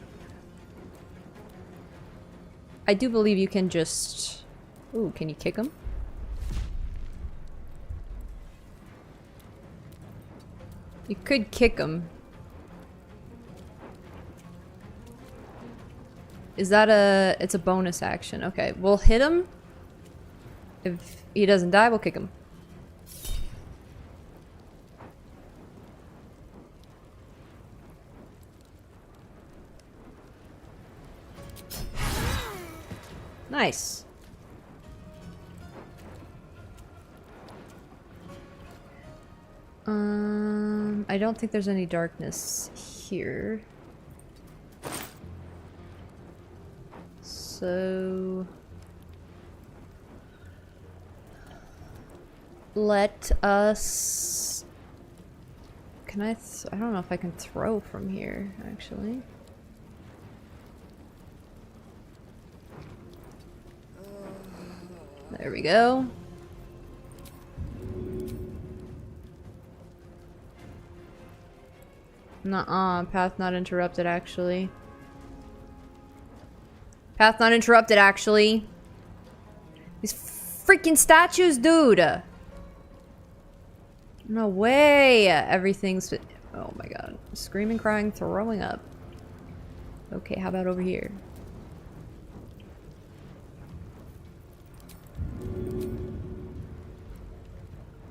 [SPEAKER 1] I do believe you can just... Ooh, can you kick him? You could kick him. Is that a... It's a bonus action. Okay, we'll hit him. If he doesn't die, we'll kick him. Nice. I don't think there's any darkness here. So... let us... Can I... I don't know if I can throw from here, actually. There we go. Nuh-uh. Path not interrupted, actually. Path not interrupted, actually. These freaking statues, dude! No way! Everything's... Oh my god. Screaming, crying, throwing up. Okay, how about over here?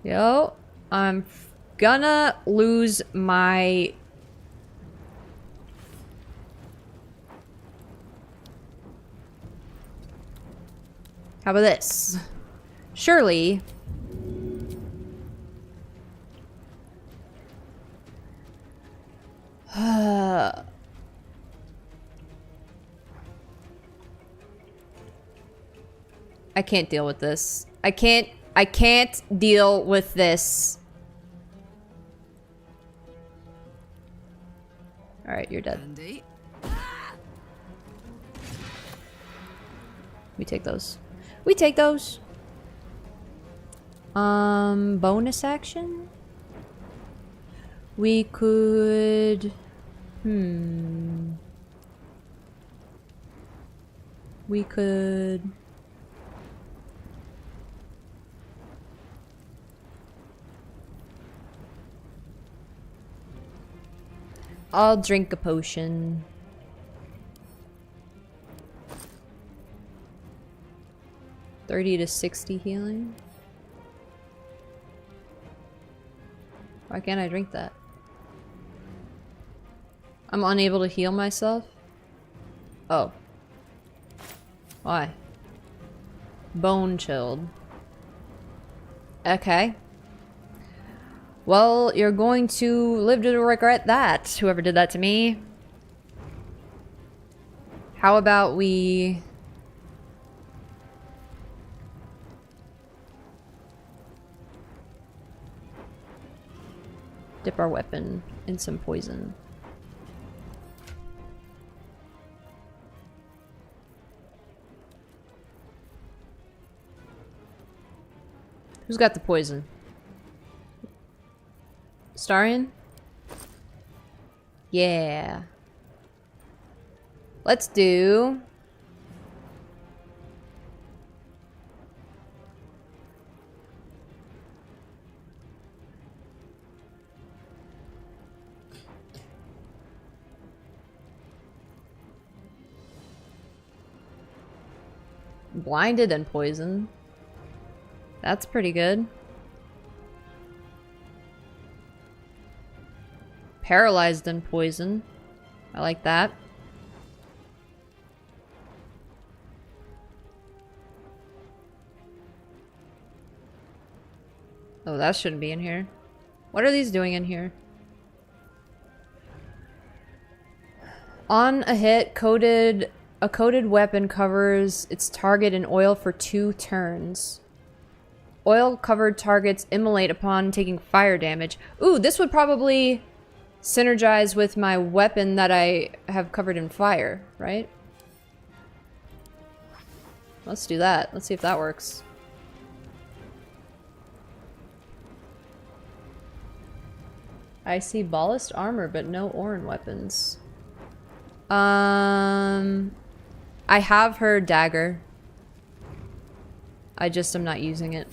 [SPEAKER 1] Yo, I'm gonna lose my... How about this? Surely... I can't deal with this. I can't deal with this. Alright, you're dead. We take those. We take those. Bonus action? We could... We could... I'll drink a potion. $30 to $60 healing. Why can't I drink that? I'm unable to heal myself? Oh. Why? Bone chilled. Okay. Well, you're going to live to regret that, whoever did that to me. How about we... dip our weapon in some poison. Who's got the poison? Starion? Yeah. Let's do... blinded and poisoned. That's pretty good. Paralyzed and poisoned. I like that. Oh, that shouldn't be in here. What are these doing in here? On a hit, a coated weapon covers its target in oil for 2 turns. Oil-covered targets immolate upon taking fire damage. Ooh, this would probably synergize with my weapon that I have covered in fire, right? Let's do that. Let's see if that works. I see ballast armor, but no Orin weapons. I have her dagger. I just am not using it.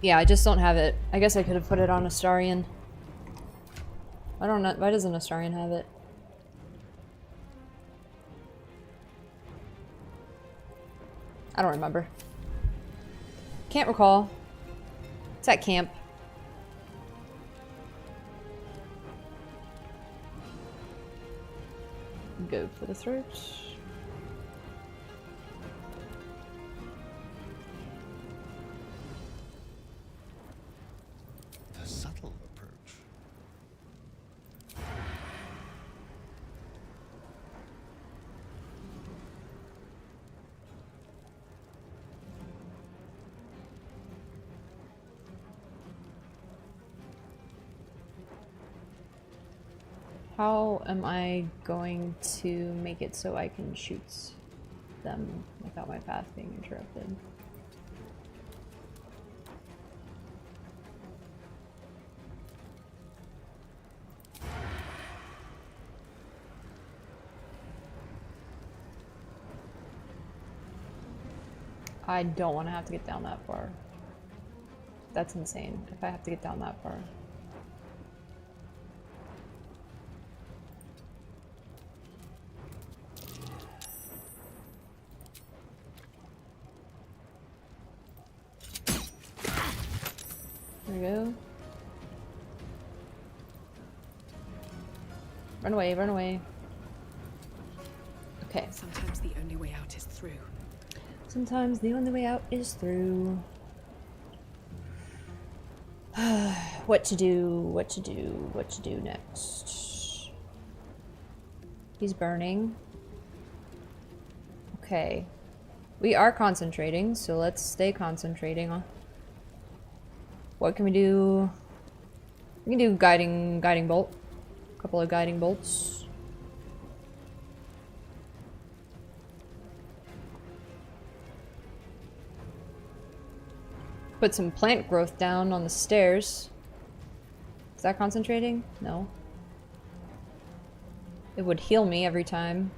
[SPEAKER 1] Yeah, I just don't have it. I guess I could have put it on Astarion. I don't know. Why doesn't Astarion have it? I don't remember. Can't recall. It's at camp. Go for the throat.
[SPEAKER 7] The subtle approach.
[SPEAKER 1] How am I going to make it so I can shoot? them without my path being interrupted. I don't want to have to get down that far. That's insane, if I have to get down that far. There we go. Run away, run away. Okay.
[SPEAKER 10] Sometimes the only way out is through.
[SPEAKER 1] Sometimes the only way out is through. What to do, what to do, what to do next. He's burning. Okay. We are concentrating, so let's stay concentrating. What can we do? We can do guiding bolt. A couple of guiding bolts. Put some plant growth down on the stairs. Is that concentrating? No. It would heal me every time.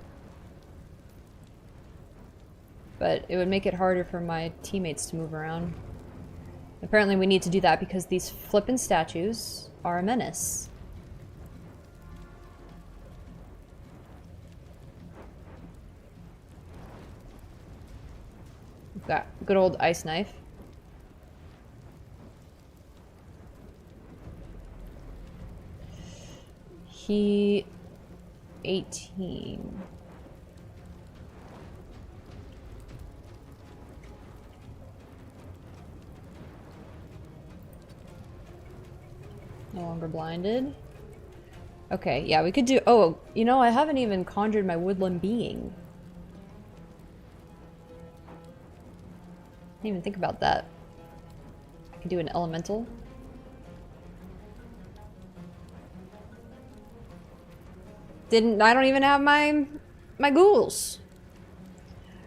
[SPEAKER 1] But it would make it harder for my teammates to move around. Apparently we need to do that because these flippin' statues are a menace. We've got good old ice knife. He 18. No longer blinded. Okay, yeah, we could do... Oh, you know, I haven't even conjured my woodland being. Didn't even think about that. I could do an elemental. I don't even have my ghouls.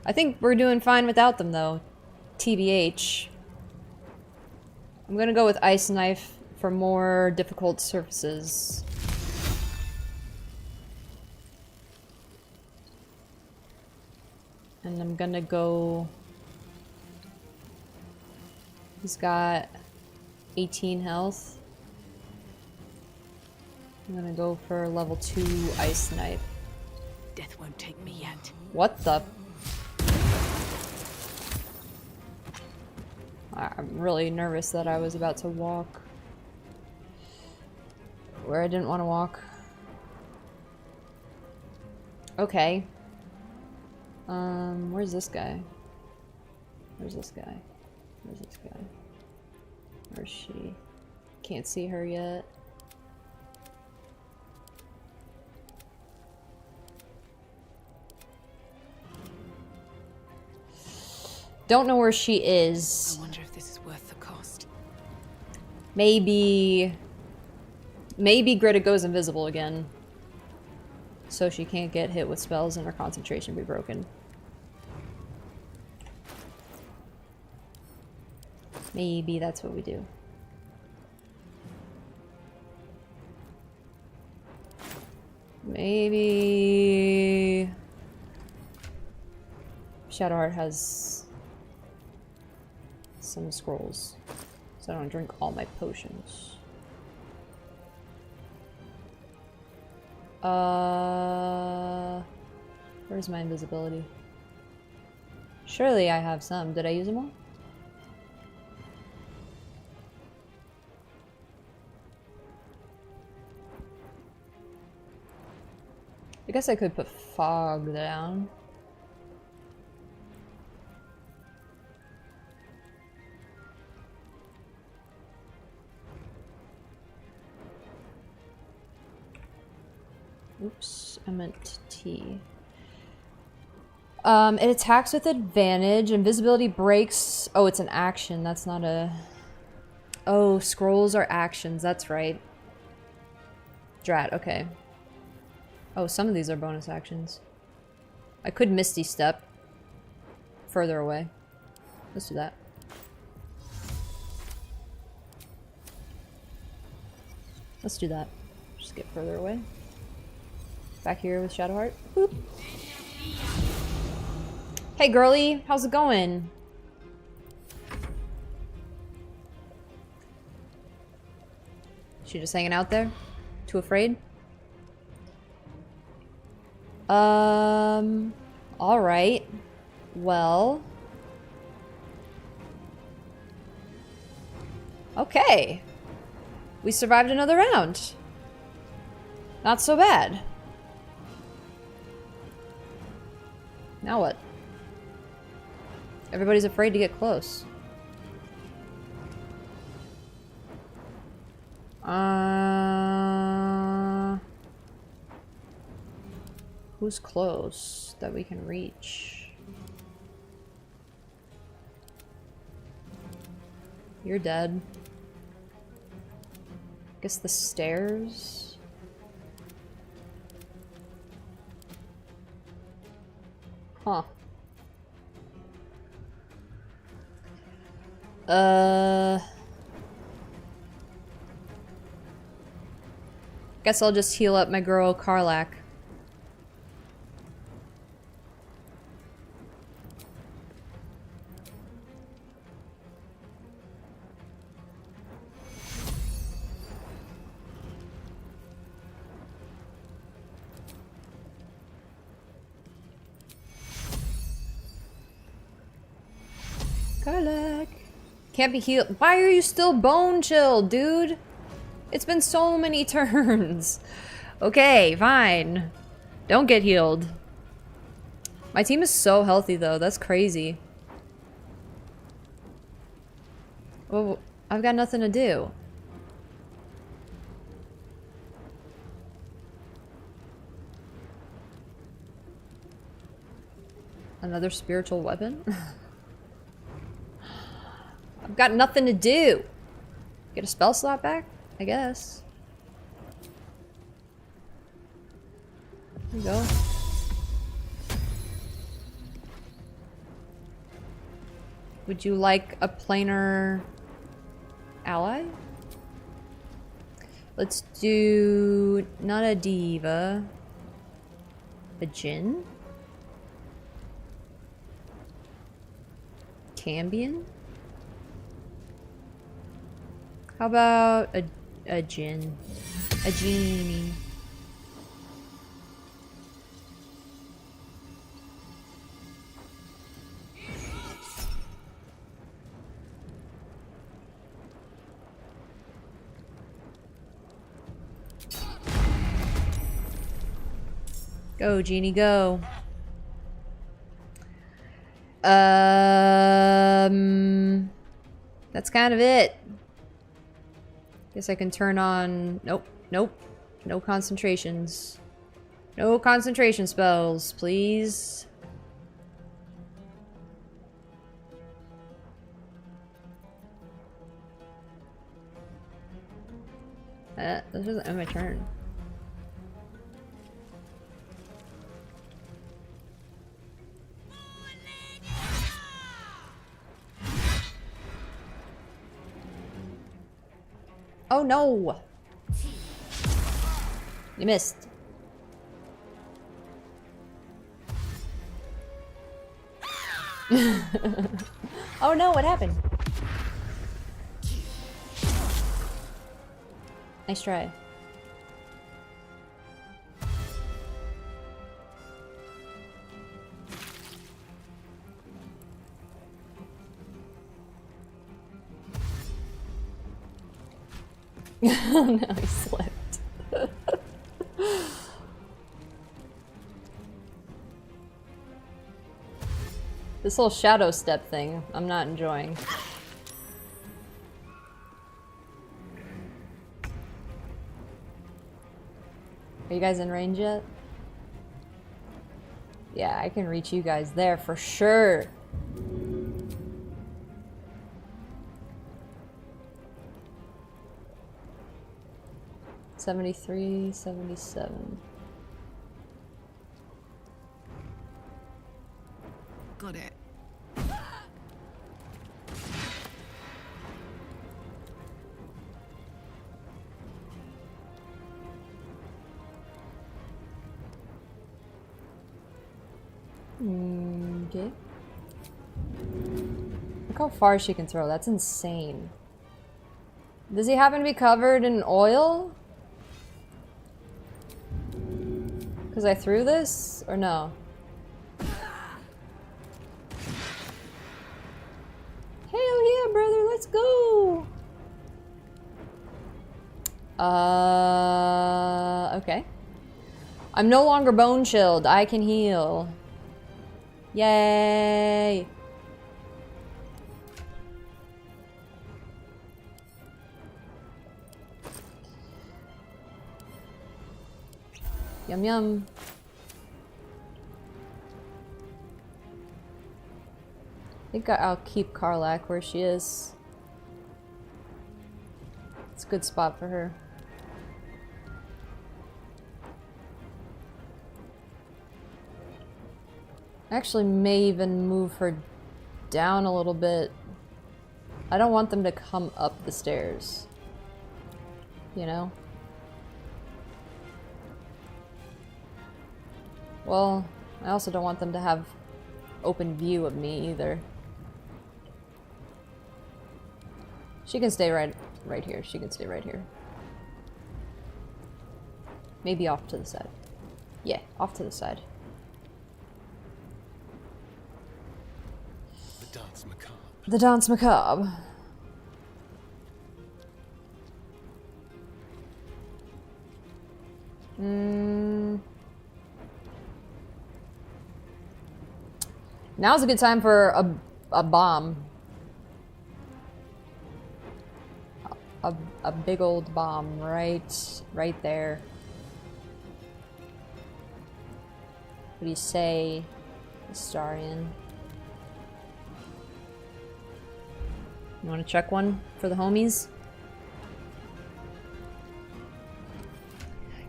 [SPEAKER 1] I think we're doing fine without them though. TBH. I'm gonna go with ice knife for more difficult surfaces. And I'm gonna go... He's got 18 health. I'm gonna go for level 2 ice knife.
[SPEAKER 10] Death won't take me yet.
[SPEAKER 1] What the? I'm really nervous that I was about to walk where I didn't want to walk. Okay. Where's this guy? Where's this guy? Where's this guy? Where's she? Can't see her yet. Don't know where she is.
[SPEAKER 10] I wonder if this is worth the cost.
[SPEAKER 1] Maybe Greta goes invisible again. So she can't get hit with spells and her concentration be broken. Maybe that's what we do. Maybe... Shadowheart has some scrolls, so I don't drink all my potions. Where's my invisibility? Surely I have some. Did I use them all? I guess I could put fog down. Oops, I meant T. It attacks with advantage. Invisibility breaks. Oh, it's an action. That's not a... Oh, scrolls are actions. That's right. Drat, okay. Oh, some of these are bonus actions. I could Misty Step. further away. Let's do that. Let's do that. Just get further away. Back here with Shadowheart. Boop. Hey girly, how's it going? She just hanging out there? Too afraid? Alright. Well. Okay. We survived another round. Not so bad. Now what? Everybody's afraid to get close. Who's close that we can reach? You're dead. Guess the stairs? Huh. Guess I'll just heal up my girl Karlak. Karlak. Can't be healed. Why are you still bone chilled, dude? It's been so many turns. Okay, fine. Don't get healed. My team is so healthy though, that's crazy. Well, I've got nothing to do. Another spiritual weapon? I've got nothing to do. Get a spell slot back? I guess. There you go. Would you like a planar ally? Let's do not a diva. A Jinn? Cambion? How about a Jinn? A genie. Go, genie, go. That's kind of it. Guess I can turn on... Nope, nope. No concentrations. No concentration spells, please. That doesn't end my turn. Oh no! You missed. Oh no, what happened? Nice try. Oh no, he slipped. This whole shadow step thing, I'm not enjoying. Are you guys in range yet? Yeah, I can reach you guys there for sure. $73, $77.
[SPEAKER 10] Got it.
[SPEAKER 1] Okay. Look how far she can throw. That's insane. Does he happen to be covered in oil? Because I threw this? Or no? Hell yeah, brother, let's go! Okay. I'm no longer bone chilled. I can heal. Yay! Yum yum. I think I'll keep Karlak where she is. It's a good spot for her. Actually may even move her down a little bit. I don't want them to come up the stairs. You know? Well, I also don't want them to have open view of me either. She can stay right here. She can stay right here. Maybe off to the side. Yeah, off to the side.
[SPEAKER 7] The dance macabre.
[SPEAKER 1] The dance macabre. Now's a good time for a bomb. A big old bomb right there. What do you say, Astarion? You want to check one for the homies?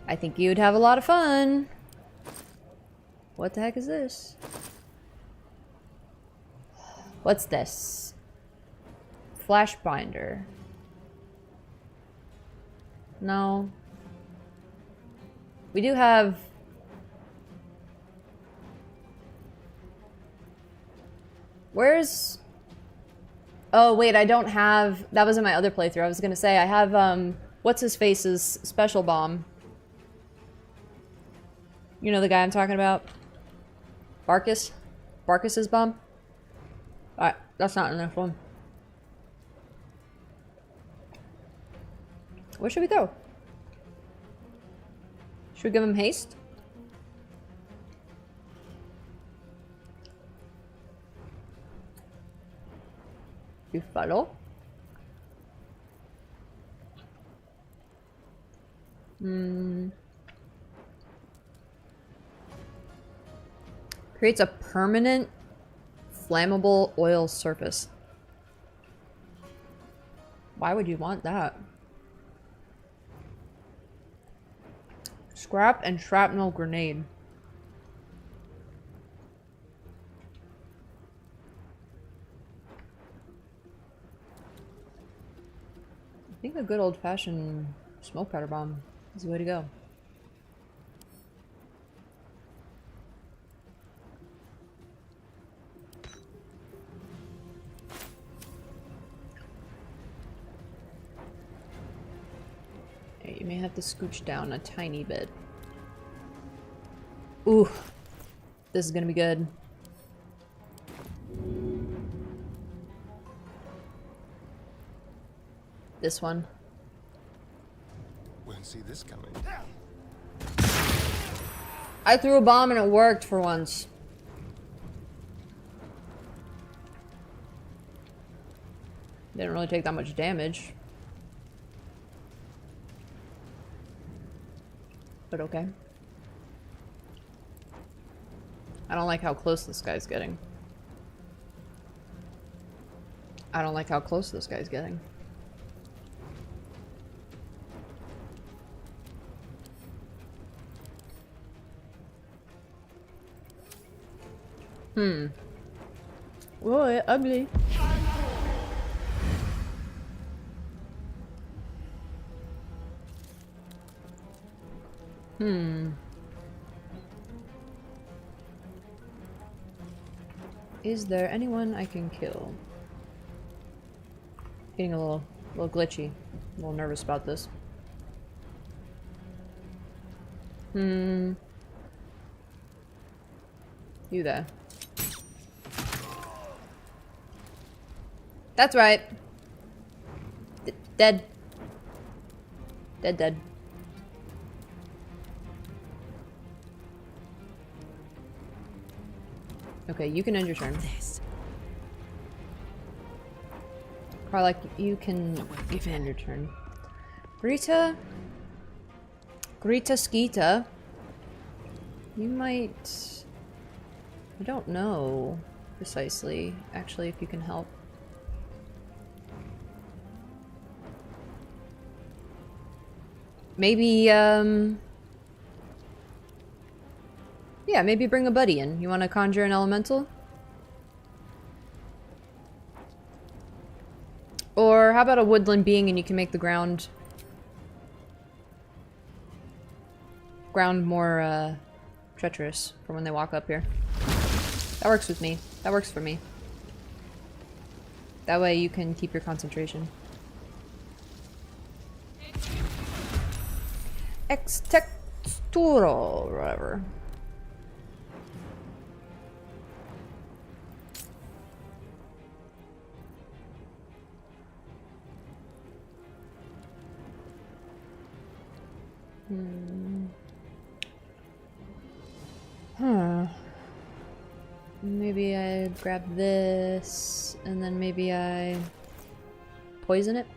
[SPEAKER 1] I think you'd have a lot of fun. What the heck is this? What's this? Flash binder. No. We do have... Where's... Oh, wait, I don't have... That was in my other playthrough. I was gonna say, I have, what's-his-face's special bomb. You know the guy I'm talking about? Barkus? Barkus's bomb? Alright, that's not enough one. What should we throw? Should we give him haste? You follow? Creates a permanent flammable oil surface. Why would you want that? Scrap and shrapnel grenade. I think a good old-fashioned smoke powder bomb is the way to go. You may have to scooch down a tiny bit. Ooh, this is gonna be good. This one.
[SPEAKER 7] Won't see this coming.
[SPEAKER 1] I threw a bomb and it worked for once. Didn't really take that much damage. But okay. I don't like how close this guy's getting. I don't like how close this guy's getting. Whoa, ugly. Is there anyone I can kill? Getting a little glitchy. A little nervous about this. You there. That's right. Dead. Dead. Okay, you can end your turn. Karlach, you can end your turn. Greta Skeeta. You might... I don't know precisely, actually, if you can help. Maybe, yeah, maybe bring a buddy in. You want to conjure an elemental? Or how about a woodland being and you can make the ground more, treacherous for when they walk up here. That works with me. That works for me. That way you can keep your concentration. Extextural, or whatever. Maybe I grab this, and then maybe I poison it.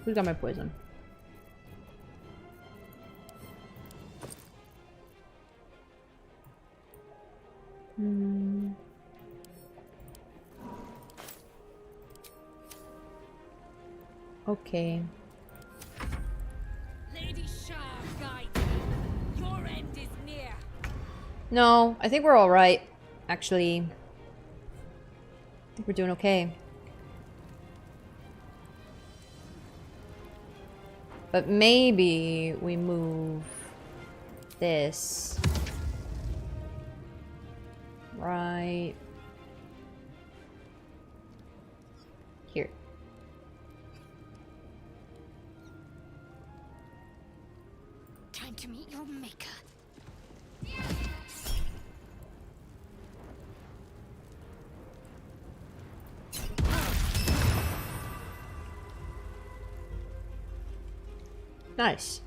[SPEAKER 1] Who's got my poison? Okay.
[SPEAKER 3] Lady Shah, guide me. Your end is near.
[SPEAKER 1] No, I think we're all right. Actually, I think we're doing okay. But maybe we move this right here.
[SPEAKER 8] Time to meet your maker.
[SPEAKER 1] Nice.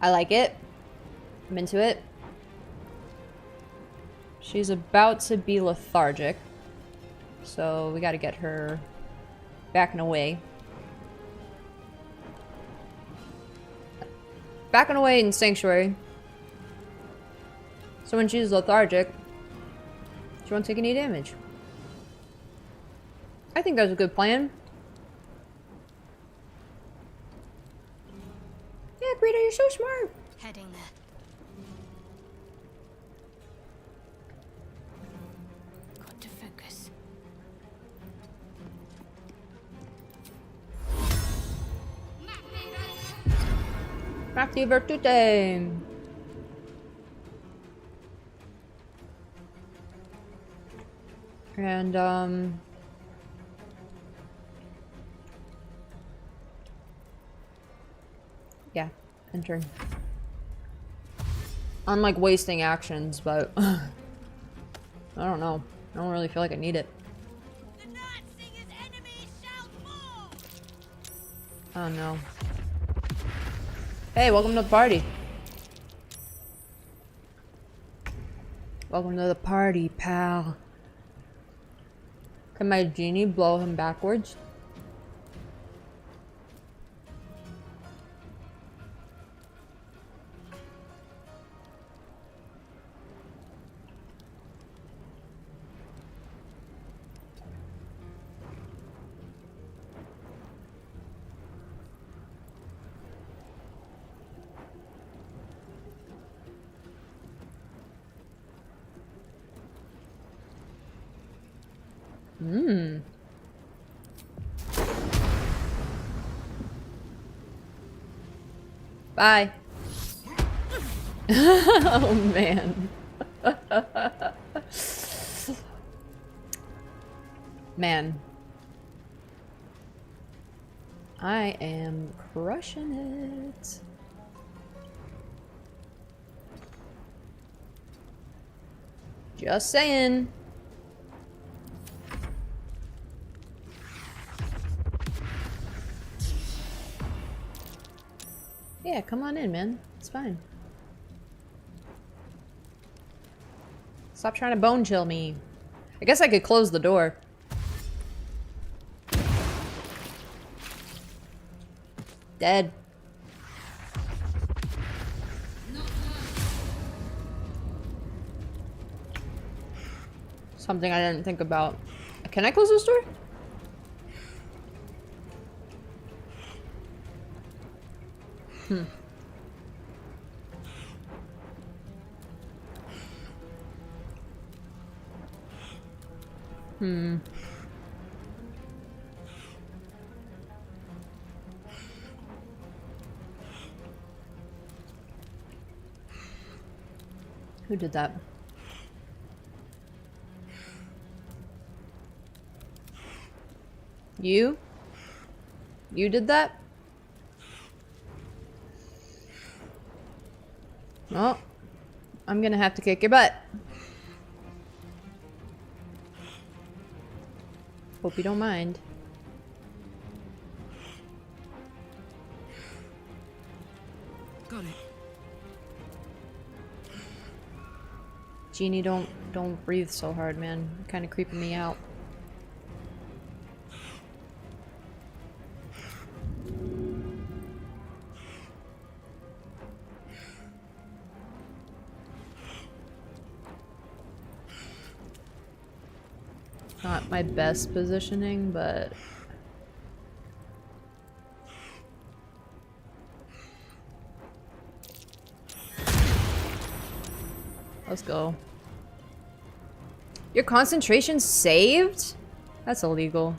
[SPEAKER 1] I like it. I'm into it. She's about to be lethargic, so we gotta get her backing away. Backing away in Sanctuary. So when she's lethargic, she won't take any damage. I think that's a good plan. Yeah, Greta, you're so smart.
[SPEAKER 8] Heading there. Got to focus.
[SPEAKER 1] Macti Virtute. And, yeah, enter. I'm like wasting actions, but I don't know. I don't really feel like I need it.
[SPEAKER 3] The night singer's enemies shall fall.
[SPEAKER 1] Oh no. Hey, welcome to the party. Welcome to the party, pal. Can my genie blow him backwards? Bye. Oh man. Man. I am crushing it. Just saying. Yeah, come on in, man. It's fine. Stop trying to bone chill me. I guess I could close the door. Dead. Something I didn't think about. Can I close this door? Hmm. Hmm. Who did that? You? You did that? Well, I'm gonna have to kick your butt. Hope you don't mind.
[SPEAKER 10] Got it.
[SPEAKER 1] Genie, don't breathe so hard, man. You're kind of creeping me out. Not my best positioning, but let's go. Your concentration saved? That's illegal.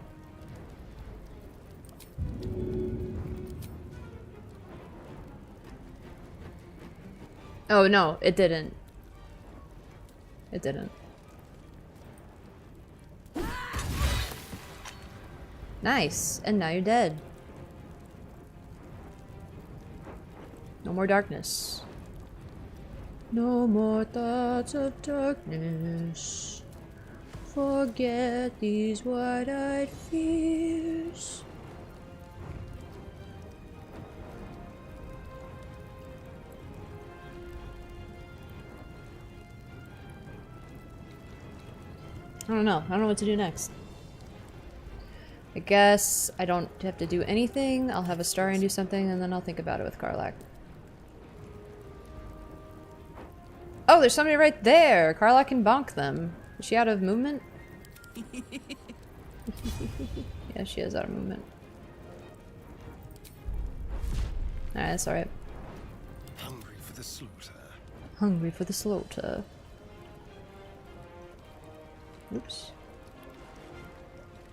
[SPEAKER 1] Oh no, it didn't. It didn't. Nice, and now you're dead. No more darkness. No more thoughts of darkness. Forget these wide-eyed fears. I don't know. I don't know what to do next. I guess I don't have to do anything. I'll have a star and do something, and then I'll think about it with Karlach. Oh, there's somebody right there! Karlach can bonk them. Is she out of movement? Yeah, she is out of movement. Alright, that's alright.
[SPEAKER 7] Hungry for the slaughter.
[SPEAKER 1] Hungry for the slaughter. Oops.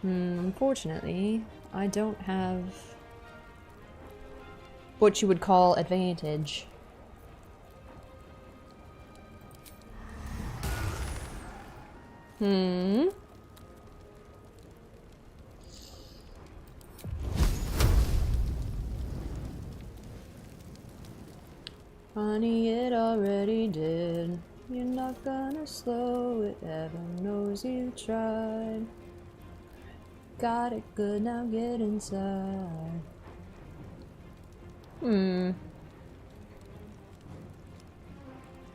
[SPEAKER 1] Unfortunately, I don't have what you would call advantage. Honey, it already did. You're not gonna slow it, heaven knows you tried. Got it good, now get inside.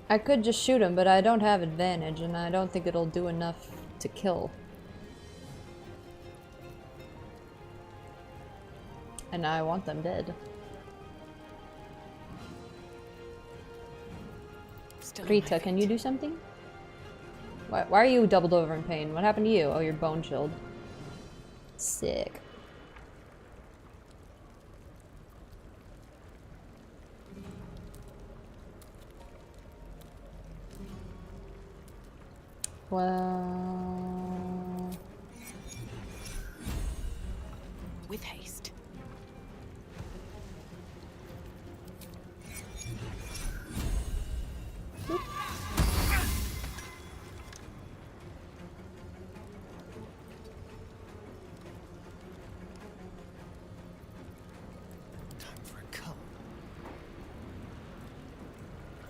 [SPEAKER 1] I could just shoot him, but I don't have advantage, and I don't think it'll do enough to kill. And I want them dead. Rita, can you do something? Why are you doubled over in pain? What happened to you? Oh, you're bone chilled. Sick. Well...
[SPEAKER 10] With haste.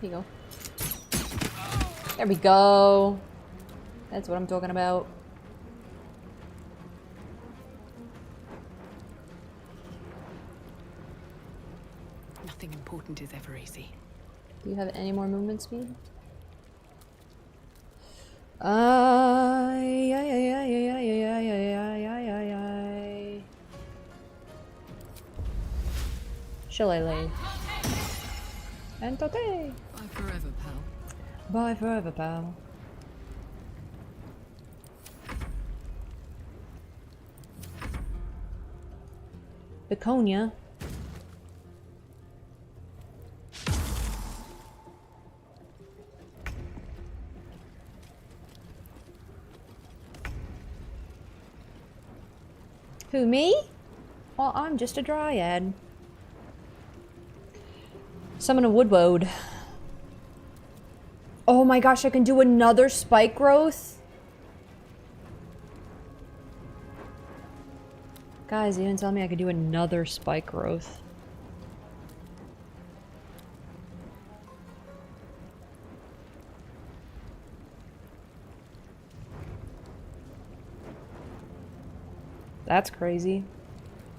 [SPEAKER 1] Here you go. There we go. That's what I'm talking about.
[SPEAKER 10] Nothing important is ever easy.
[SPEAKER 1] Do you have any more movement speed? Ay, ay, ay, ay, ay, ay, ay, ay, ay, ay, ay, ay. Shillelagh. Entote.
[SPEAKER 10] Bye forever, pal.
[SPEAKER 1] Bye forever, pal. Baconia. Who, me? Well, I'm just a dryad. Summon a woodwode. Oh my gosh, I can do another spike growth? Guys, you didn't tell me I could do another spike growth. That's crazy.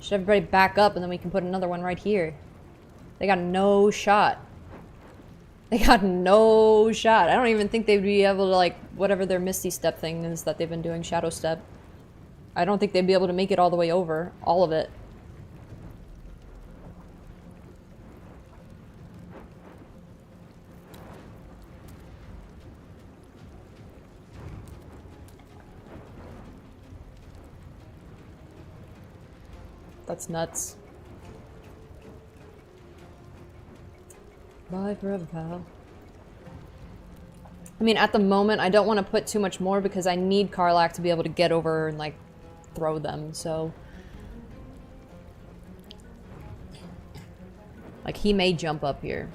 [SPEAKER 1] Should everybody back up and then we can put another one right here. They got no shot. They got no shot. I don't even think they'd be able to, like, whatever their Misty Step thing is that they've been doing, Shadow Step. I don't think they'd be able to make it all the way over. All of it. That's nuts. Bye forever, pal. I mean, at the moment, I don't want to put too much more because I need Karlach to be able to get over and, like, throw them, so... Like, he may jump up here.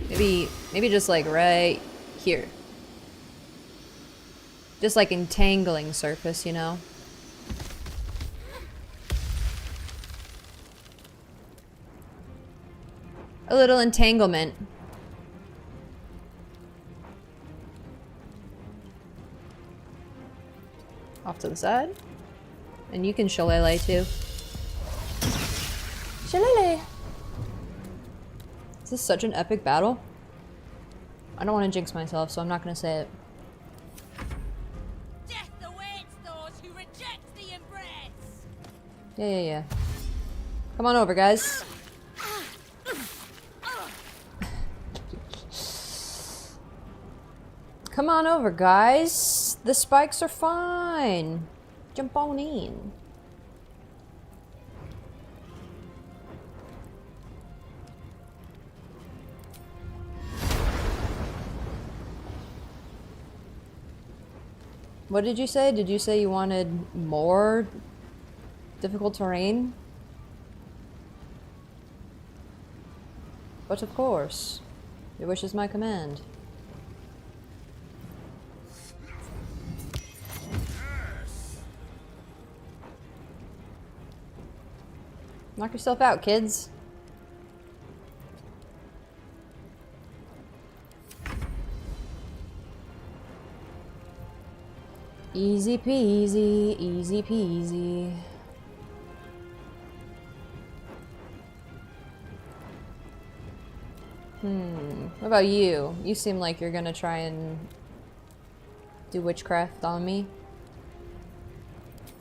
[SPEAKER 1] Maybe just, like, right here. Just, like, entangling surface, you know? A little entanglement. Off to the side. And you can shillelagh too. Shillelagh! Is this such an epic battle? I don't want to jinx myself, so I'm not going to say it.
[SPEAKER 3] Death awaits those who reject the embrace.
[SPEAKER 1] Yeah. Come on over, guys. Come on over, guys. The spikes are fine. Jump on in. What did you say? Did you say you wanted more difficult terrain? But of course. Your wish is my command. Knock yourself out, kids. Easy peasy, easy peasy. What about you? You seem like you're gonna try and do witchcraft on me.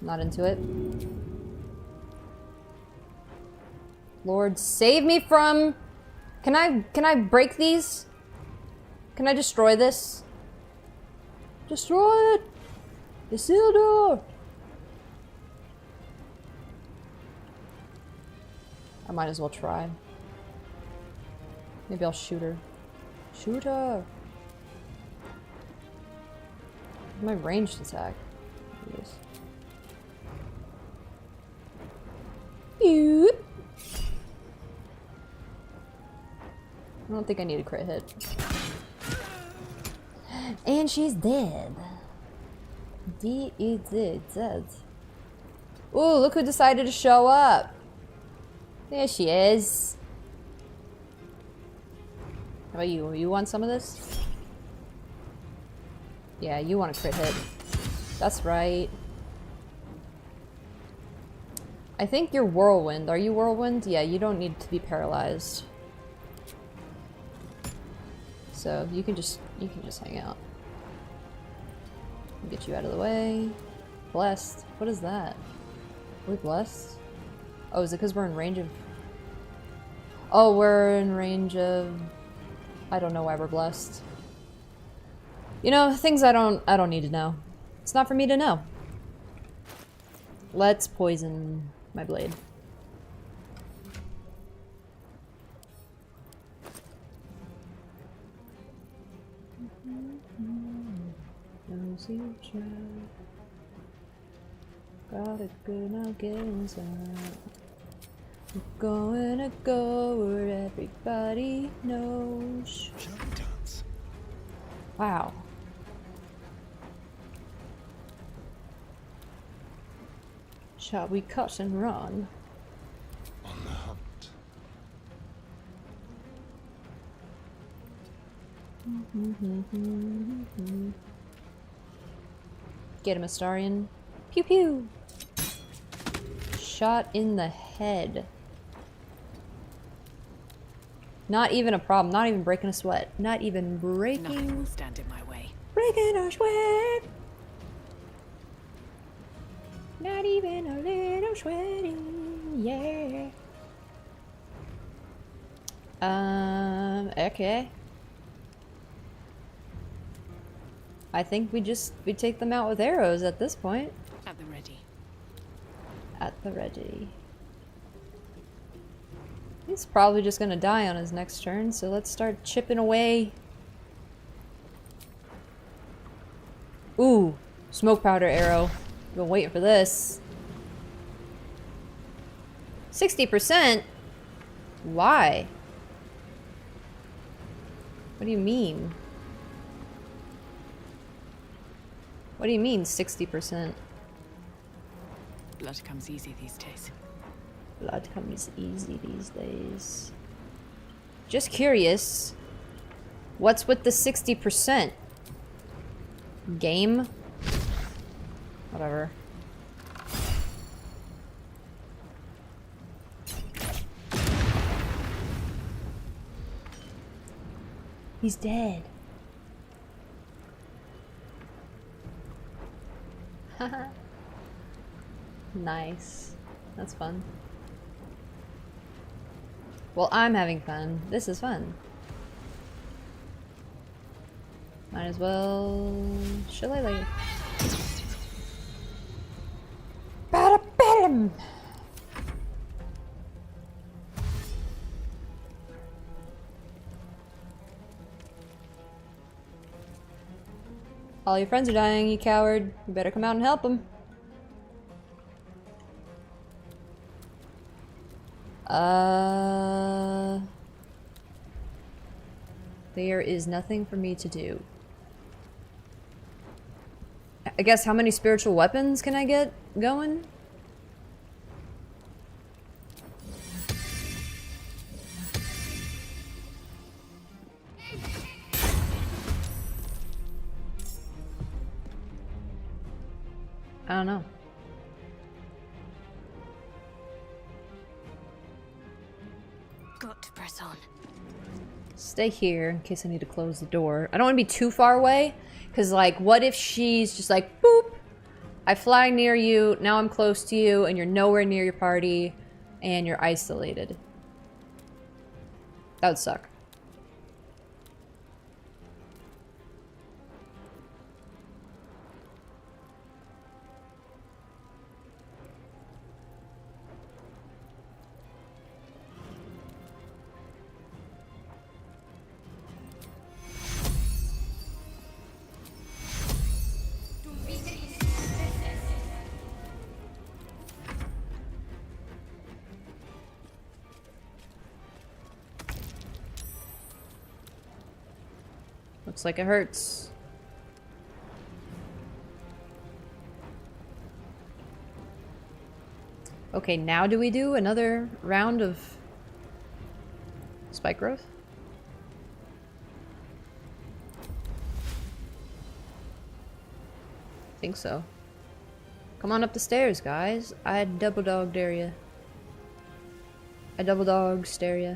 [SPEAKER 1] Not into it. Lord, save me from... Can I break these? Can I destroy this? Destroy it! Isildur! I might as well try. Maybe I'll shoot her. Shoot her! My ranged attack. Yes. Yoop. I don't think I need a crit hit. And she's dead. D is dead. Ooh, look who decided to show up. There she is. How about you? You want some of this? Yeah, you want a crit hit. That's right. I think you're Whirlwind. Are you Whirlwind? Yeah, you don't need to be paralyzed. So you can just hang out. Get you out of the way. Blessed. What is that? Are we blessed? Oh, is it because we're in range of... Oh, we're in range of... I don't know why we're blessed. You know, things I don't need to know. It's not for me to know. Let's poison my blade. Got a good now get inside. I'm gonna go where everybody knows. Wow. Shall we cut and run?
[SPEAKER 7] On the hunt.
[SPEAKER 1] Get him, Astarion. Pew pew! Shot in the head. Not even a problem. Not even breaking a sweat. Not even breaking...
[SPEAKER 10] Nothing will stand in my way.
[SPEAKER 1] Breaking a sweat! Not even a little sweating, yeah. Okay. I think we take them out with arrows at this point.
[SPEAKER 10] At the ready.
[SPEAKER 1] At the ready. He's probably just gonna die on his next turn, so let's start chipping away. Ooh, smoke powder arrow. Been waiting for this. 60%? Why? What do you mean? What do you mean 60%?
[SPEAKER 10] Blood comes easy these days.
[SPEAKER 1] Blood comes easy these days. Just curious. What's with the 60%? Game? Whatever. He's dead. Haha. Nice. That's fun. Well, I'm having fun. This is fun. Might as well... Shillelagh. Bada-bam! All your friends are dying, you coward. You better come out and help them. There is nothing for me to do. I guess how many spiritual weapons can I get going? I don't know.
[SPEAKER 8] Got to press on.
[SPEAKER 1] Stay here in case I need to close the door. I don't want to be too far away, because, like, what if she's just like, boop! I fly near you, now I'm close to you, and you're nowhere near your party, and you're isolated. That would suck. Looks like it hurts. Okay, now do we do another round of spike growth? Think so. Come on up the stairs, guys. I double dog dare ya. I double dog stare ya.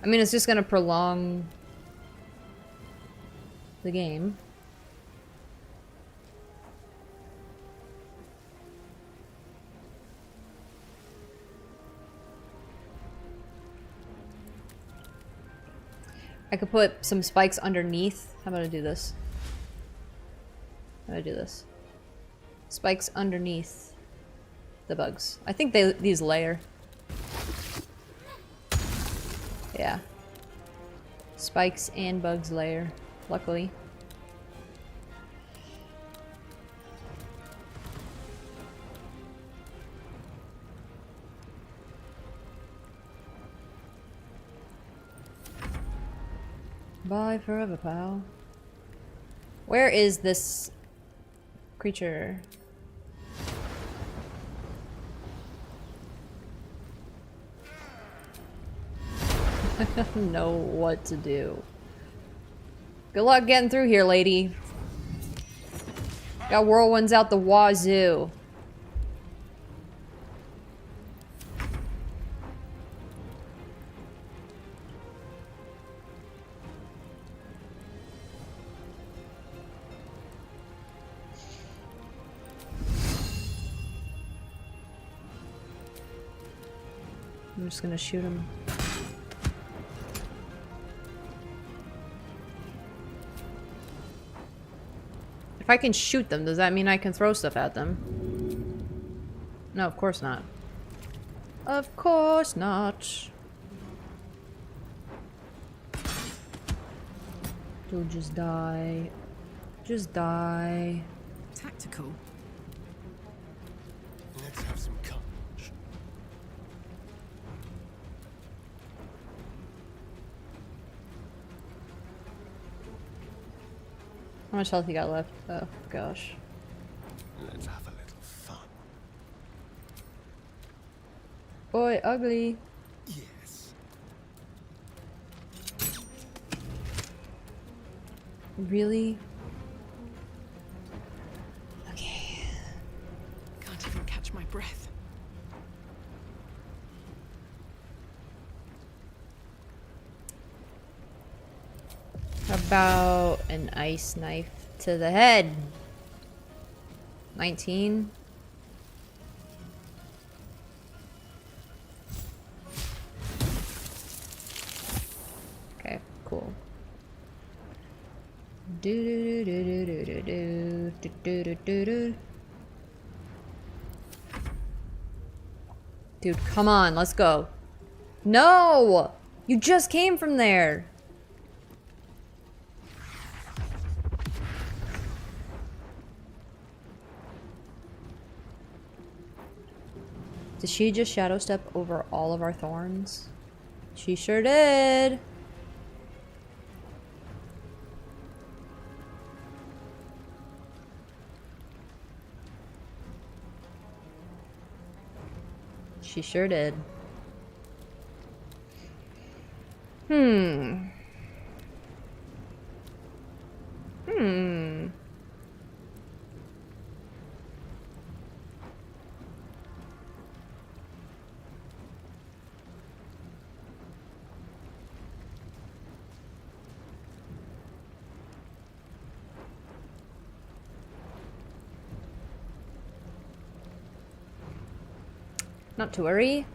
[SPEAKER 1] I mean, it's just gonna prolong the game. I could put some spikes underneath. How about I do this? How do I do this? Spikes underneath the bugs. I think these layer. Yeah. Spikes and bugs layer, luckily. Bye forever, pal. Where is this creature? I don't know what to do. Good luck getting through here, lady. Got whirlwinds out the wazoo. I'm just gonna shoot him. If I can shoot them, does that mean I can throw stuff at them? No, of course not. Of course not. Dude, just die. Just die.
[SPEAKER 10] Tactical.
[SPEAKER 7] Let's have some courage.
[SPEAKER 1] How much health you got left? Oh, gosh.
[SPEAKER 7] Let's have a little fun.
[SPEAKER 1] Boy, ugly.
[SPEAKER 7] Yes.
[SPEAKER 1] Really? Okay.
[SPEAKER 10] Can't even catch my breath.
[SPEAKER 1] How about an ice knife to the head? 19. Okay, cool. Do do do do do do do do do do do. Dude, come on, let's go. No! You just came from there. Did she just shadow step over all of our thorns? She sure did. She sure did. Hmm. Not to worry.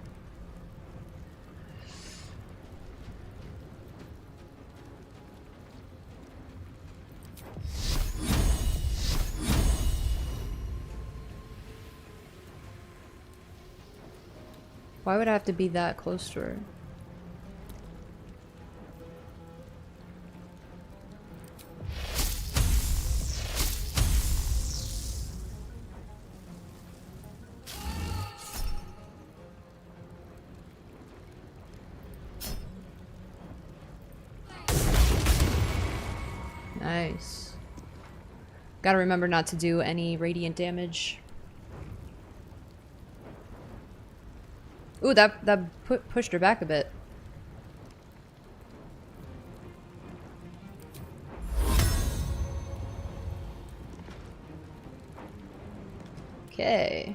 [SPEAKER 1] Why would I have to be that close to her? Nice. Gotta remember not to do any radiant damage. Ooh, that pushed her back a bit. Okay.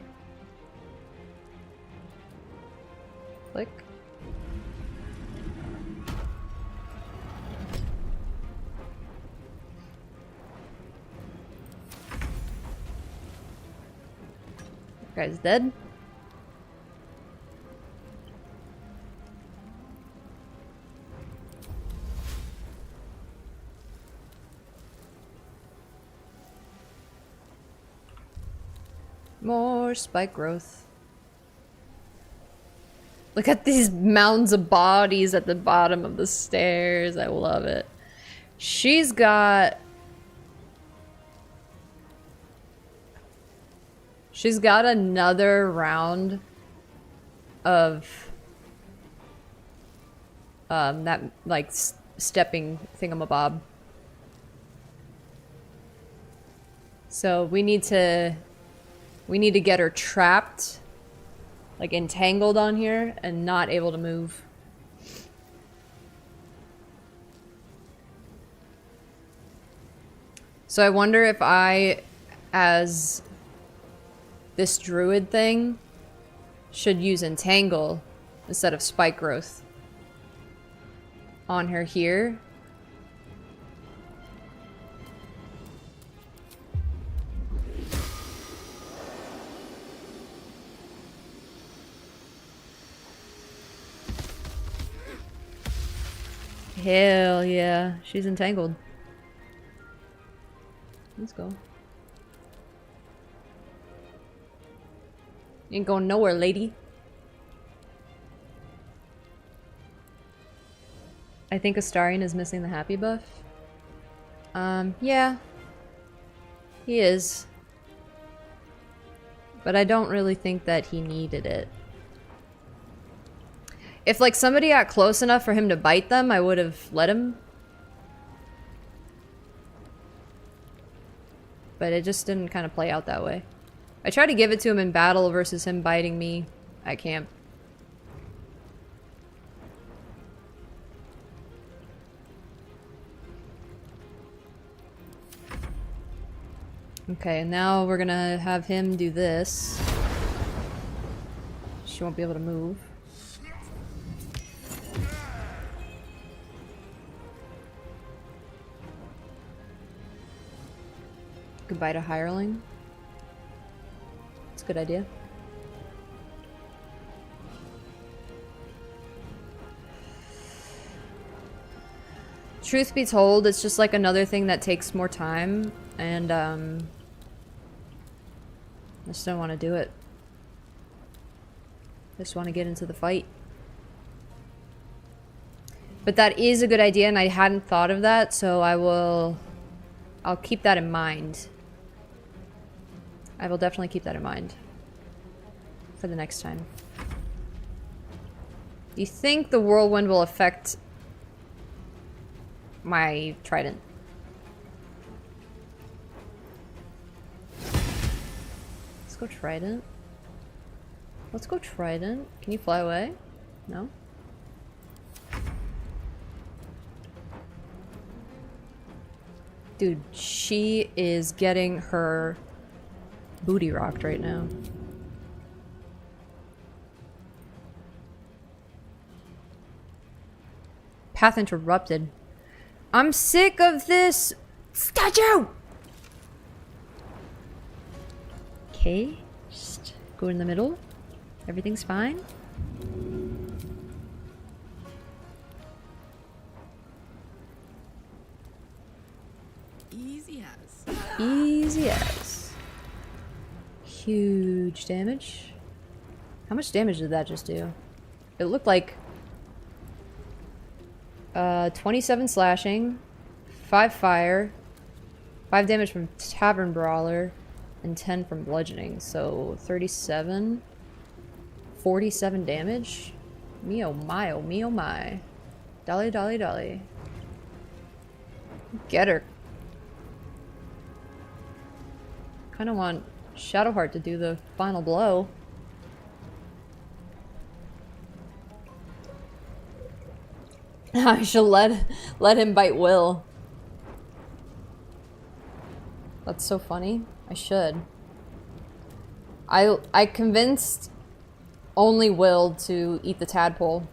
[SPEAKER 1] Click. Guy's dead. More spike growth. Look at these mounds of bodies at the bottom of the stairs. I love it. She's got another round of that like stepping thingamabob. So we need to get her trapped, like entangled on here and not able to move. So I wonder if I, as this druid thing, should use entangle instead of spike growth on her here. Hell yeah, she's entangled. Let's go. Ain't going nowhere, lady. I think Astarion is missing the happy buff. Yeah. He is. But I don't really think that he needed it. If, like, somebody got close enough for him to bite them, I would have let him. But it just didn't kind of play out that way. I tried to give it to him in battle versus him biting me at camp. Okay, and now we're gonna have him do this. She won't be able to move. Goodbye to hireling. It's a good idea. Truth be told, it's just like another thing that takes more time, and I just don't want to do it. I just want to get into the fight. But that is a good idea, and I hadn't thought of that, so I'll keep that in mind. I will definitely keep that in mind for the next time. Do you think the whirlwind will affect my trident? Let's go trident. Let's go trident. Can you fly away? No? Dude, she is getting her booty rocked right now. Path interrupted. I'm sick of this statue! Okay, just go in the middle. Everything's fine.
[SPEAKER 10] Easy as.
[SPEAKER 1] Easy as. Huge damage. How much damage did that just do? It looked like 27 slashing, 5 fire, 5 damage from Tavern Brawler, and 10 from bludgeoning. So 37, 47 damage. Me oh my, oh me oh my. Dolly, dolly, dolly. Get her. Kind of want Shadowheart to do the final blow. I should let him bite Will. That's so funny. I should. I convinced only Will to eat the tadpole.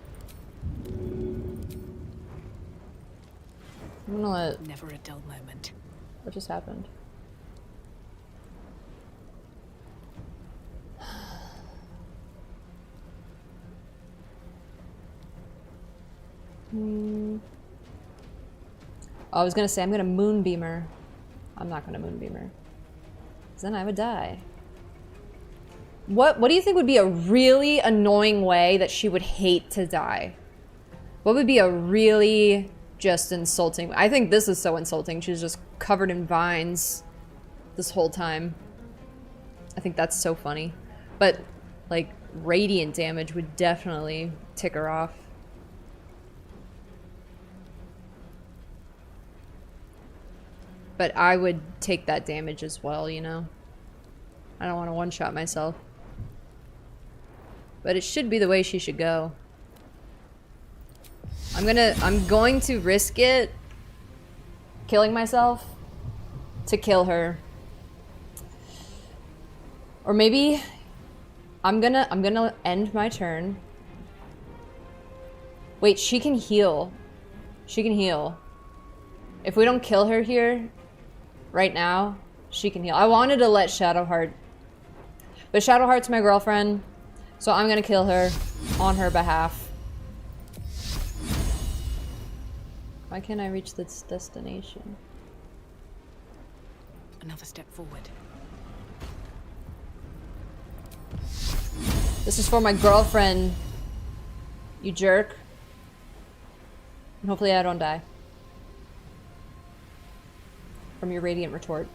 [SPEAKER 1] I'm gonna let...
[SPEAKER 10] Never a dull moment.
[SPEAKER 1] What just happened? I was gonna say I'm gonna moonbeamer. I'm not gonna moonbeamer. 'Cause then I would die. What do you think would be a really annoying way that she would hate to die? What would be a really just insulting? I think this is so insulting. She's just covered in vines this whole time. I think that's so funny. But like radiant damage would definitely tick her off. But I would take that damage as well, you know? I don't want to one-shot myself. But it should be the way she should go. I'm going to risk it killing myself to kill her. Or maybe I'm gonna end my turn. Wait, she can heal. She can heal. If we don't kill her here right now, she can heal. I wanted to let Shadowheart, but Shadowheart's my girlfriend, so I'm gonna kill her on her behalf. Why can't I reach this destination?
[SPEAKER 10] Another step forward.
[SPEAKER 1] This is for my girlfriend, you jerk. And hopefully I don't die from your radiant retort.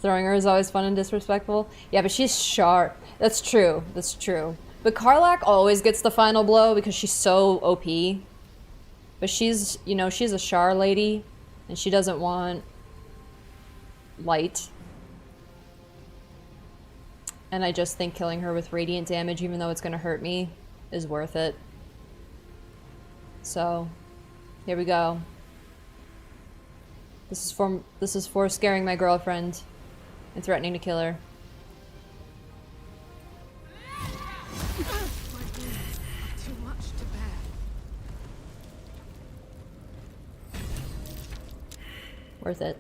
[SPEAKER 1] Throwing her is always fun and disrespectful. Yeah, but she's sharp. That's true. That's true. But Karlach always gets the final blow because she's so OP. But she's, you know, she's a Shar lady, and she doesn't want light. And I just think killing her with radiant damage, even though it's gonna hurt me, is worth it. So, here we go. This is for scaring my girlfriend and threatening to kill her.
[SPEAKER 10] Too much to bear.
[SPEAKER 1] Worth it.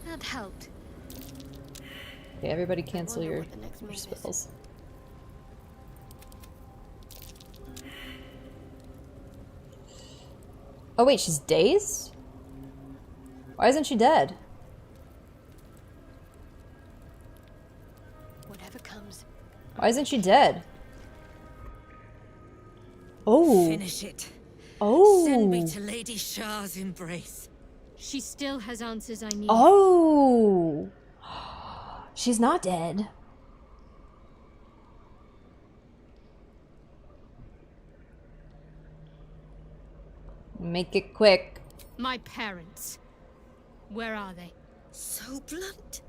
[SPEAKER 8] That helped.
[SPEAKER 1] Okay, everybody cancel your spells. Oh wait, she's dazed? Why isn't she dead?
[SPEAKER 8] Whatever comes.
[SPEAKER 1] Why isn't she dead? Oh.
[SPEAKER 6] Finish it.
[SPEAKER 1] Oh.
[SPEAKER 6] Send me to Lady Shah's embrace.
[SPEAKER 8] She still has answers I need.
[SPEAKER 1] Oh. She's not dead. Make it quick.
[SPEAKER 8] My parents. Where are they?
[SPEAKER 6] So blunt.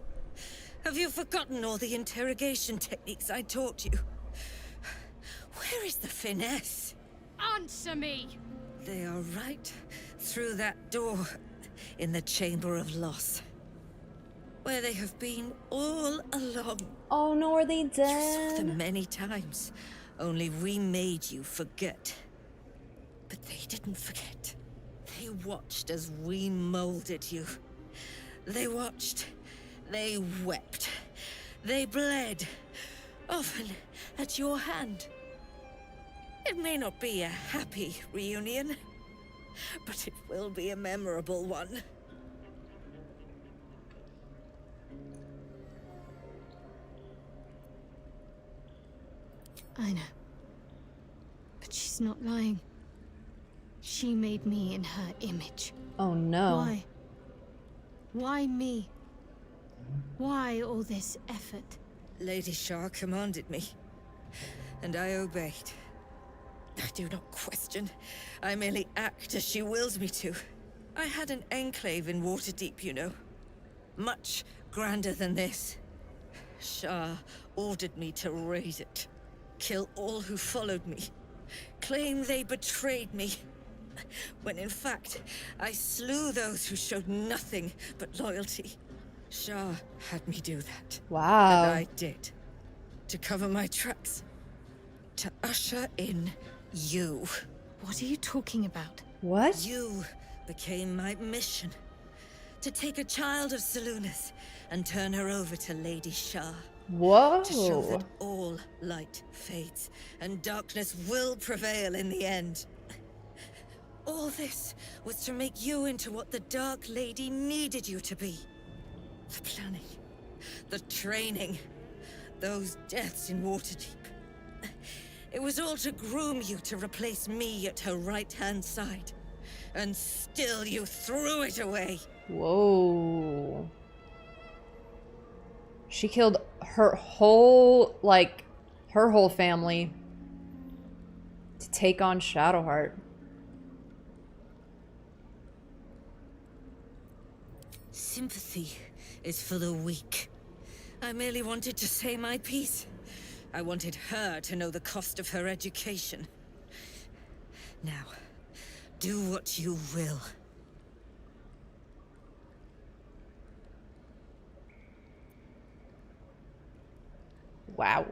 [SPEAKER 6] Have you forgotten all the interrogation techniques I taught you? Where is the finesse?
[SPEAKER 8] Answer me!
[SPEAKER 6] They are right through that door in the Chamber of Loss. Where they have been all along.
[SPEAKER 1] Oh no, are they
[SPEAKER 6] You
[SPEAKER 1] dead?
[SPEAKER 6] saw them many times. Only we made you forget. But they didn't forget. They watched as we molded you. They watched. They wept. They bled. Often at your hand. It may not be a happy reunion, but it will be a memorable one.
[SPEAKER 8] I know. But she's not lying. She made me in her image.
[SPEAKER 1] Oh no.
[SPEAKER 8] Why? Why me? Why all this effort?
[SPEAKER 6] Lady Shah commanded me, and I obeyed. I do not question. I merely act as she wills me to. I had an enclave in Waterdeep, you know. Much grander than this. Shah ordered me to raise it. kill all who followed me, claim they betrayed me, when in fact, I slew those who showed nothing but loyalty. Shah had me do that.
[SPEAKER 1] Wow.
[SPEAKER 6] And I did. To cover my tracks. To usher in you.
[SPEAKER 8] What are you talking about?
[SPEAKER 1] What?
[SPEAKER 6] You became my mission. To take a child of Seluna's and turn her over to Lady Shah.
[SPEAKER 1] Whoa.
[SPEAKER 6] To show that all light fades and darkness will prevail in the end. All this was to make you into what the Dark Lady needed you to be. The planning, the training, those deaths in Waterdeep. It was all to groom you to replace me at her right-hand side. And still you threw it away.
[SPEAKER 1] Whoa. She killed her whole, like, her whole family to take on Shadowheart.
[SPEAKER 6] Sympathy is for the weak. I merely wanted to say my piece. I wanted her to know the cost of her education. Now, do what you will.
[SPEAKER 1] Wow.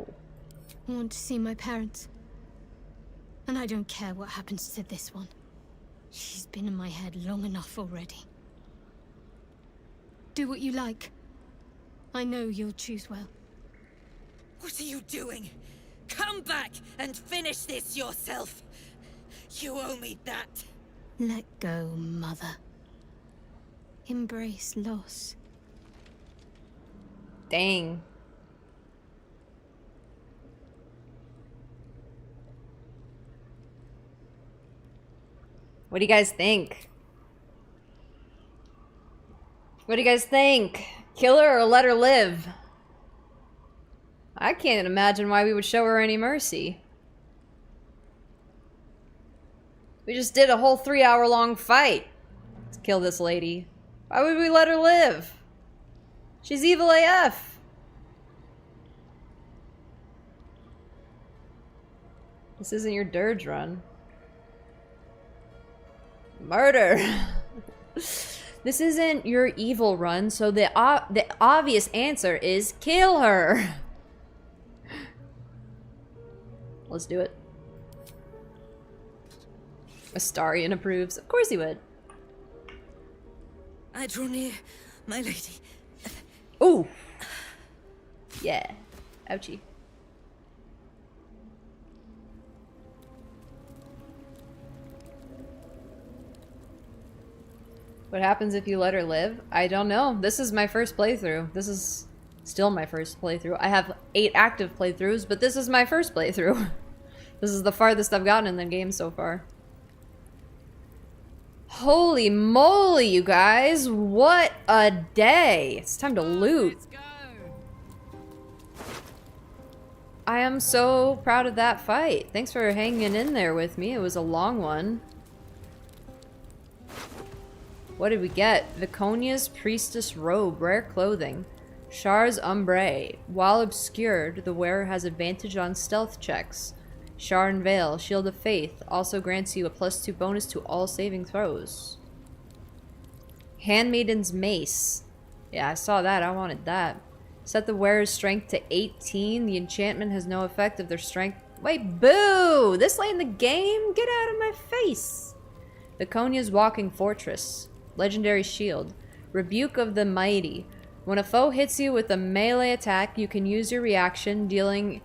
[SPEAKER 8] I want to see my parents. And I don't care what happens to this one. She's been in my head long enough already. Do what you like. I know you'll choose well.
[SPEAKER 6] What are you doing? Come back and finish this yourself. You owe me that.
[SPEAKER 8] Let go, Mother. Embrace loss.
[SPEAKER 1] Dang. What do you guys think? What do you guys think? Kill her or let her live? I can't imagine why we would show her any mercy. We just did a whole 3-hour-long fight to kill this lady. Why would we let her live? She's evil AF. This isn't your dirge run. Murder. This isn't your evil run, so the obvious answer is kill her. Let's do it. Astarion approves. Of course he would.
[SPEAKER 6] I draw near, my lady.
[SPEAKER 1] Ooh. Yeah. Ouchie. What happens if you let her live? I don't know. This is my first playthrough. This is still my first playthrough. I have 8 active playthroughs, but this is my first playthrough. This is the farthest I've gotten in the game so far. Holy moly, you guys. What a day. It's time to loot.
[SPEAKER 3] Let's go.
[SPEAKER 1] I am so proud of that fight. Thanks for hanging in there with me. It was a long one. What did we get? Viconia's Priestess Robe, rare clothing. Char's Umbre. While obscured, the wearer has advantage on stealth checks. Charn Veil, Shield of Faith, also grants you a +2 bonus to all saving throws. Handmaiden's Mace. Yeah, I saw that. I wanted that. Set the wearer's strength to 18. The enchantment has no effect if their strength... Wait, boo! This late in the game? Get out of my face! Viconia's Walking Fortress. Legendary Shield. Rebuke of the Mighty. When a foe hits you with a melee attack, you can use your reaction, dealing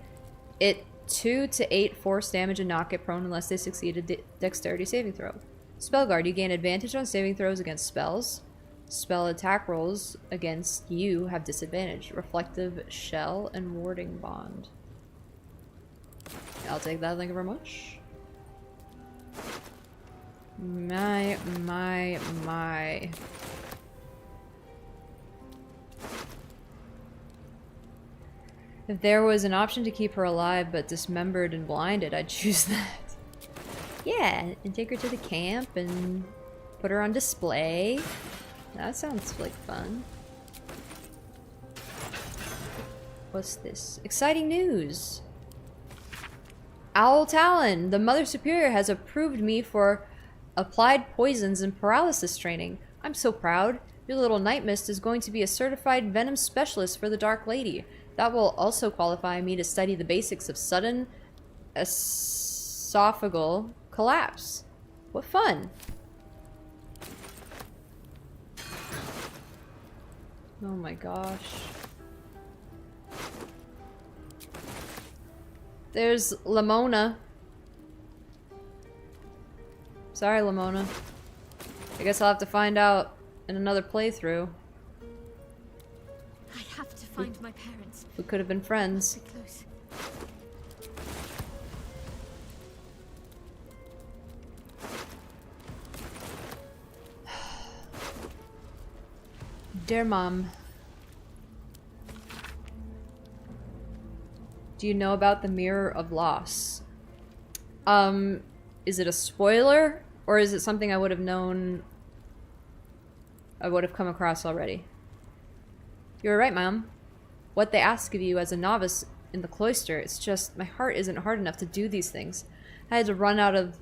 [SPEAKER 1] it 2 to 8 force damage and knock it prone unless they succeed a dexterity saving throw. Spellguard. You gain advantage on saving throws against spells. Spell attack rolls against you have disadvantage. Reflective Shell and Warding Bond. I'll take that, thank you very much. My. If there was an option to keep her alive but dismembered and blinded, I'd choose that. Yeah, and take her to the camp and put her on display. That sounds like fun. What's this? Exciting news! Owl Talon, the Mother Superior has approved me for applied poisons and paralysis training. I'm so proud. Your little Night Mist is going to be a certified venom specialist for the Dark Lady. That will also qualify me to study the basics of sudden esophageal collapse. What fun. Oh my gosh. There's Lamona. Sorry, Lamona. I guess I'll have to find out in another playthrough.
[SPEAKER 8] I have to find my parents.
[SPEAKER 1] We could have been friends.
[SPEAKER 8] Be close.
[SPEAKER 1] Dear Mom. Do you know about the Mirror of Loss? Is it a spoiler? Or is it something I would have known... I would have come across already? You're right, Mom. What they ask of you as a novice in the cloister, it's just my heart isn't hard enough to do these things. I had to run out of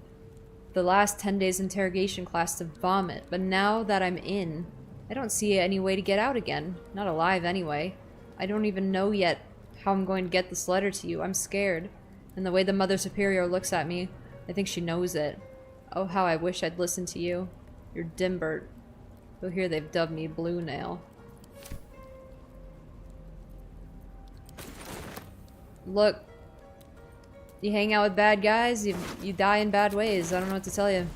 [SPEAKER 1] the last 10 days interrogation class to vomit, but now that I'm in, I don't see any way to get out again. Not alive, anyway. I don't even know yet how I'm going to get this letter to you. I'm scared. And the way the Mother Superior looks at me, I think she knows it. Oh, how I wish I'd listened to you. You're Dimbert. Oh, here they've dubbed me Blue Nail. Look. You hang out with bad guys, you die in bad ways. I don't know what to tell you.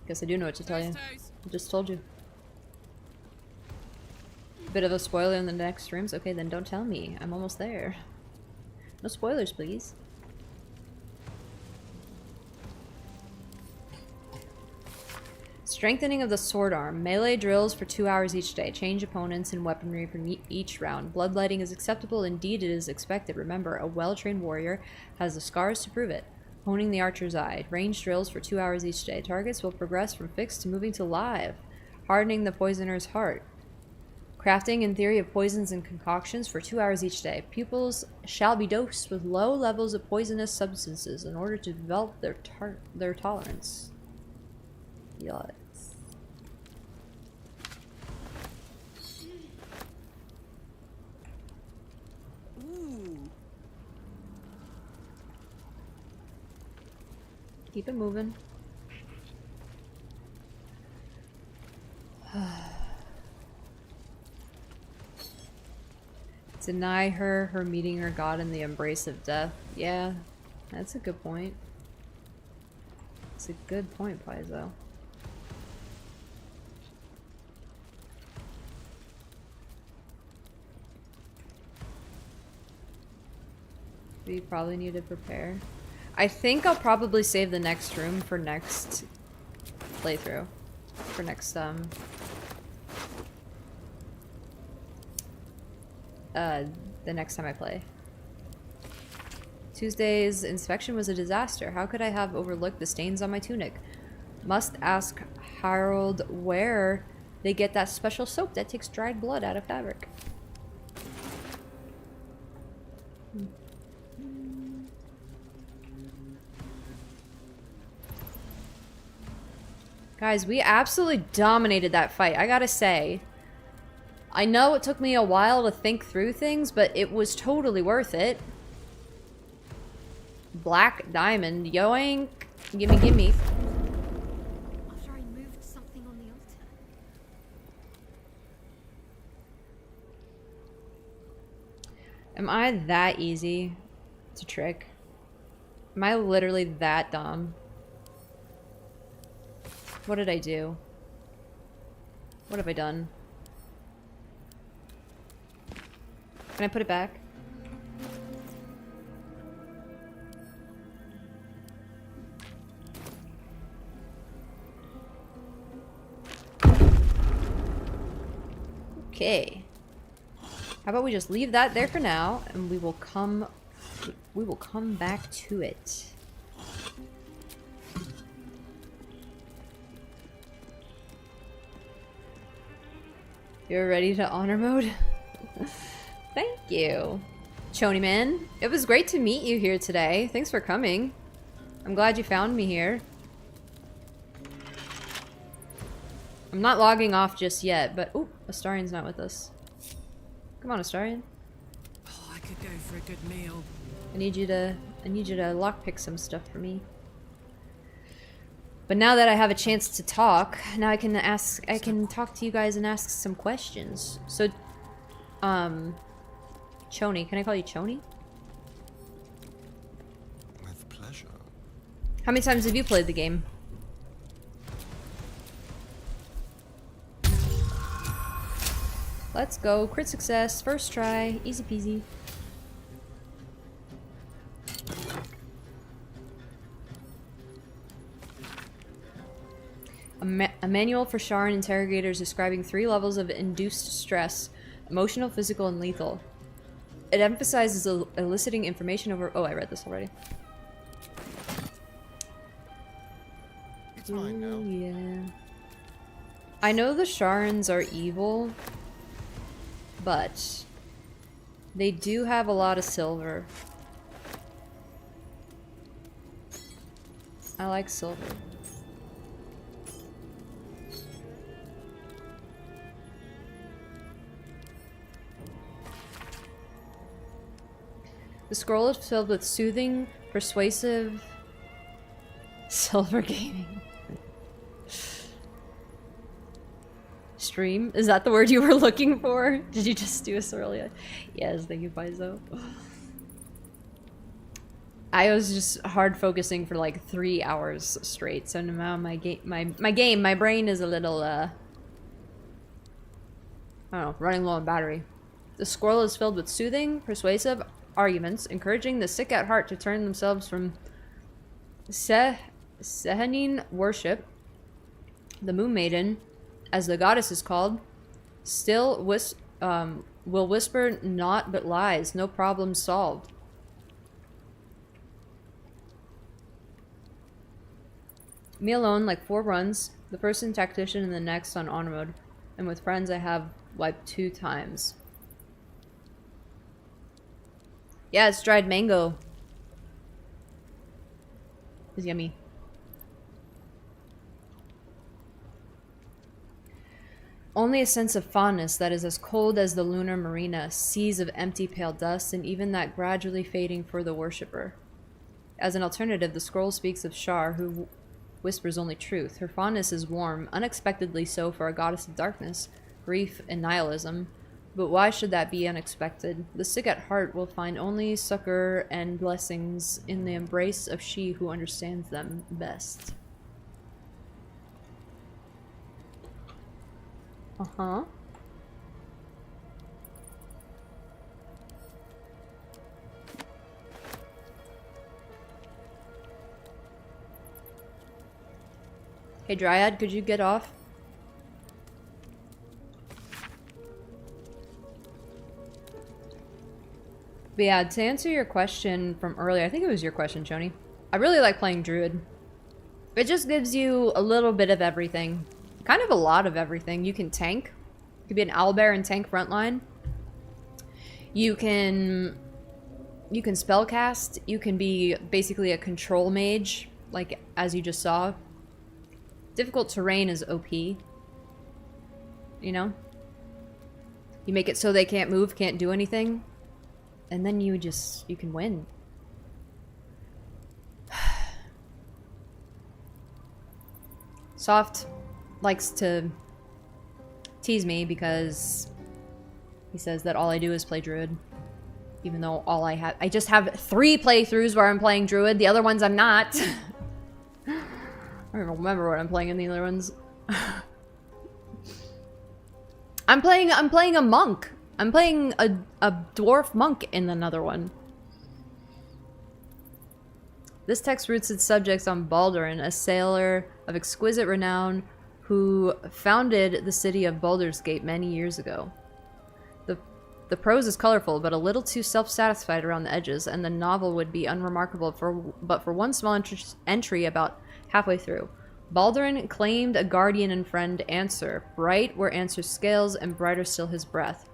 [SPEAKER 1] Guess I do know what to tell you. I just told you. Bit of a spoiler in the next rooms? Okay, then don't tell me. I'm almost there. No spoilers, please. Strengthening of the sword arm. Melee drills for 2 hours each day. Change opponents and weaponry for each round. Bloodletting is acceptable. Indeed, it is expected. Remember, a well-trained warrior has the scars to prove it. Honing the archer's eye. Range drills for 2 hours each day. Targets will progress from fixed to moving to live. Hardening the poisoner's heart. Crafting in theory of poisons and concoctions for 2 hours each day. Pupils shall be dosed with low levels of poisonous substances in order to develop their tolerance. Yes. Keep it moving. Deny her meeting her god in the embrace of death. Yeah, that's a good point. It's a good point, Paizo. We probably need to prepare. I think I'll probably save the next room for next playthrough. For next, the next time I play. Tuesday's inspection was a disaster. How could I have overlooked the stains on my tunic? Must ask Harold where they get that special soap that takes dried blood out of fabric. Guys, we absolutely dominated that fight, I gotta say. I know it took me a while to think through things, but it was totally worth it. Black diamond, yoink. Gimme, gimme.
[SPEAKER 8] After I moved something on the altar.
[SPEAKER 1] Am I that easy to trick? Am I literally that dumb? What did I do? What have I done? Can I put it back? Okay. How about we just leave that there for now, and we will come back to it. You're ready to honor mode? Thank you. Choni man, it was great to meet you here today. Thanks for coming. I'm glad you found me here. I'm not logging off just yet, but ooh, Astarian's not with us. Come on, Astarian.
[SPEAKER 3] Oh, I could go for a good meal.
[SPEAKER 1] I need you to lockpick some stuff for me. But now that I have a chance to talk, now I can talk to you guys and ask some questions. So, Choni, can I call you Choni?
[SPEAKER 7] With pleasure.
[SPEAKER 1] How many times have you played the game? Let's go. Crit success. First try. Easy peasy. A manual for Sharan interrogators describing 3 levels of induced stress: emotional, physical, and lethal. It emphasizes eliciting information over... Oh, I read this already.
[SPEAKER 7] It's mine now.
[SPEAKER 1] Yeah. I know the Sharans are evil, but they do have a lot of silver. I like silver. The scroll is filled with soothing, persuasive silver gaming. Stream? Is that the word you were looking for? Did you just do a Cerelia? Yes, thank you, Paizo. I was just hard focusing for like 3 hours straight, so now my brain is a little, I don't know, running low on battery. The scroll is filled with soothing, persuasive arguments, encouraging the sick at heart to turn themselves from Sehanine worship. The Moon Maiden, as the goddess is called, still will whisper naught but lies, no problem solved. Me alone, like 4 runs, the first in tactician and the next on honor mode, and with friends I have wiped 2 times. Yeah, it's dried mango. It's yummy. Only a sense of fondness that is as cold as the lunar marina, seas of empty pale dust, and even that gradually fading for the worshipper. As an alternative, the scroll speaks of Shar, who whispers only truth. Her fondness is warm, unexpectedly so for a goddess of darkness, grief, and nihilism. But why should that be unexpected? The sick at heart will find only succor and blessings in the embrace of she who understands them best. Uh-huh. Hey, Dryad, could you get off? But yeah, to answer your question from earlier, I think it was your question, Choni. I really like playing Druid. It just gives you a little bit of everything. Kind of a lot of everything. You can tank. You can be an owlbear and tank frontline. You can spellcast. You can be basically a control mage, like as you just saw. Difficult terrain is OP. You know? You make it so they can't move, can't do anything. And then you can win. Soft likes to tease me because he says that all I do is play Druid. Even though I just have 3 playthroughs where I'm playing Druid. The other ones I'm not. I don't even remember what I'm playing in the other ones. I'm playing a monk. I'm playing a dwarf monk in another one. This text roots its subjects on Baldurin, a sailor of exquisite renown who founded the city of Baldur's Gate many years ago. The prose is colorful, but a little too self-satisfied around the edges, and the novel would be unremarkable but for one small entry about halfway through. Baldurin claimed a guardian and friend, Answer, bright where Answer scales and brighter still his breath.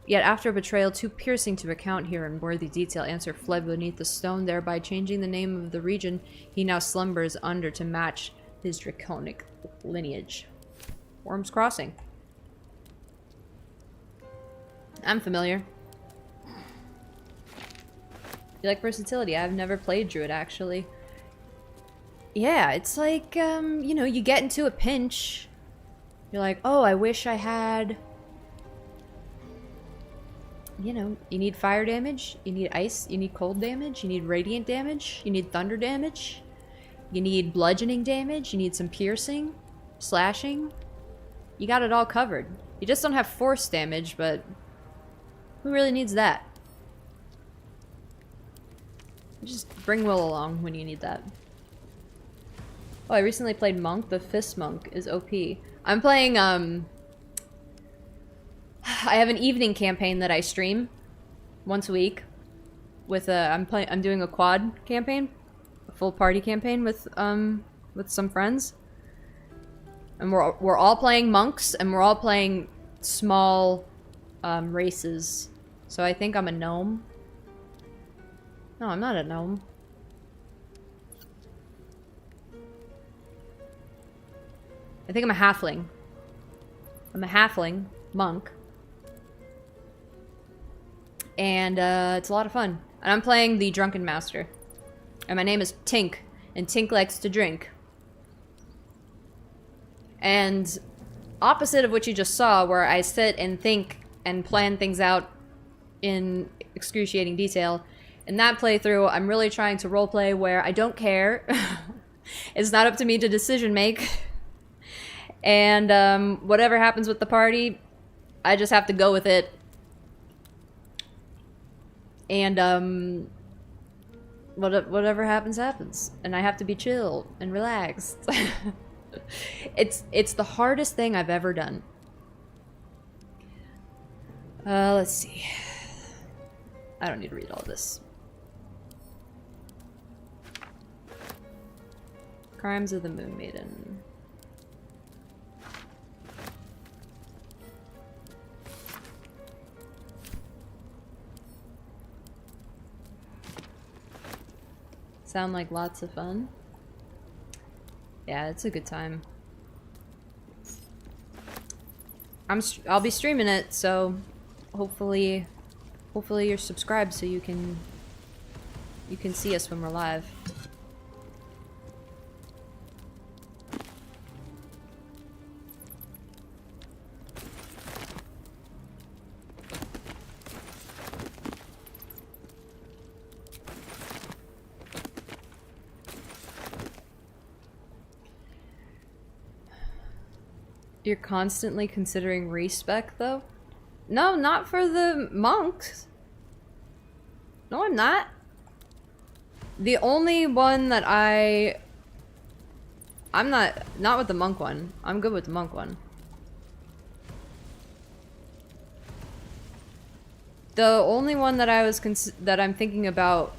[SPEAKER 1] Yet after betrayal too piercing to recount here in worthy detail, Answer fled beneath the stone, thereby changing the name of the region he now slumbers under to match his draconic lineage. Worm's Crossing. I'm familiar. You like versatility? I've never played Druid, actually. Yeah, it's like, you know, you get into a pinch. You're like, oh, I wish I had... You know, you need fire damage, you need ice, you need cold damage, you need radiant damage, you need thunder damage, you need bludgeoning damage, you need some piercing, slashing. You got it all covered. You just don't have force damage, but who really needs that? Just bring Will along when you need that. Oh, I recently played Monk. The Fist Monk is OP. I'm playing, I have an evening campaign that I stream once a week with I'm doing a quad campaign, a full party campaign with some friends. And we're all playing monks and we're all playing small races. So I think I'm a gnome. No, I'm not a gnome. I think I'm a halfling. I'm a halfling monk. And it's a lot of fun. And I'm playing the Drunken Master. And my name is Tink. And Tink likes to drink. And opposite of what you just saw, where I sit and think and plan things out in excruciating detail, in that playthrough, I'm really trying to roleplay where I don't care. It's not up to me to decision make. And whatever happens with the party, I just have to go with it. And whatever happens, happens. And I have to be chill and relaxed. It's the hardest thing I've ever done. Let's see. I don't need to read all this. Crimes of the Moon Maiden. Sound like lots of fun? Yeah, it's a good time. I'll be streaming it, so hopefully you're subscribed so you can see us when we're live. You're constantly considering respec, though? No, not for the monks. No, I'm not. The only one that I'm not with the monk one. I'm good with the monk one. The only one that that I'm thinking about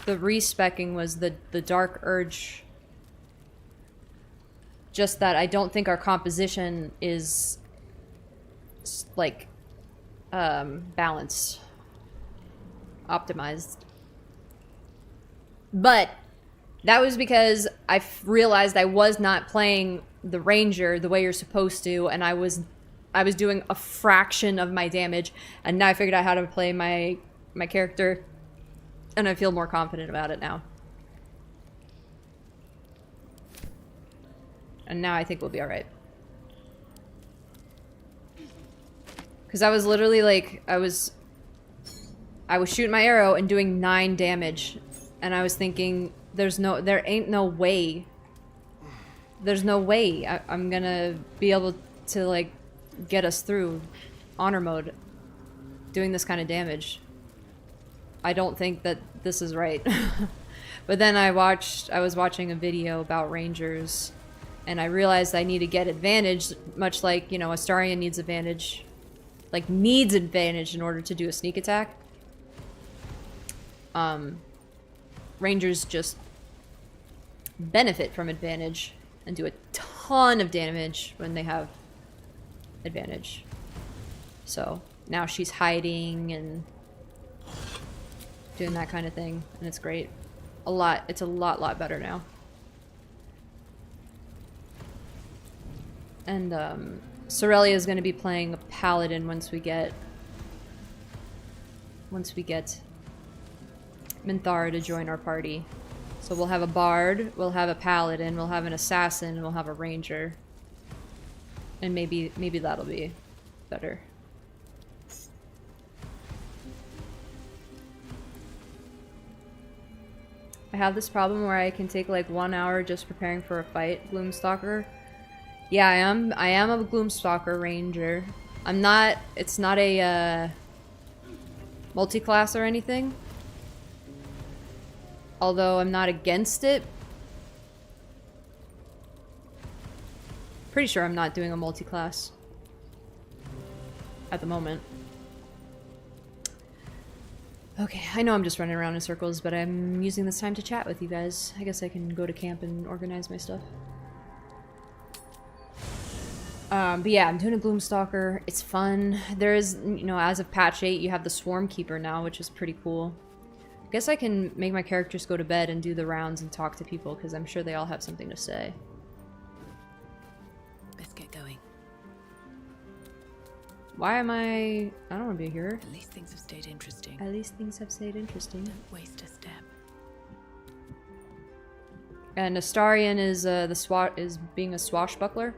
[SPEAKER 1] the respecking was the Dark Urge. Just that I don't think our composition is like balanced, optimized. But that was because I realized I was not playing the ranger the way you're supposed to, and I was doing a fraction of my damage, and now I figured out how to play my character, and I feel more confident about it now. And now I think we'll be alright. Because I was literally like, I was shooting my arrow and doing 9 damage. And I was thinking, there ain't no way. There's no way I'm gonna be able to like get us through honor mode doing this kind of damage. I don't think that this is right. But then I was watching a video about rangers, and I realized I need to get advantage, much like, you know, Astarion needs advantage. Like, needs advantage in order to do a sneak attack. Rangers just benefit from advantage and do a ton of damage when they have advantage. So now she's hiding and doing that kind of thing, and it's great. It's a lot better now. And Sorelia is going to be playing a paladin once we get Minthara to join our party. So we'll have a bard, we'll have a paladin, we'll have an assassin, and we'll have a ranger. And maybe that'll be better. I have this problem where I can take like 1 hour just preparing for a fight, Gloomstalker. Yeah, I am a Gloomstalker ranger. It's not a multi-class or anything. Although I'm not against it. Pretty sure I'm not doing a multi-class at the moment. Okay, I know I'm just running around in circles, but I'm using this time to chat with you guys. I guess I can go to camp and organize my stuff. But yeah, I'm doing a Gloomstalker. It's fun. There is, you know, as of patch 8, you have the Swarm Keeper now, which is pretty cool. I guess I can make my characters go to bed and do the rounds and talk to people, because I'm sure they all have something to say.
[SPEAKER 10] Let's get going.
[SPEAKER 1] Why am I don't want to be here.
[SPEAKER 10] At least things have stayed interesting.
[SPEAKER 1] At least things have stayed interesting.
[SPEAKER 10] Don't waste a step.
[SPEAKER 1] And Astarion is being a swashbuckler.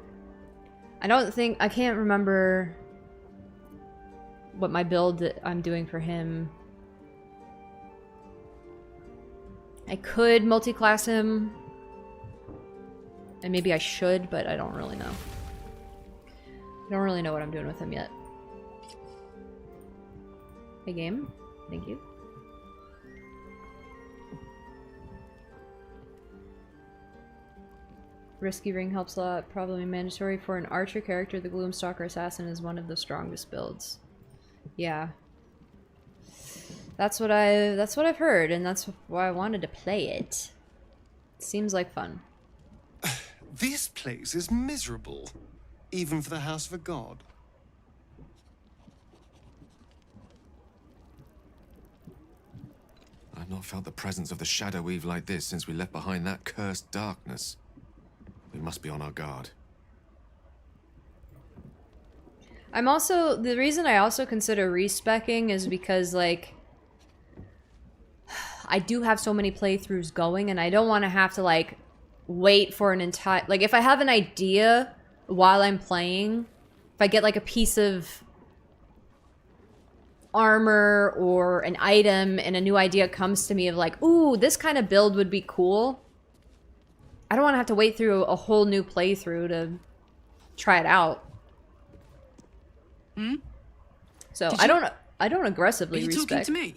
[SPEAKER 1] I can't remember what my build that I'm doing for him. I could multi-class him. And maybe I should, but I don't really know. I don't really know what I'm doing with him yet. Hey game, thank you. Risky ring helps a lot, probably mandatory for an archer character. The Gloomstalker Assassin is one of the strongest builds. Yeah. That's what I've heard, and that's why I wanted to play it. Seems like fun.
[SPEAKER 7] This place is miserable, even for the house of a god.
[SPEAKER 13] I've not felt the presence of the Shadow Weave like this since we left behind that cursed darkness. We must be on our guard.
[SPEAKER 1] The reason I also consider respecking is because, like, I do have so many playthroughs going, and I don't want to have to, like, wait for an entire... Like, if I have an idea while I'm playing, if I get, like, a piece of armor or an item and a new idea comes to me of, like, ooh, this kind of build would be cool, I don't want to have to wait through a whole new playthrough to try it out.
[SPEAKER 10] Hmm?
[SPEAKER 1] So I don't aggressively respect.
[SPEAKER 10] Talking to me?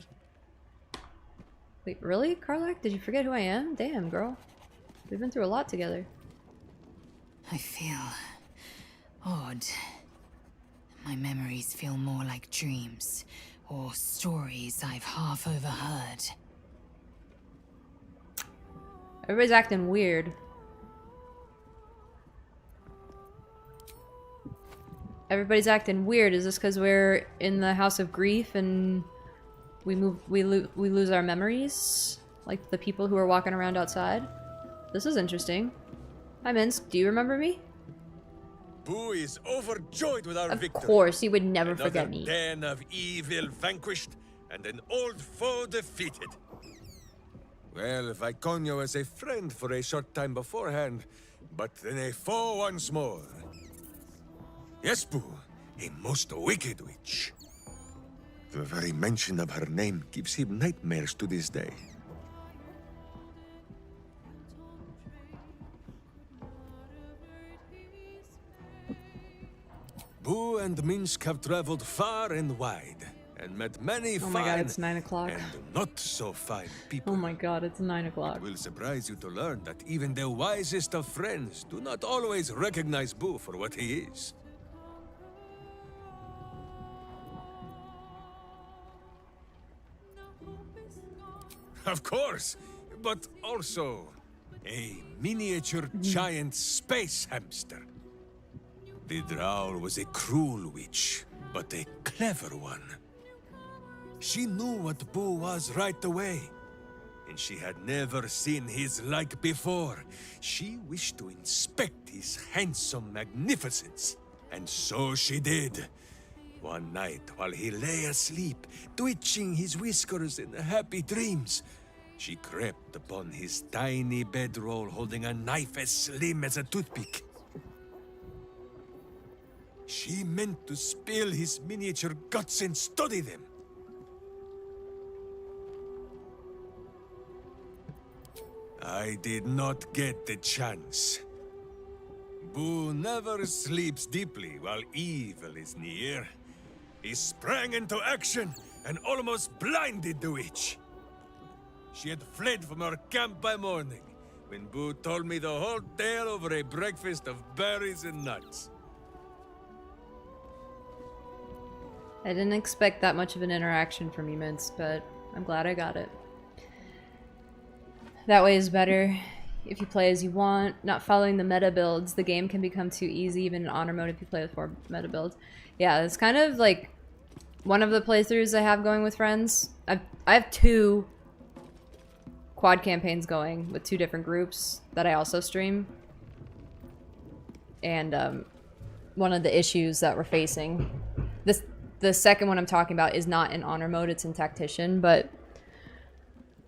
[SPEAKER 1] Wait, really, Karlak? Did you forget who I am? Damn, girl. We've been through a lot together.
[SPEAKER 14] I feel odd. My memories feel more like dreams or stories I've half overheard.
[SPEAKER 1] Everybody's acting weird. Everybody's acting weird. Is this because we're in the House of Grief and we lose our memories? Like the people who are walking around outside? This is interesting. Hi, Minsk. Do you remember me?
[SPEAKER 15] Boo is overjoyed with our victory.
[SPEAKER 1] Of course, he would never forget me.
[SPEAKER 15] Another den of evil vanquished and an old foe defeated. Well, Viconio was a friend for a short time beforehand, but then a foe once more. Yes, Boo, a most wicked witch. The very mention of her name gives him nightmares to this day. Boo and Minsk have traveled far and wide, and met many
[SPEAKER 1] Oh my god,
[SPEAKER 15] fine
[SPEAKER 1] it's 9 o'clock.
[SPEAKER 15] and not so fine people.
[SPEAKER 1] Oh my god, it's 9 o'clock.
[SPEAKER 15] It will surprise you to learn that even the wisest of friends do not always recognize Boo for what he is. Of course, but also a miniature giant space hamster. The Drow was a cruel witch, but a clever one. She knew what Boo was right away, and she had never seen his like before. She wished to inspect his handsome magnificence, and so she did. One night, while he lay asleep, twitching his whiskers in happy dreams, she crept upon his tiny bedroll holding a knife as slim as a toothpick. She meant to spill his miniature guts and study them. I did not get the chance. Boo never sleeps deeply while evil is near. He sprang into action and almost blinded the witch. She had fled from our camp by morning, when Boo told me the whole tale over a breakfast of berries and nuts.
[SPEAKER 1] I didn't expect that much of an interaction from you, Mince, but I'm glad I got it. That way is better. If you play as you want, not following the meta builds, the game can become too easy, even in honor mode if you play with 4 meta builds. Yeah, it's kind of like one of the playthroughs I have going with friends. I have 2 quad campaigns going with 2 different groups that I also stream. And one of the issues that we're facing, the second one I'm talking about is not in honor mode, it's in tactician, but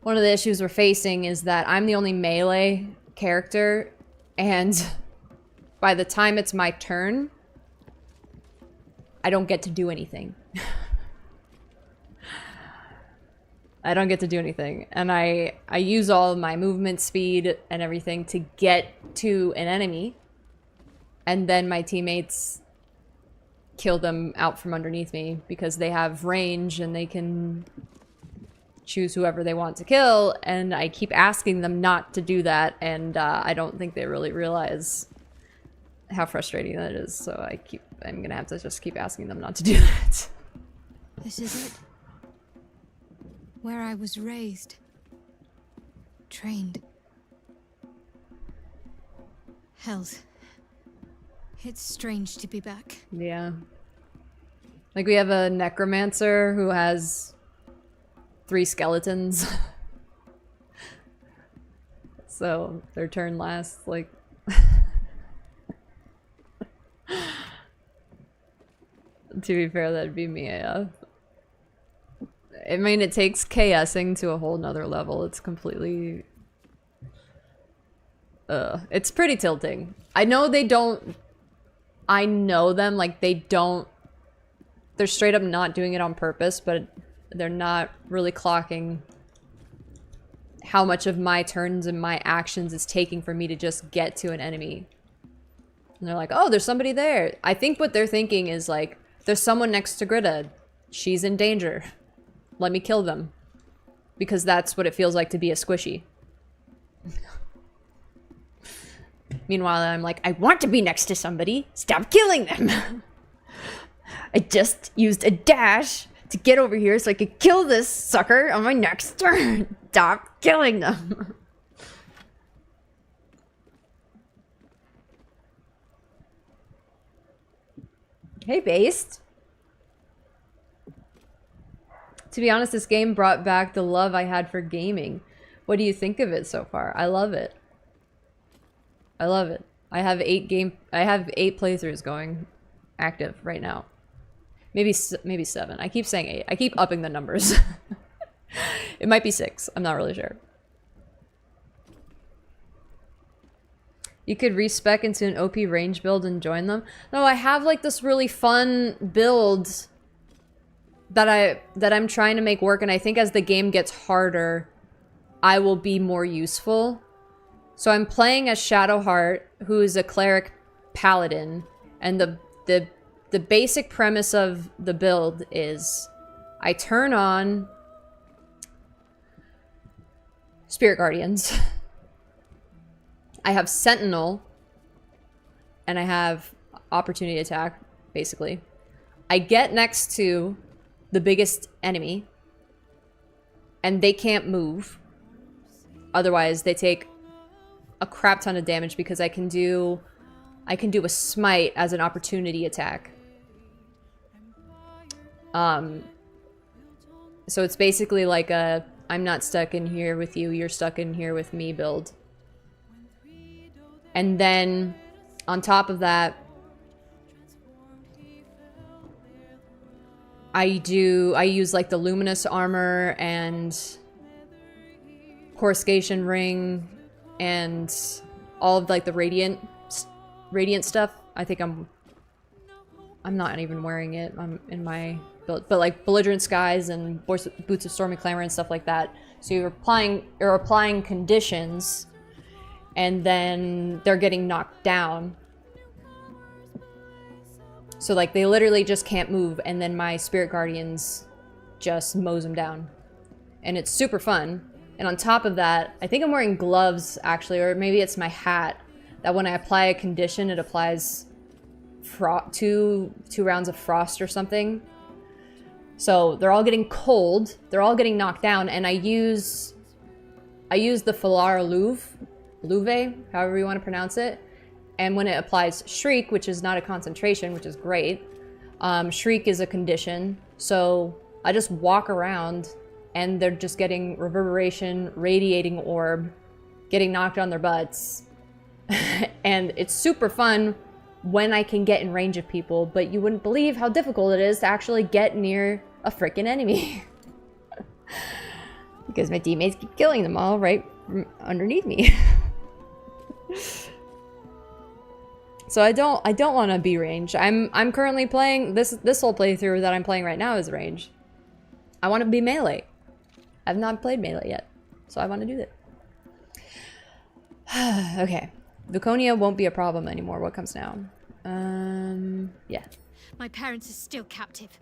[SPEAKER 1] one of the issues we're facing is that I'm the only melee character, and by the time it's my turn, I don't get to do anything. I don't get to do anything. And I use all of my movement speed and everything to get to an enemy, and then my teammates kill them out from underneath me because they have range and they can choose whoever they want to kill, and I keep asking them not to do that, and I don't think they really realize how frustrating that is, so I'm gonna have to just keep asking them not to do that.
[SPEAKER 8] This is it. Where I was raised. Trained. Hells. It's strange to be back.
[SPEAKER 1] Yeah. Like, we have a necromancer who has 3 skeletons. So their turn lasts like to be fair, that'd be me. I mean, it takes KSing to a whole nother level. It's completely it's pretty tilting. I know they don't, I know them, like, they don't, they're straight up not doing it on purpose, but they're not really clocking how much of my turns and my actions it's taking for me to just get to an enemy. And they're like, oh, there's somebody there. I think what they're thinking is like, there's someone next to Greta. She's in danger. Let me kill them. Because that's what it feels like to be a squishy. Meanwhile, I'm like, I want to be next to somebody. Stop killing them. I just used a dash to get over here so I could kill this sucker on my next turn. Stop killing them. Hey, Based. To be honest, this game brought back the love I had for gaming. What do you think of it so far? I love it. I love it. I have 8 playthroughs going active right now. Maybe 7. I keep saying 8. I keep upping the numbers. It might be 6. I'm not really sure. You could respec into an OP range build and join them. No, I have like this really fun build that I'm trying to make work, and I think as the game gets harder, I will be more useful. So I'm playing as Shadowheart, who is a cleric paladin, and the basic premise of the build is I turn on Spirit Guardians. I have Sentinel, and I have Opportunity Attack, basically. I get next to the biggest enemy, and they can't move. Otherwise, they take a crap ton of damage because I can do I can do a smite as an opportunity attack. So it's basically like a I'm not stuck in here with you, you're stuck in here with me build. And then on top of that, I use like the luminous armor and coruscation ring and all of like the radiant stuff. I think I'm not even wearing it. I'm in my build, but like belligerent skies and boots of stormy clamor and stuff like that. So you're applying conditions, and then they're getting knocked down. So like they literally just can't move, and then my spirit guardians just mows them down, and it's super fun. And on top of that, I think I'm wearing gloves actually, or maybe it's my hat, that when I apply a condition, it applies two rounds of frost or something. So they're all getting cold, they're all getting knocked down, and I use the Falara Louve, however you want to pronounce it. And when it applies Shriek, which is not a concentration, which is great, Shriek is a condition. So I just walk around and they're just getting reverberation, radiating orb, getting knocked on their butts. And it's super fun when I can get in range of people, but you wouldn't believe how difficult it is to actually get near a freaking enemy. Because my teammates keep killing them all right underneath me. So I don't want to be range. I'm currently playing this whole playthrough that I'm playing right now is range. I want to be melee. I've not played melee yet, so I want to do that. Okay, Viconia won't be a problem anymore. What comes now? Yeah.
[SPEAKER 8] My parents are still captive.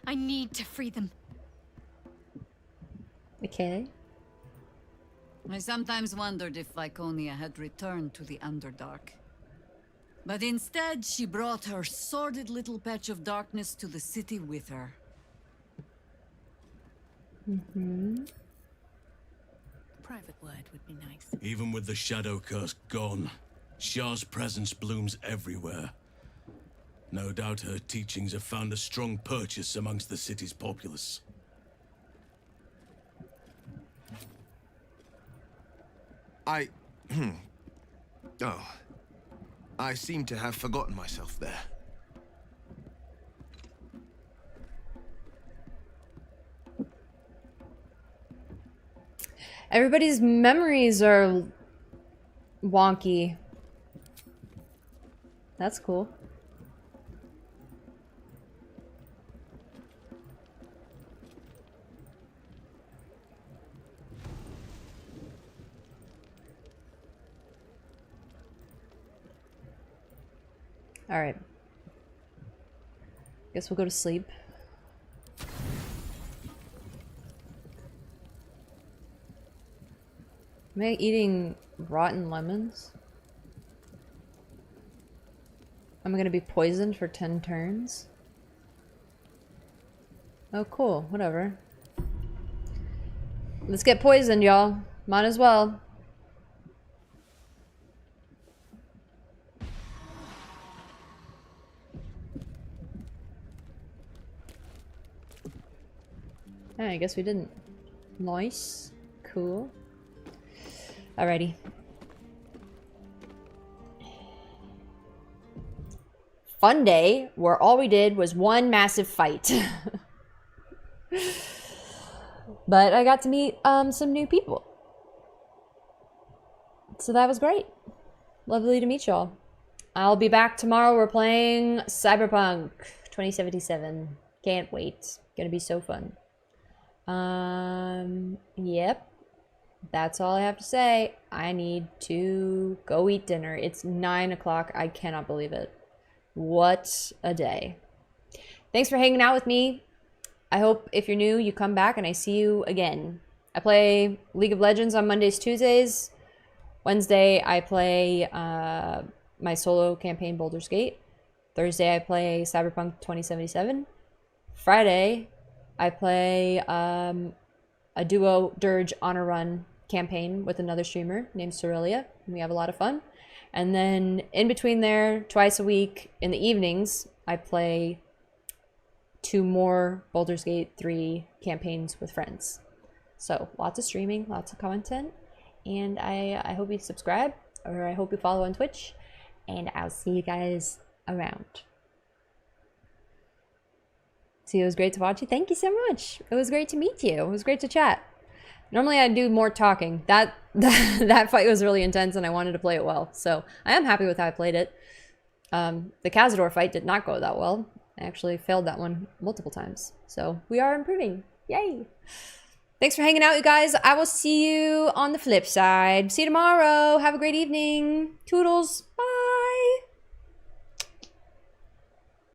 [SPEAKER 8] I need to free them.
[SPEAKER 1] Okay.
[SPEAKER 16] I sometimes wondered if Viconia had returned to the Underdark. But instead, she brought her sordid little patch of darkness to the city with her.
[SPEAKER 10] Mm-hmm. Private word would be nice.
[SPEAKER 5] Even with the shadow curse gone, Shah's presence blooms everywhere. No doubt her teachings have found a strong purchase amongst the city's populace.
[SPEAKER 17] Oh. I seem to have forgotten myself there.
[SPEAKER 1] Everybody's memories are wonky. That's cool. All right. Guess we'll go to sleep. Am I eating rotten lemons? Am I gonna be poisoned for 10 turns? Oh, cool. Whatever. Let's get poisoned, y'all. Might as well. Yeah, I guess we didn't. Nice. Cool. Alrighty. Fun day where all we did was one massive fight. But I got to meet some new people. So that was great. Lovely to meet y'all. I'll be back tomorrow. We're playing Cyberpunk 2077. Can't wait. Gonna be so fun. Yep. That's all I have to say. I need to go eat dinner. It's 9 o'clock. I cannot believe it. What a day. Thanks for hanging out with me. I hope if you're new, you come back and I see you again. I play League of Legends on Mondays, Tuesdays. Wednesday, I play my solo campaign, Baldur's Gate. Thursday, I play Cyberpunk 2077. Friday, I play a duo Dirge Honor Run campaign with another streamer named Cerelia. We have a lot of fun. And then in between there, twice a week in the evenings, I play 2 more Baldur's Gate 3 campaigns with friends. So lots of streaming, lots of content, and I hope you subscribe, or I hope you follow on Twitch, and I'll see you guys around. See, it was great to watch you. Thank you so much. It was great to meet you. It was great to chat. Normally I do more talking. That fight was really intense and I wanted to play it well. So I am happy with how I played it. The Cazador fight did not go that well. I actually failed that one multiple times. So we are improving. Yay. Thanks for hanging out, you guys. I will see you on the flip side. See you tomorrow. Have a great evening. Toodles. Bye.